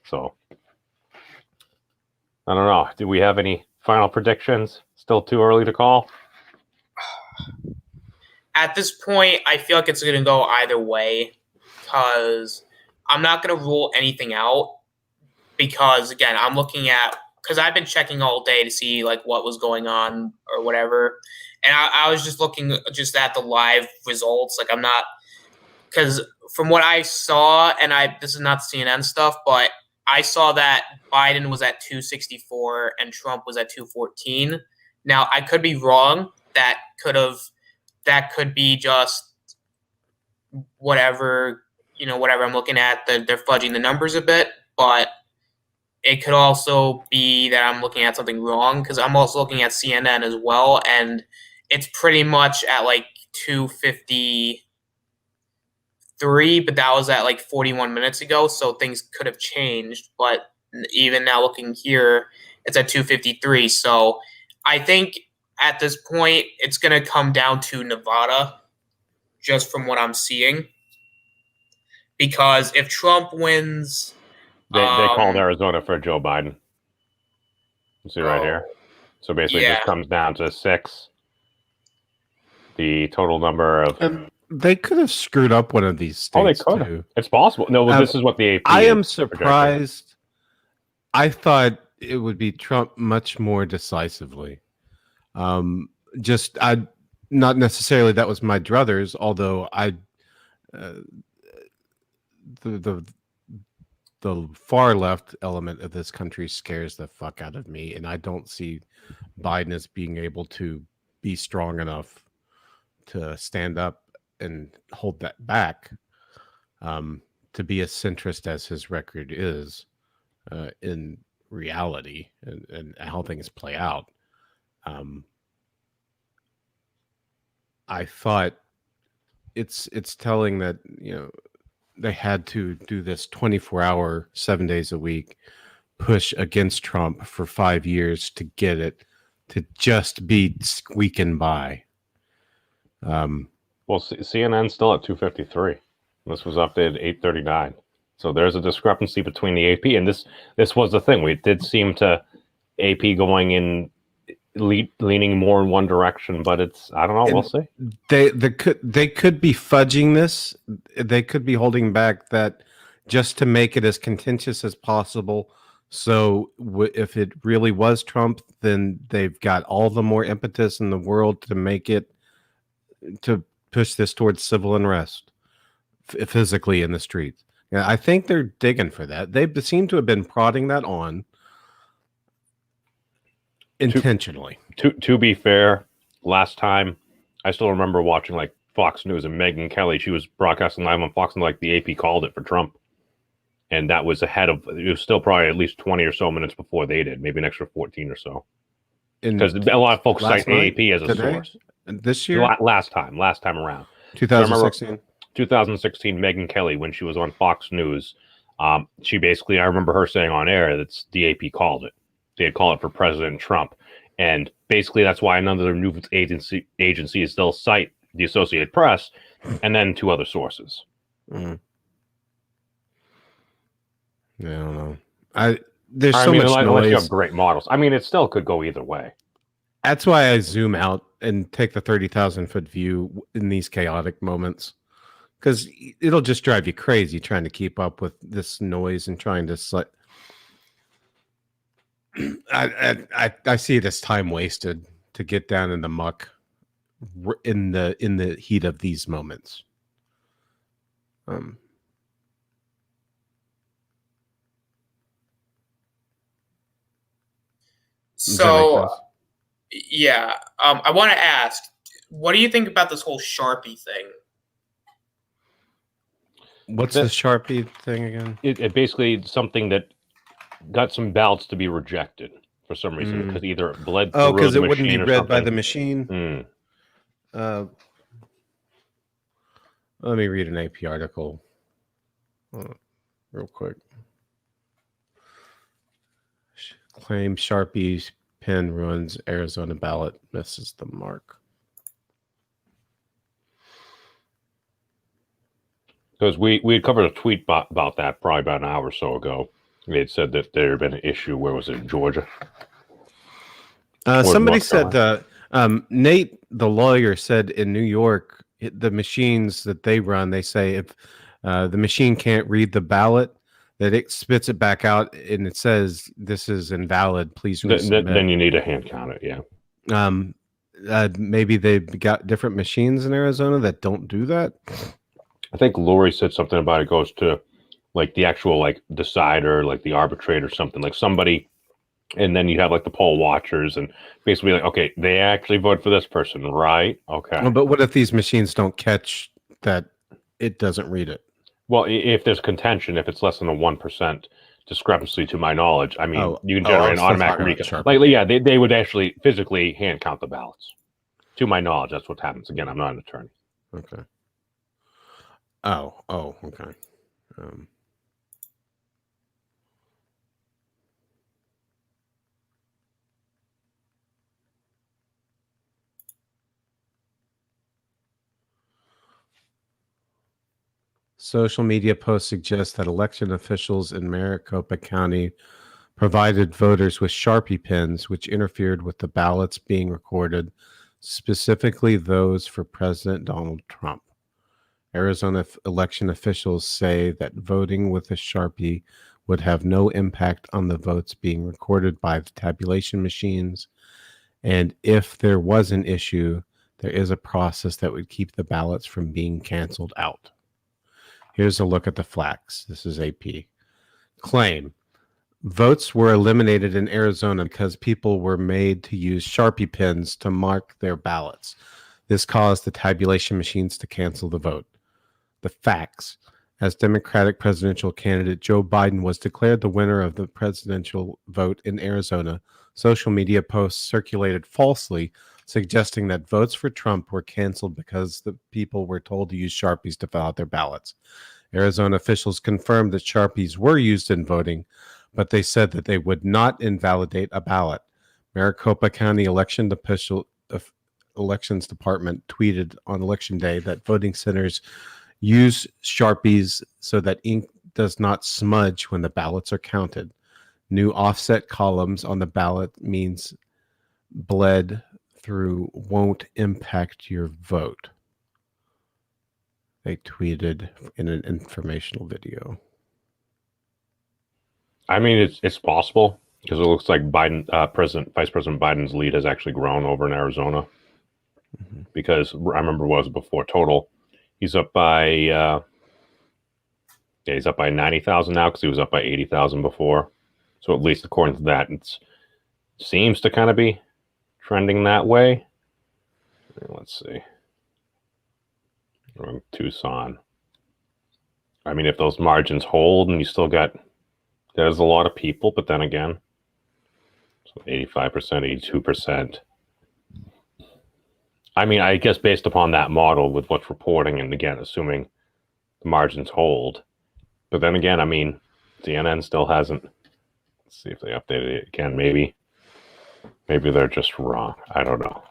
So I don't know. Do we have any final predictions? Still too early to call? At this point, I feel like it's going to go either way, because I'm not going to rule anything out, because again, I'm looking at, because I've been checking all day to see like what was going on or whatever, and I was just looking just at the live results. Like, I'm not, because from what I saw, and this is not CNN stuff, but I saw that Biden was at 264 and Trump was at 214. Now, I could be wrong. That could be just whatever I'm looking at. They're fudging the numbers a bit, but it could also be that I'm looking at something wrong, because I'm also looking at CNN as well, and it's pretty much at like 253, but that was at like 41 minutes ago, so things could have changed. But even now looking here, it's at 253. So I think at this point, it's going to come down to Nevada, just from what I'm seeing. Because if Trump wins... They called Arizona for Joe Biden. You see right here. So basically, it just comes down to 6. The total number of... They could have screwed up one of these states. They could. Too. It's possible. No, this is what the AP I am surprised. I thought it would be Trump much more decisively. Not necessarily that was my druthers, although the far left element of this country scares the fuck out of me, and I don't see Biden as being able to be strong enough to stand up and hold that back, to be as centrist as his record is in reality and how things play out. I thought it's telling that, you know, they had to do this 24-hour, 7 days a week push against Trump for 5 years to get it to just be squeaking by. Well, CNN's still at 253. This was updated 839. So there's a discrepancy between the AP, and this was the thing. We did seem to AP going in leaning more in one direction, but it's, I don't know. We'll see. They could be fudging this. They could be holding back that just to make it as contentious as possible. So if it really was Trump, then they've got all the more impetus in the world to make it, to push this towards civil unrest physically in the streets. Yeah, I think they're digging for that. They seem to have been prodding that on intentionally. To be fair, last time I still remember watching like Fox News and Megyn Kelly. She was broadcasting live on Fox, and like the AP called it for Trump, and that was ahead of. It was still probably at least 20 or so minutes before they did, maybe an extra 14 or so. Because a lot of folks cite AP as a source. This year, last time around, 2016. 2016, Megyn Kelly, when she was on Fox News, she basically, I remember her saying on air that the AP called it. They had called it for President Trump. And basically that's why none of their news agencies still cite the Associated Press and then two other sources. Mm. I don't know. There's so much noise. Unless you have great models. I mean, it still could go either way. That's why I zoom out and take the 30,000 foot view in these chaotic moments. Because it'll just drive you crazy trying to keep up with this noise and trying to. I see it as time wasted to get down in the muck in the heat of these moments. So, yeah, I want to ask, what do you think about this whole Sharpie thing? What's the Sharpie thing again? It basically something that got some ballots to be rejected for some reason because either it bled through because it the wouldn't be machine or read something. by the machine. Let me read an AP article real quick. Claim Sharpie's pen ruins Arizona ballot, misses the mark. Because we had covered a tweet about that probably about an hour or so ago. They had said that there had been an issue. Where was it? In Georgia? Somebody said Nate, the lawyer, said in New York, the machines that they run, they say if the machine can't read the ballot, that it spits it back out and it says this is invalid. Please resubmit. Then you need to hand count it. Yeah. Maybe they've got different machines in Arizona that don't do that. I think Lori said something about it goes to like the actual like decider, like the arbitrator, something like somebody, and then you have like the poll watchers and basically like, okay, they actually vote for this person, right? Okay. Well, but what if these machines don't catch that it doesn't read it? Well, if there's contention, if it's less than a 1% discrepancy, to my knowledge, I mean, you can generate an automatic recount. Like, yeah, they would actually physically hand count the ballots. To my knowledge, that's what happens. Again, I'm not an attorney. Okay. Oh, okay. Social media posts suggest that election officials in Maricopa County provided voters with Sharpie pens, which interfered with the ballots being recorded, specifically those for President Donald Trump. Arizona election officials say that voting with a Sharpie would have no impact on the votes being recorded by the tabulation machines. And if there was an issue, there is a process that would keep the ballots from being canceled out. Here's a look at the facts. This is AP. Claim. Votes were eliminated in Arizona because people were made to use Sharpie pens to mark their ballots. This caused the tabulation machines to cancel the vote. The facts. As Democratic presidential candidate Joe Biden was declared the winner of the presidential vote in Arizona, social media posts circulated falsely, suggesting that votes for Trump were canceled because the people were told to use Sharpies to fill out their ballots. Arizona officials confirmed that Sharpies were used in voting, but they said that they would not invalidate a ballot. Maricopa County Elections Department tweeted on Election Day that voting centers use Sharpies so that ink does not smudge when the ballots are counted. New offset columns on the ballot means bled through won't impact your vote. They tweeted in an informational video. I mean, it's possible because it looks like Vice President Biden's lead has actually grown over in Arizona. Mm-hmm. Because I remember what was before total. He's up by he's up by 90,000 now because he was up by 80,000 before. So at least according to that, it seems to kind of be trending that way. Let's see. We're in Tucson. I mean, if those margins hold and you still got, there's a lot of people, but then again, so 85%, 82%. I mean, I guess based upon that model with what's reporting, and again, assuming the margins hold. But then again, I mean, CNN still hasn't. Let's see if they updated it again. Maybe they're just wrong. I don't know.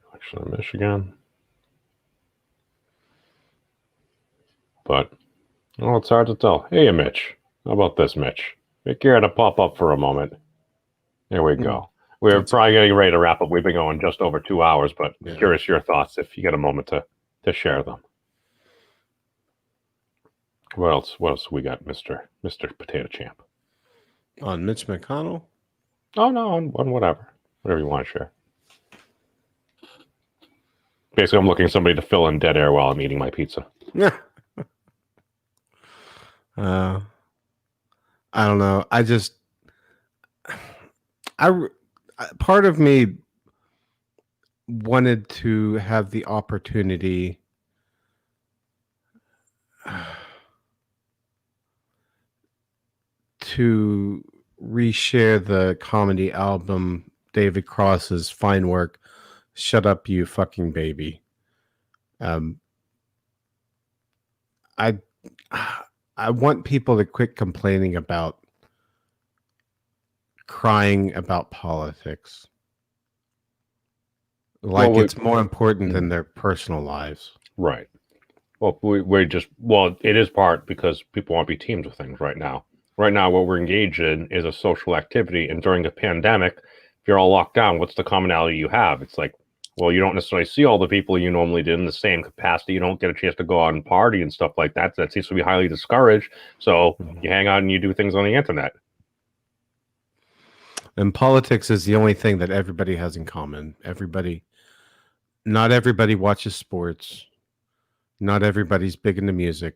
Election in Michigan. But, well, it's hard to tell. Hey, Mitch. How about this, Mitch? Make your head to pop up for a moment. There we go. We're probably getting ready to wrap up. We've been going just over 2 hours, but curious your thoughts if you get a moment to share them. What else we got, Mr. Potato Champ? On Mitch McConnell? Oh, no, on whatever. Whatever you want to share. Basically, I'm looking for somebody to fill in dead air while I'm eating my pizza. Yeah. I don't know. Part of me wanted to have the opportunity to reshare the comedy album David Cross's fine work, Shut Up You Fucking Baby. I want people to quit complaining about crying about politics. Like it's more important than their personal lives. Right. Well, it is part because people want to be teamed with things right now. Right now, what we're engaged in is a social activity. And during the pandemic, if you're all locked down, what's the commonality you have? It's like, well, you don't necessarily see all the people you normally did in the same capacity. You don't get a chance to go out and party and stuff like that. That seems to be highly discouraged. So you hang out and you do things on the internet. And politics is the only thing that everybody has in common. Not everybody watches sports. Not everybody's big into music.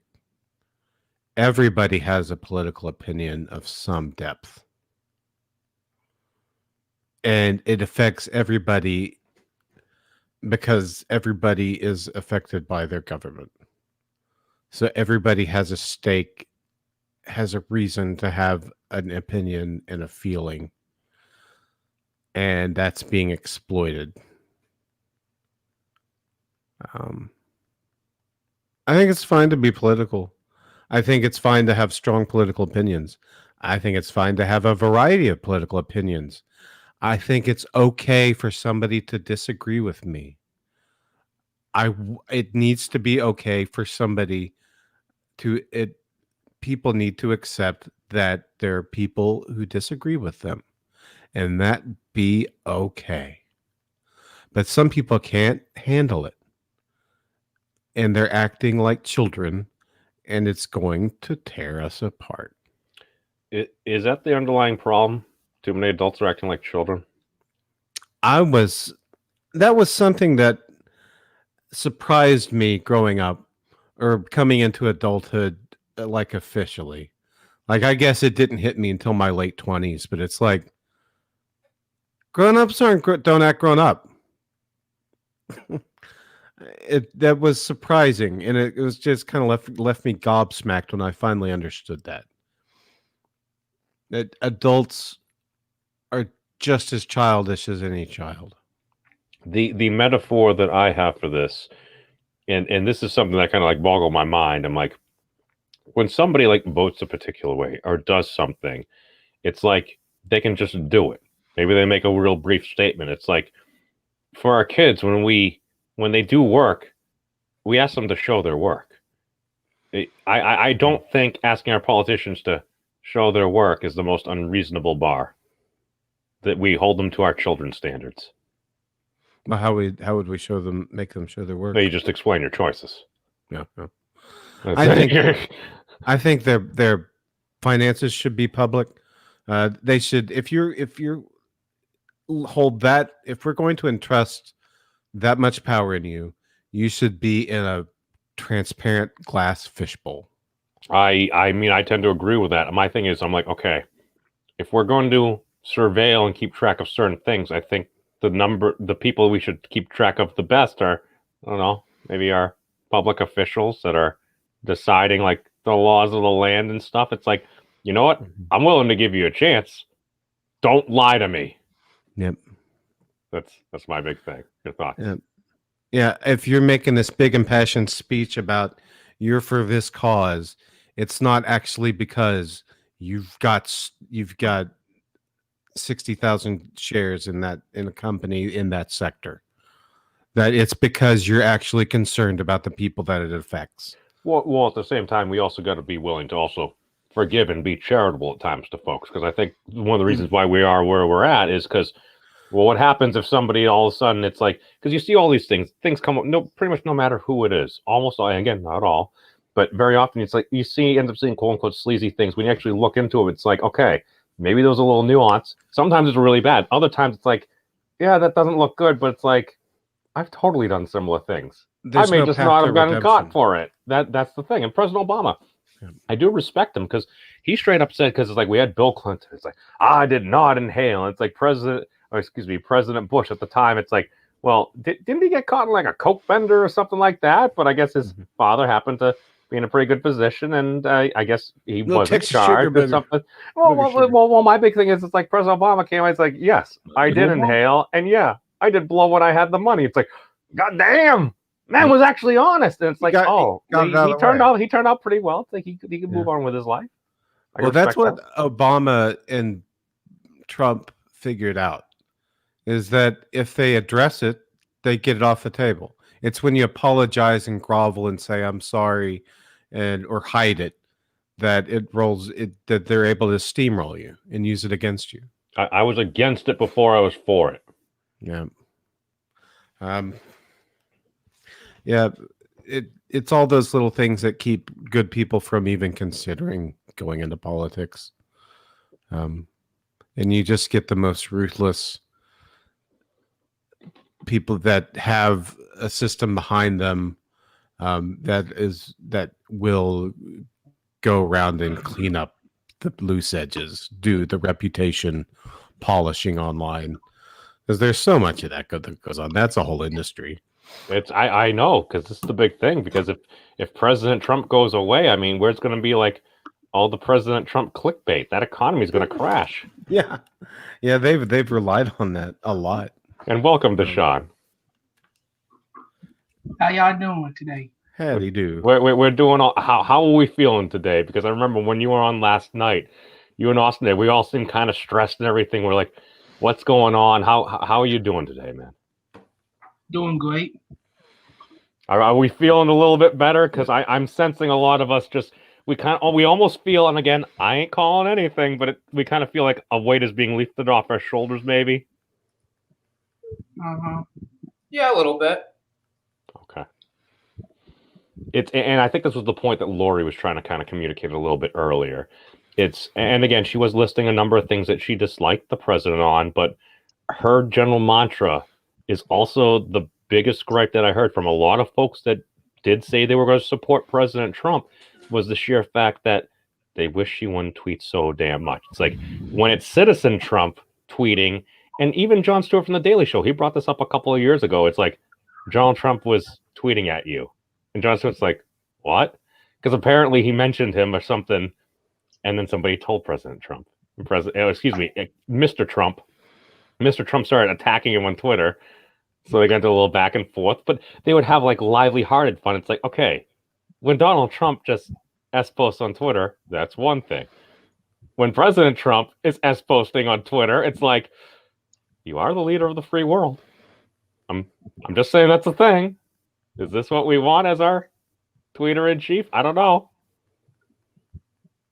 Everybody has a political opinion of some depth. And it affects everybody because everybody is affected by their government. So everybody has a stake, has a reason to have an opinion and a feeling. And that's being exploited. I think it's fine to be political. I think it's fine to have strong political opinions. I think it's fine to have a variety of political opinions. I think it's okay for somebody to disagree with me. It needs to be okay for somebody people need to accept that there are people who disagree with them, and that be okay. But some people can't handle it, and they're acting like children, and it's going to tear us apart. Is that the underlying problem? Too many adults are acting like children? That was something that surprised me growing up or coming into adulthood, like officially. Like, I guess it didn't hit me until my late 20s, but it's like, Grown-ups don't act grown up. That was surprising, and it was just kind of left me gobsmacked when I finally understood that adults are just as childish as any child. The metaphor that I have for this, and this is something that kind of like boggled my mind. I'm like, when somebody like votes a particular way or does something, it's like they can just do it. Maybe they make a real brief statement. It's like for our kids, when they do work, we ask them to show their work. I don't think asking our politicians to show their work is the most unreasonable bar that we hold them to our children's standards. Well, how would we make them show their work? No, you just explain your choices. Yeah. I think their finances should be public. They should, if you hold that, if we're going to entrust that much power in you, you should be in a transparent glass fishbowl. I mean, I tend to agree with that. My thing is, I'm like, okay, if we're going to surveil and keep track of certain things, I think the people we should keep track of the best are, I don't know, maybe our public officials that are deciding like the laws of the land and stuff. It's like, you know what? I'm willing to give you a chance. Don't lie to me. Yep. That's my big thing. Your thoughts? Yep. Yeah. If you're making this big impassioned speech about you're for this cause, it's not actually because you've got 60,000 shares in a company in that sector. That it's because you're actually concerned about the people that it affects. Well, at the same time, we also got to be willing to also forgive and be charitable at times to folks, because I think one of the reasons why we are where we're at is because, well, what happens if somebody all of a sudden, it's like, because you see all these things come up, pretty much no matter who it is, almost all, again, not all, but very often it's like you end up seeing quote unquote sleazy things. When you actually look into it, it's like, okay, maybe there was a little nuance. Sometimes it's really bad. Other times it's like, yeah, that doesn't look good, but it's like, I've totally done similar things. I may just not have gotten caught for it. That's the thing. And President Obama, I do respect him because he straight up said, because it's like we had Bill Clinton. It's like, I did not inhale. And it's like President Bush at the time. It's like, well, didn't he get caught in like a coke bender or something like that? But I guess his father happened to be in a pretty good position, and I guess he wasn't charged or something. Well, my big thing is, it's like President Obama came out. It's like, yes, I did inhale, and yeah, I did blow when I had the money. It's like, God damn, man was actually honest, and it's like, he turned out pretty well. It's like he could move on with his life. Well, that's what Obama and Trump figured out, is that if they address it, they get it off the table. It's when you apologize and grovel and say I'm sorry, or hide it, that that they're able to steamroll you and use it against you. I was against it before I was for it. Yeah. Yeah. It's all those little things that keep good people from even considering going into politics. And you just get the most ruthless people that have a system behind them that will go around and clean up the loose edges, do the reputation polishing online, because there's so much of that goes on. That's a whole industry. I know, because this is the big thing. Because if President Trump goes away, I mean, where's going to be like all the President Trump clickbait? That economy is going to crash. Yeah, they've relied on that a lot. And welcome to Sean. How y'all doing today? Howdy do. We're doing all. How are we feeling today? Because I remember when you were on last night, you and Austin, we all seemed kind of stressed and everything. We're like, what's going on? How are you doing today, man? Doing great. Are we feeling a little bit better? Because I'm sensing a lot of us just we almost feel, and again, I ain't calling anything, but we kind of feel like a weight is being lifted off our shoulders, maybe. Yeah, a little bit. Okay. And I think this was the point that Lori was trying to kind of communicate a little bit earlier. And again, she was listing a number of things that she disliked the president on, but her general mantra is also the biggest gripe that I heard from a lot of folks that did say they were going to support President Trump, was the sheer fact that they wish she wouldn't tweet so damn much. It's like when it's Citizen Trump tweeting And even Jon Stewart from The Daily Show, he brought this up a couple of years ago. It's like, Donald Trump was tweeting at you. And Jon Stewart's like, what? Because apparently he mentioned him or something, and then somebody told President Trump. Mr. Trump. Mr. Trump started attacking him on Twitter. So they got into a little back and forth, but they would have like lively-hearted fun. It's like, okay, when Donald Trump just S-posts on Twitter, that's one thing. When President Trump is S-posting on Twitter, it's like, you are the leader of the free world. I'm just saying that's a thing. Is this what we want as our tweeter-in-chief? I don't know.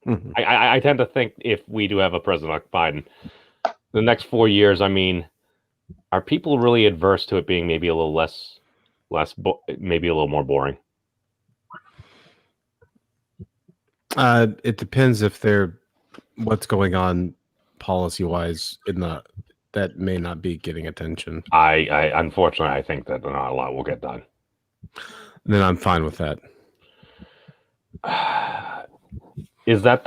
Mhm. I tend to think if we do have a President like Biden, the next 4 years, I mean, are people really adverse to it being maybe a little maybe a little more boring? It depends if they're what's going on policy-wise that may not be getting attention. I unfortunately I think that not a lot will get done. Then I'm fine with that. Is that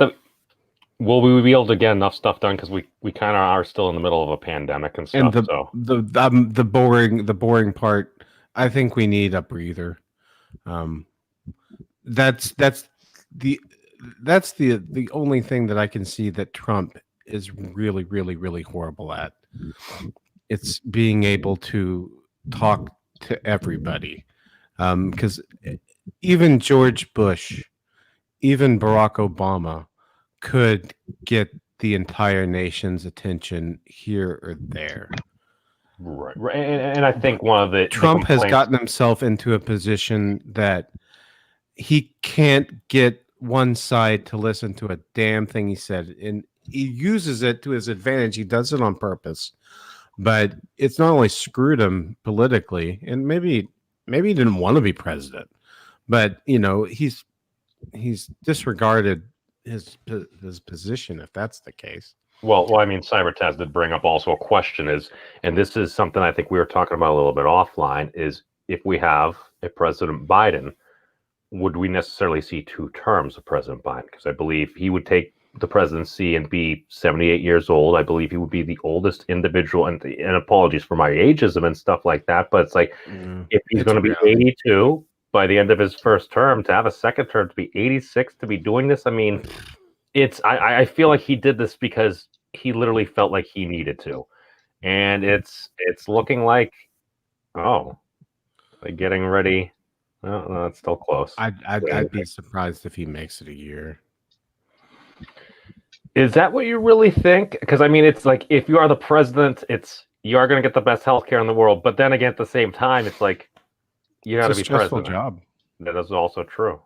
will we be able to get enough stuff done? Because we kind of are still in the middle of a pandemic and stuff. And So the boring part, I think we need a breather. That's the only thing that I can see that Trump is really, really, really horrible at. It's being able to talk to everybody. Because even George Bush, even Barack Obama could get the entire nation's attention here or there. right. And I think one of the Trump has complaints- gotten himself into a position that he can't get one side to listen to a damn thing he said, and he uses it to his advantage. He does it on purpose, but it's not only screwed him politically, and maybe he didn't want to be president, but he's disregarded his position if that's the case. Well, I mean, Cybertaz did bring up also a question and this is something I think we were talking about a little bit offline, is if we have a President Biden, would we necessarily see 2 terms of President Biden? Because I believe he would take the presidency and be 78 years old. I believe he would be the oldest individual, and apologies for my ageism and stuff like that, but it's like, if he's going to be 82 by the end of his first term, to have a second term, to be 86, to be doing this, I mean, I feel like he did this because he literally felt like he needed to, and it's looking like, they're getting ready. No, it's still close. I'd be surprised if he makes it a year. Is that what you really think? Because I mean, it's like, if you are the president, you are going to get the best healthcare in the world, but then again, at the same time, it's like, you got to be stressful president. Job. That is also true.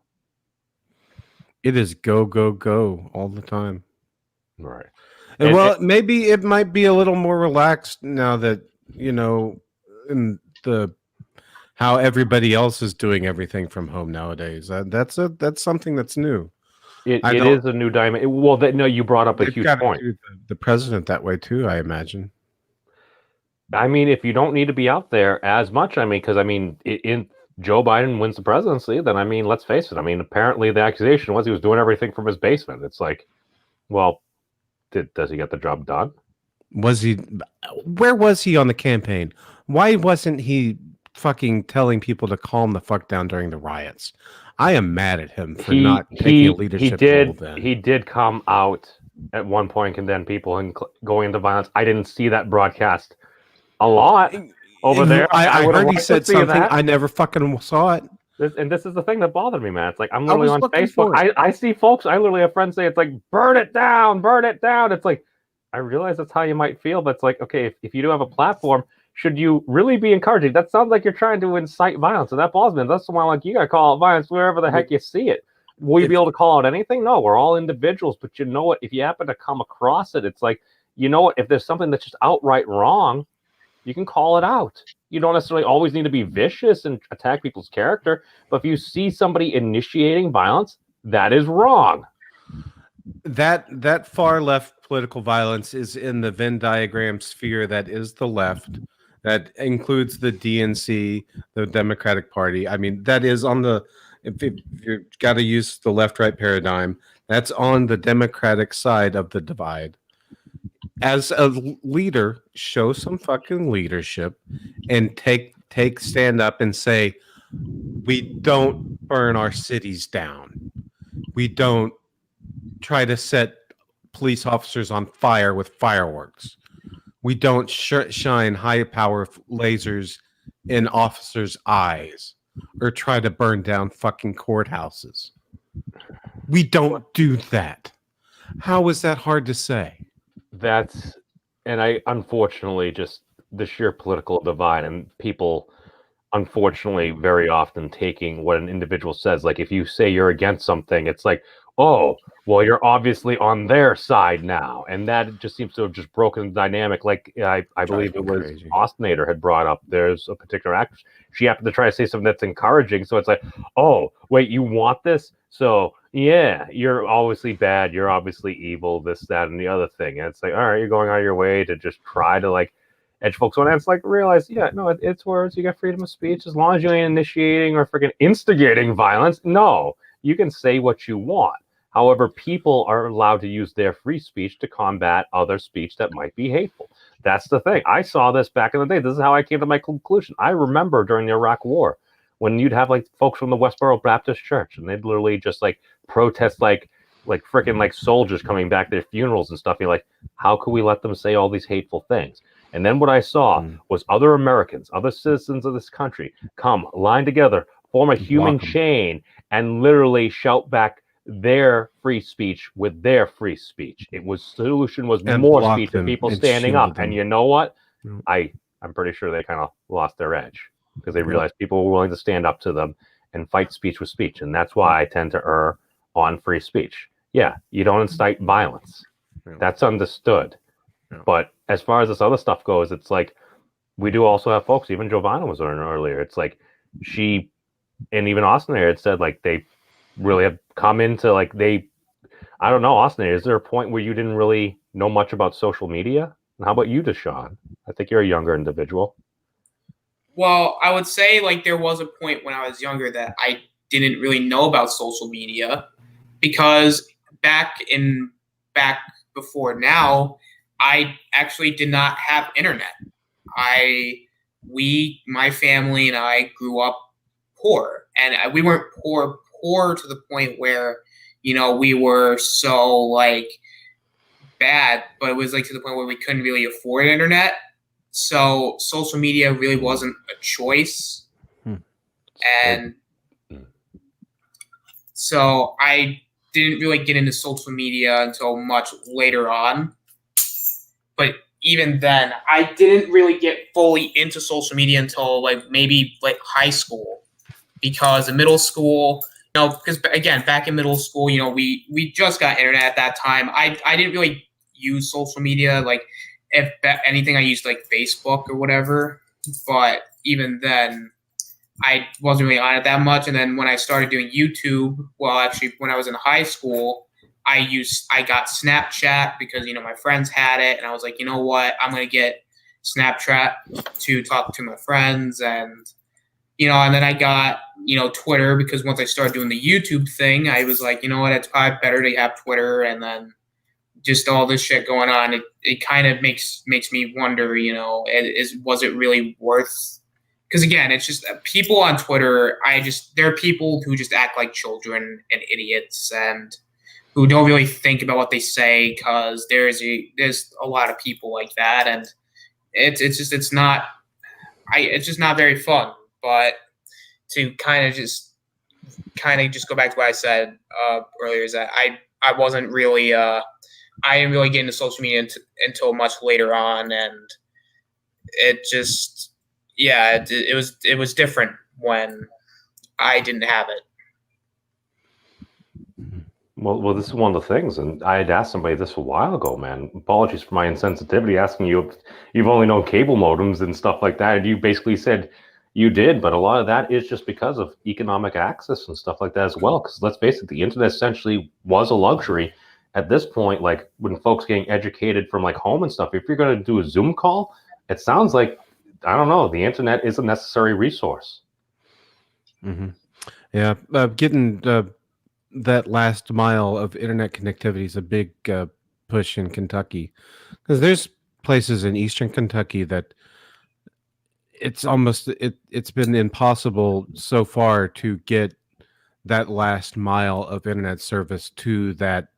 It is go go go all the time. Right. And well, maybe it might be a little more relaxed now that in how everybody else is doing everything from home nowadays. That's something that's new. It is a new diamond. You brought up a huge point. The president that way too, I imagine. I mean, if you don't need to be out there as much, I mean, because I mean, in Joe Biden wins the presidency, then I mean, let's face it. I mean, apparently the accusation was he was doing everything from his basement. It's like, well, does he get the job done? Where was he on the campaign? Why wasn't he fucking telling people to calm the fuck down during the riots? I am mad at him for not taking a leadership role then. He did come out at one point and condemn people and going into violence. I didn't see that broadcast a lot over there. I heard he said something. I never fucking saw it. And this is the thing that bothered me, man. It's like, I'm literally on looking Facebook. I see folks. I literally have friends say it's like, burn it down, burn it down. It's like, I realize that's how you might feel, but it's like, okay, if you do have a platform, should you really be encouraging? That sounds like you're trying to incite violence, and that bothers me. That's why I'm like, you gotta call out violence wherever the heck you see it. Will you be able to call out anything? No, we're all individuals. But you know what? If you happen to come across it, it's like, you know what? If there's something that's just outright wrong, you can call it out. You don't necessarily always need to be vicious and attack people's character. But if you see somebody initiating violence, that is wrong. That far left political violence is in the Venn diagram sphere that is the left. That includes the DNC, the Democratic Party. I mean, that is on the, if you've got to use the left-right paradigm, that's on the Democratic side of the divide. as a leader, show some fucking leadership and stand up and say, we don't burn our cities down. We don't try to set police officers on fire with fireworks. We don't shine high power lasers in officers' eyes or try to burn down fucking courthouses. We don't do that. How is that hard to say? That's, and I unfortunately just the sheer political divide and people unfortunately very often taking what an individual says. Like if you say you're against something, it's like, oh, well, you're obviously on their side now. And that just seems to have just broken the dynamic. Like I believe it was crazy. Ostinator had brought up, there's a particular actress. She happened to try to say something that's encouraging. So it's like, oh, wait, you want this? So yeah, you're obviously bad. You're obviously evil, this, that, and the other thing. And it's like, all right, you're going out of your way to just try to like edge folks on. And it's like, realize, yeah, no, it's words. You got freedom of speech as long as you ain't initiating or freaking instigating violence. No, you can say what you want. However, people are allowed to use their free speech to combat other speech that might be hateful. That's the thing. I saw this back in the day. This is how I came to my conclusion. I remember during the Iraq War when you'd have like folks from the Westboro Baptist Church and they'd literally just like protest like freaking like soldiers coming back to their funerals and stuff. You're like, how could we let them say all these hateful things? And then what I saw was other Americans, other citizens of this country come, line together, form a human chain, and literally shout back their free speech with their free speech. It was solution was And more block speech and them people and standing shield up. them. And you know what? Yep. I'm pretty sure they kind of lost their edge because they realized people were willing to stand up to them and fight speech with speech. And that's why I tend to err on free speech. Yeah, you don't incite violence. That's understood. But as far as this other stuff goes, it's like we do also have folks, even Giovanna was on earlier. It's like she and even Austin had said like they really have come into like I don't know, Austin, is there a point where you didn't really know much about social media? And how about you, Deshaun? I think you're a younger individual. Well, I would say like there was a point when I was younger that I didn't really know about social media because back before now, I actually did not have internet. My family and I grew up poor, and we weren't poor to the point where, we were so like bad, but it was like to the point where we couldn't really afford internet. So social media really wasn't a choice. And so I didn't really get into social media until much later on. But even then, I didn't really get fully into social media until like maybe like high school, because in middle school, because again, back in middle school, we just got internet at that time. I didn't really use social media. Like if anything, I used like Facebook or whatever. But even then, I wasn't really on it that much. And then when I started doing YouTube, well, actually, when I was in high school, I got Snapchat because, my friends had it. And I was like, you know what? I'm going to get Snapchat to talk to my friends. And, and then I got, Twitter, because once I started doing the YouTube thing, I was like, you know what? It's probably better to have Twitter. And then just all this shit going on, it kind of makes me wonder, was it really worth? Because again, it's just people on Twitter. There are people who just act like children and idiots and who don't really think about what they say, because there's a lot of people like that, and it's just not very fun. But to kind of just go back to what I said earlier, is that I wasn't really I didn't really get into social media until much later on, and it just it was different when I didn't have it. Well, this is one of the things, and I had asked somebody this a while ago, man. Apologies for my insensitivity, asking you if you've only known cable modems and stuff like that. And you basically said you did, but a lot of that is just because of economic access and stuff like that as well. Because let's face it, the internet essentially was a luxury at this point. Like when folks getting educated from like home and stuff, if you're going to do a Zoom call, it sounds like, I don't know, the internet is a necessary resource. Mm-hmm. Yeah, getting that last mile of internet connectivity is a big push in Kentucky, because there's places in Eastern Kentucky that it's been impossible so far to get that last mile of internet service to that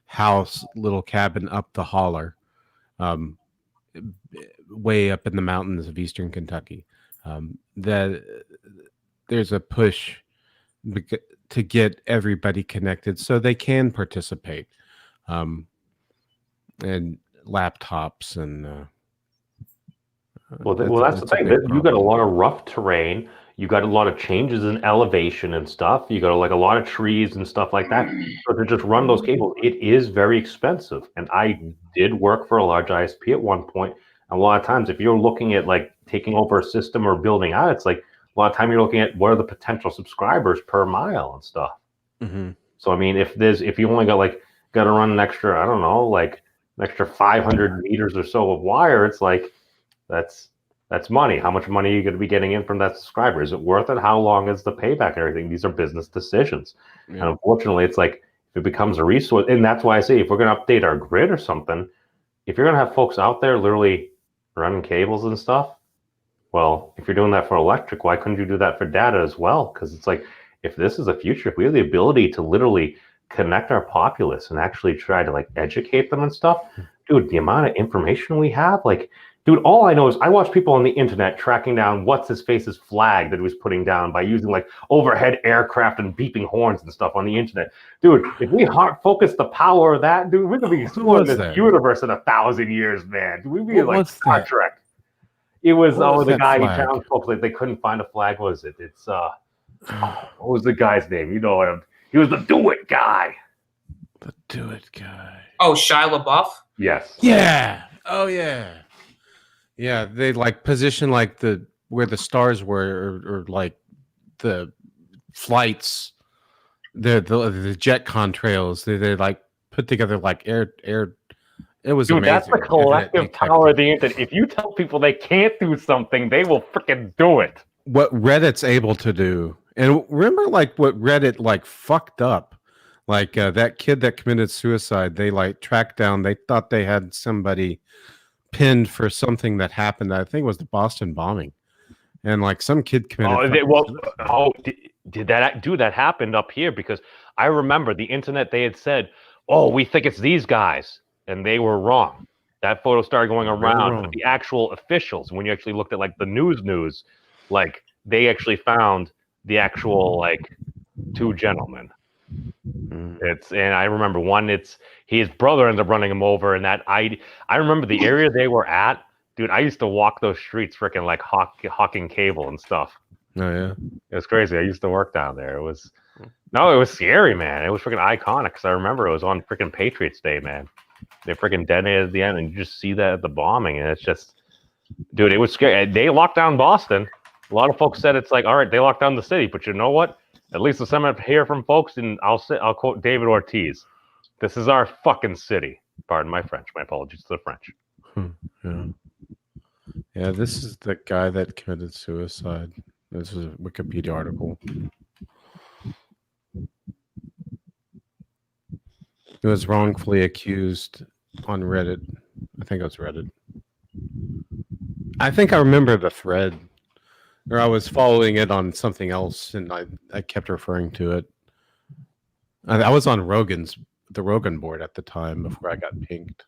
house, little cabin up the holler, um, way up in the mountains of Eastern Kentucky. That there's a push to get everybody connected so they can participate, and laptops and that's the thing. You got a lot of rough terrain. You got a lot of changes in elevation and stuff. You got like a lot of trees and stuff like that. So to just run those cables, it is very expensive. And I did work for a large ISP at one point. A lot of times, if you're looking at like taking over a system or building out, it's like a lot of time you're looking at what are the potential subscribers per mile and stuff. Mm-hmm. So I mean, if you only got to run an extra, I don't know, like an extra 500 meters or so of wire, it's like that's money. How much money are you going to be getting in from that subscriber? Is it worth it? How long is the payback and everything? These are business decisions. Yeah. And unfortunately, it's like if it becomes a resource, and that's why I say if we're going to update our grid or something, if you're going to have folks out there literally running cables and stuff, well, if you're doing that for electric, why couldn't you do that for data as well? Because it's like, if this is the future, if we have the ability to literally connect our populace and actually try to like educate them and stuff, dude, the amount of information we have, like, dude, all I know is I watch people on the internet tracking down what's his face's flag that he was putting down by using like overhead aircraft and beeping horns and stuff on the internet. Dude, if we focus the power of that, dude, we're gonna be exploring this universe in 1,000 years, man. Dude, we'd be like Star Trek. It was the guy he challenged folks like they couldn't find a flag. What was it? It's what was the guy's name? You know him. He was the Do It guy. The Do It guy. Oh, Shia LaBeouf? Yes. Yeah. Oh yeah. Yeah, they like position like where the stars were, or like the flights, the jet contrails. They like put together like air. It was dude, amazing. That's the collective power of the internet. If you tell people they can't do something, they will freaking do it. What Reddit's able to do, and remember like what Reddit like fucked up, like that kid that committed suicide. They like tracked down. They thought they had somebody pinned for something that happened. I think it was the Boston bombing, and like some kid committed. Did that happened up here? Because I remember the internet. They had said, "Oh, we think it's these guys," and they were wrong. That photo started going around. But the actual officials, when you actually looked at like the news, like they actually found the actual like two gentlemen. And I remember one. It's his brother ended up running him over, and that I remember the area they were at, dude. I used to walk those streets, freaking like hawking cable and stuff. Oh yeah, it was crazy. I used to work down there. It was scary, man. It was freaking iconic because I remember it was on freaking Patriots Day, man. They freaking detonated at the end, and you just see that at the bombing, and it's just, dude, it was scary. They locked down Boston. A lot of folks said it's like, all right, they locked down the city, but you know what? At least the sentiment here from folks, and I'll quote David Ortiz. This is our fucking city. Pardon my French. My apologies to the French. Yeah, this is the guy that committed suicide. This is a Wikipedia article. He was wrongfully accused on Reddit. I think it was Reddit. I think I remember the thread. Or I was following it on something else, and I kept referring to it. I was on the Rogan board at the time before I got pinked.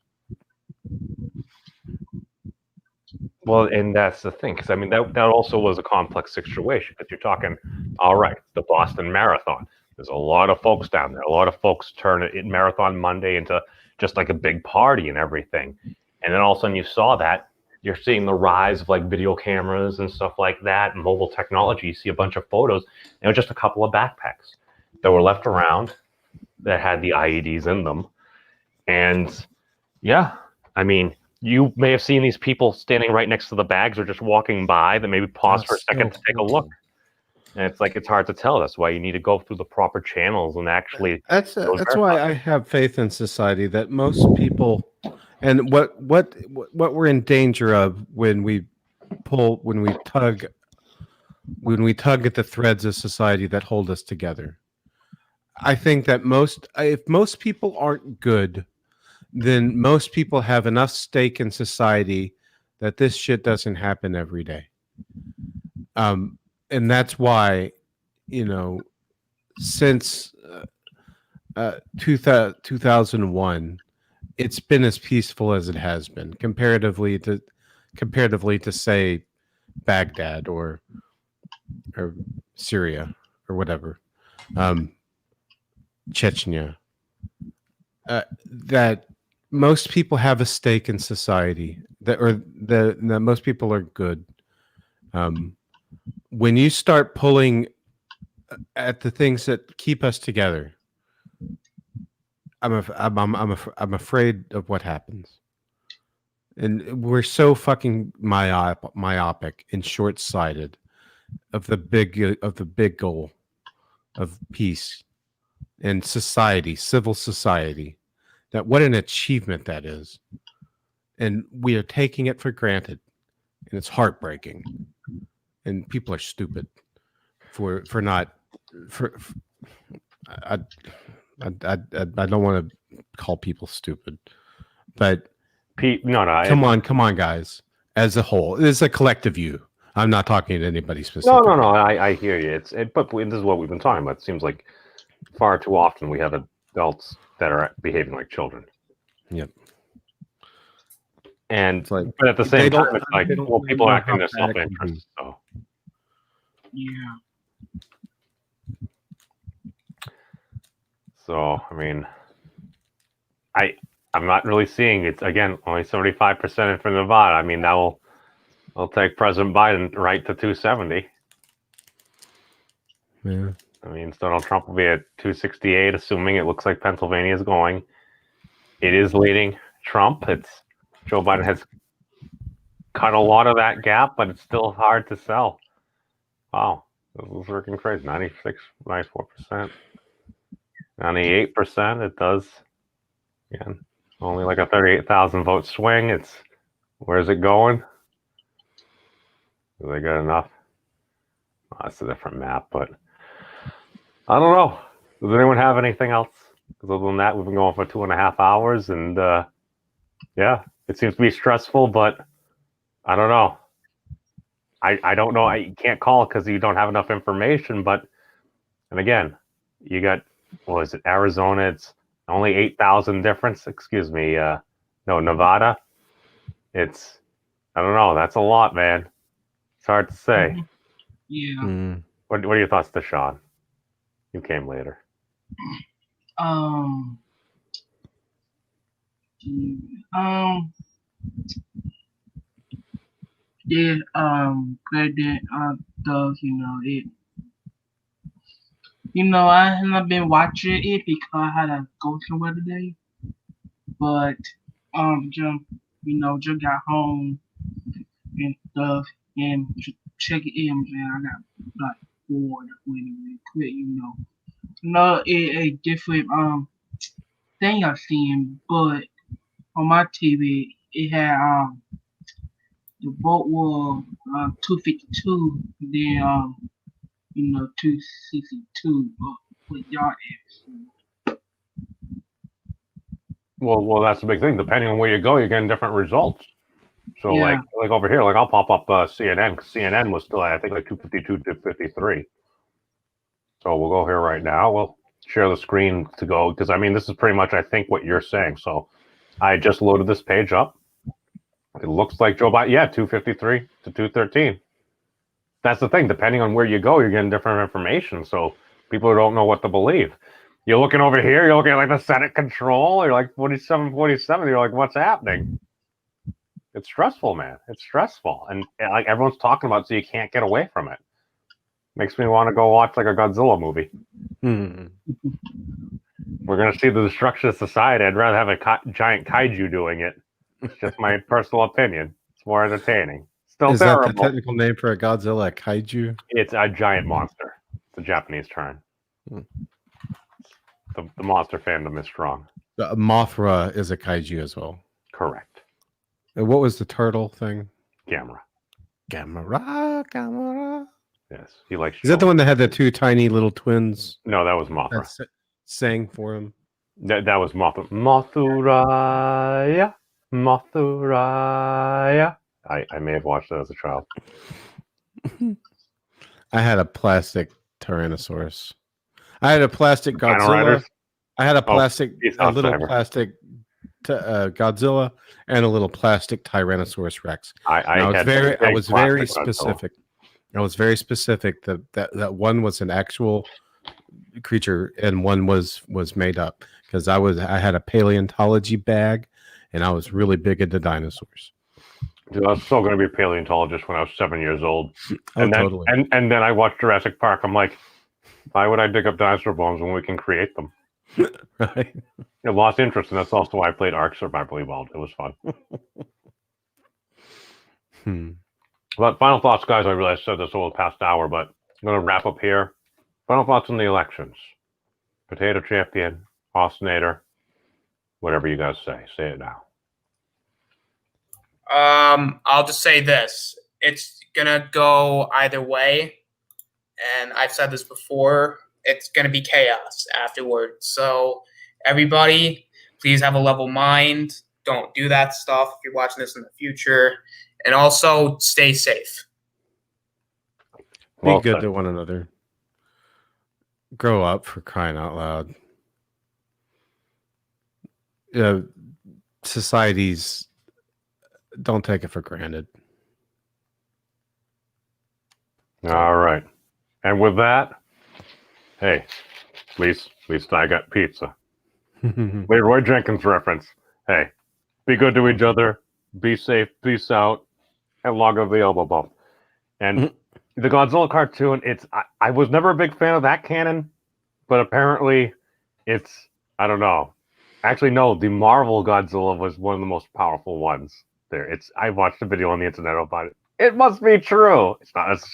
Well, and that's the thing, because I mean that also was a complex situation. Because you're talking, all right, the Boston Marathon. There's a lot of folks down there. A lot of folks turn it Marathon Monday into just like a big party and everything. And then all of a sudden you saw that. You're seeing the rise of like video cameras and stuff like that, and mobile technology. You see a bunch of photos. And it was just a couple of backpacks that were left around that had the IEDs in them. And yeah, I mean, you may have seen these people standing right next to the bags or just walking by that maybe pause for a second to take a look. And it's like, it's hard to tell. That's why you need to go through the proper channels and actually. That's why I have faith in society that most people. And what we're in danger of when we tug at the threads of society that hold us together. I think that if most people aren't good, then most people have enough stake in society that this shit doesn't happen every day. And that's why, since 2001, it's been as peaceful as it has been comparatively to say Baghdad or Syria or whatever, Chechnya. That most people have a stake in society, that most people are good. When you start pulling at the things that keep us together, I'm afraid of what happens. And we're so fucking myopic and short-sighted of the big goal of peace and society, civil society. That what an achievement that is, and we are taking it for granted, and it's heartbreaking. And people are stupid for not. I don't want to call people stupid, but Pete, come on, guys. As a whole, it's a collective you. I'm not talking to anybody specific. No. I hear you. But this is what we've been talking about. It seems like far too often we have adults that are behaving like children. Yep. And but at the same time, it's like, well, people act in their self-interest. So Yeah. So I mean, I'm not really seeing it. Again, only 75% for Nevada. I mean, I'll take President Biden right to 270. Yeah. I mean, Donald Trump will be at 268, assuming it looks like Pennsylvania is going. It is leading Trump. Joe Biden has cut a lot of that gap, but it's still hard to sell. Wow, this is working crazy. 96, 94%, 98%. It does. Again, only like a 38,000 vote swing. Where's it going? Do they got enough? Oh, that's a different map, but I don't know. Does anyone have anything else? Because other than that, we've been going for 2.5 hours, and yeah, it seems to be stressful, but I don't know. I don't know. I can't call it because you don't have enough information. And again, you got, what is it, Arizona? It's only 8,000 difference. Excuse me. No, Nevada. I don't know. That's a lot, man. It's hard to say. Yeah. Mm. What are your thoughts, Deshaun? You came later. Yeah, glad that does, I have not been watching it because I had to go somewhere today. But just got home and stuff and check it in, man. I got like bored with it really quick, a different thing I've seen, but on my TV it had the vote was 252, then 262. But y'all at? Well, that's the big thing. Depending on where you go, you're getting different results. So Yeah. like over here, like I'll pop up CNN because CNN was still at, I think, like 252 to 53. So we'll go here right now. We'll share the screen to go because I mean this is pretty much I think what you're saying. So I just loaded this page up. It looks like Joe Biden, 253 to 213. That's the thing. Depending on where you go, you're getting different information. So people don't know what to believe. You're looking over here, you're looking at like the Senate control, you're like 47, 47. You're like, what's happening? It's stressful, man. It's stressful. And like everyone's talking about it, so you can't get away from it. Makes me want to go watch like a Godzilla movie. Hmm. We're going to see the destruction of society. I'd rather have a giant kaiju doing it. It's just my personal opinion. It's more entertaining. Still Is terrible. that the technical name for a Godzilla, a kaiju? It's a giant monster. It's a Japanese term. Hmm. The monster fandom is strong. The Mothra is a kaiju as well. Correct. And what was the turtle thing? Gamera. Gamera. Yes. He likes. Is that the one that had the two tiny little twins No, that was Mothra. that sang for him? That was Mothuraya. Mothuraya. I may have watched that as a child. I had a plastic Tyrannosaurus. I had a plastic Dino Godzilla. Riders? I had a plastic, he's a little Alzheimer. plastic Godzilla, and a little plastic Tyrannosaurus Rex. I was very plastic Godzilla. specific. I was very specific that one was an actual creature and one was made up, because I had a paleontology bag and I was really big into dinosaurs. Dude, I was still going to be a paleontologist when I was 7 years old. Oh, And then, totally. and then I watched Jurassic Park. I'm like, why would I dig up dinosaur bones when we can create them? Right. I lost interest, and that's also why I played Ark Survival Evolved. It was fun. But final thoughts, guys. I realize I said this over the past hour, but I'm going to wrap up here. Final thoughts on the elections. Potato champion, Austinator, whatever you guys say. Say it now. I'll just say this. It's gonna go either way. And I've said this before, it's gonna be chaos afterwards. So everybody, please have a level mind. Don't do that stuff if you're watching this in the future. And also stay safe. Be good to one another. Grow up, for crying out loud. Societies, don't take it for granted. All right. And with that, hey, at least I got pizza. Leroy Jenkins reference. Hey, be good to each other, be safe, peace out, and log of the elbow bump. And the Godzilla cartoon, I was never a big fan of that canon, but apparently it's, I don't know. Actually, no, the Marvel Godzilla was one of the most powerful ones there. I watched a video on the internet about it. It must be true. It's not necessarily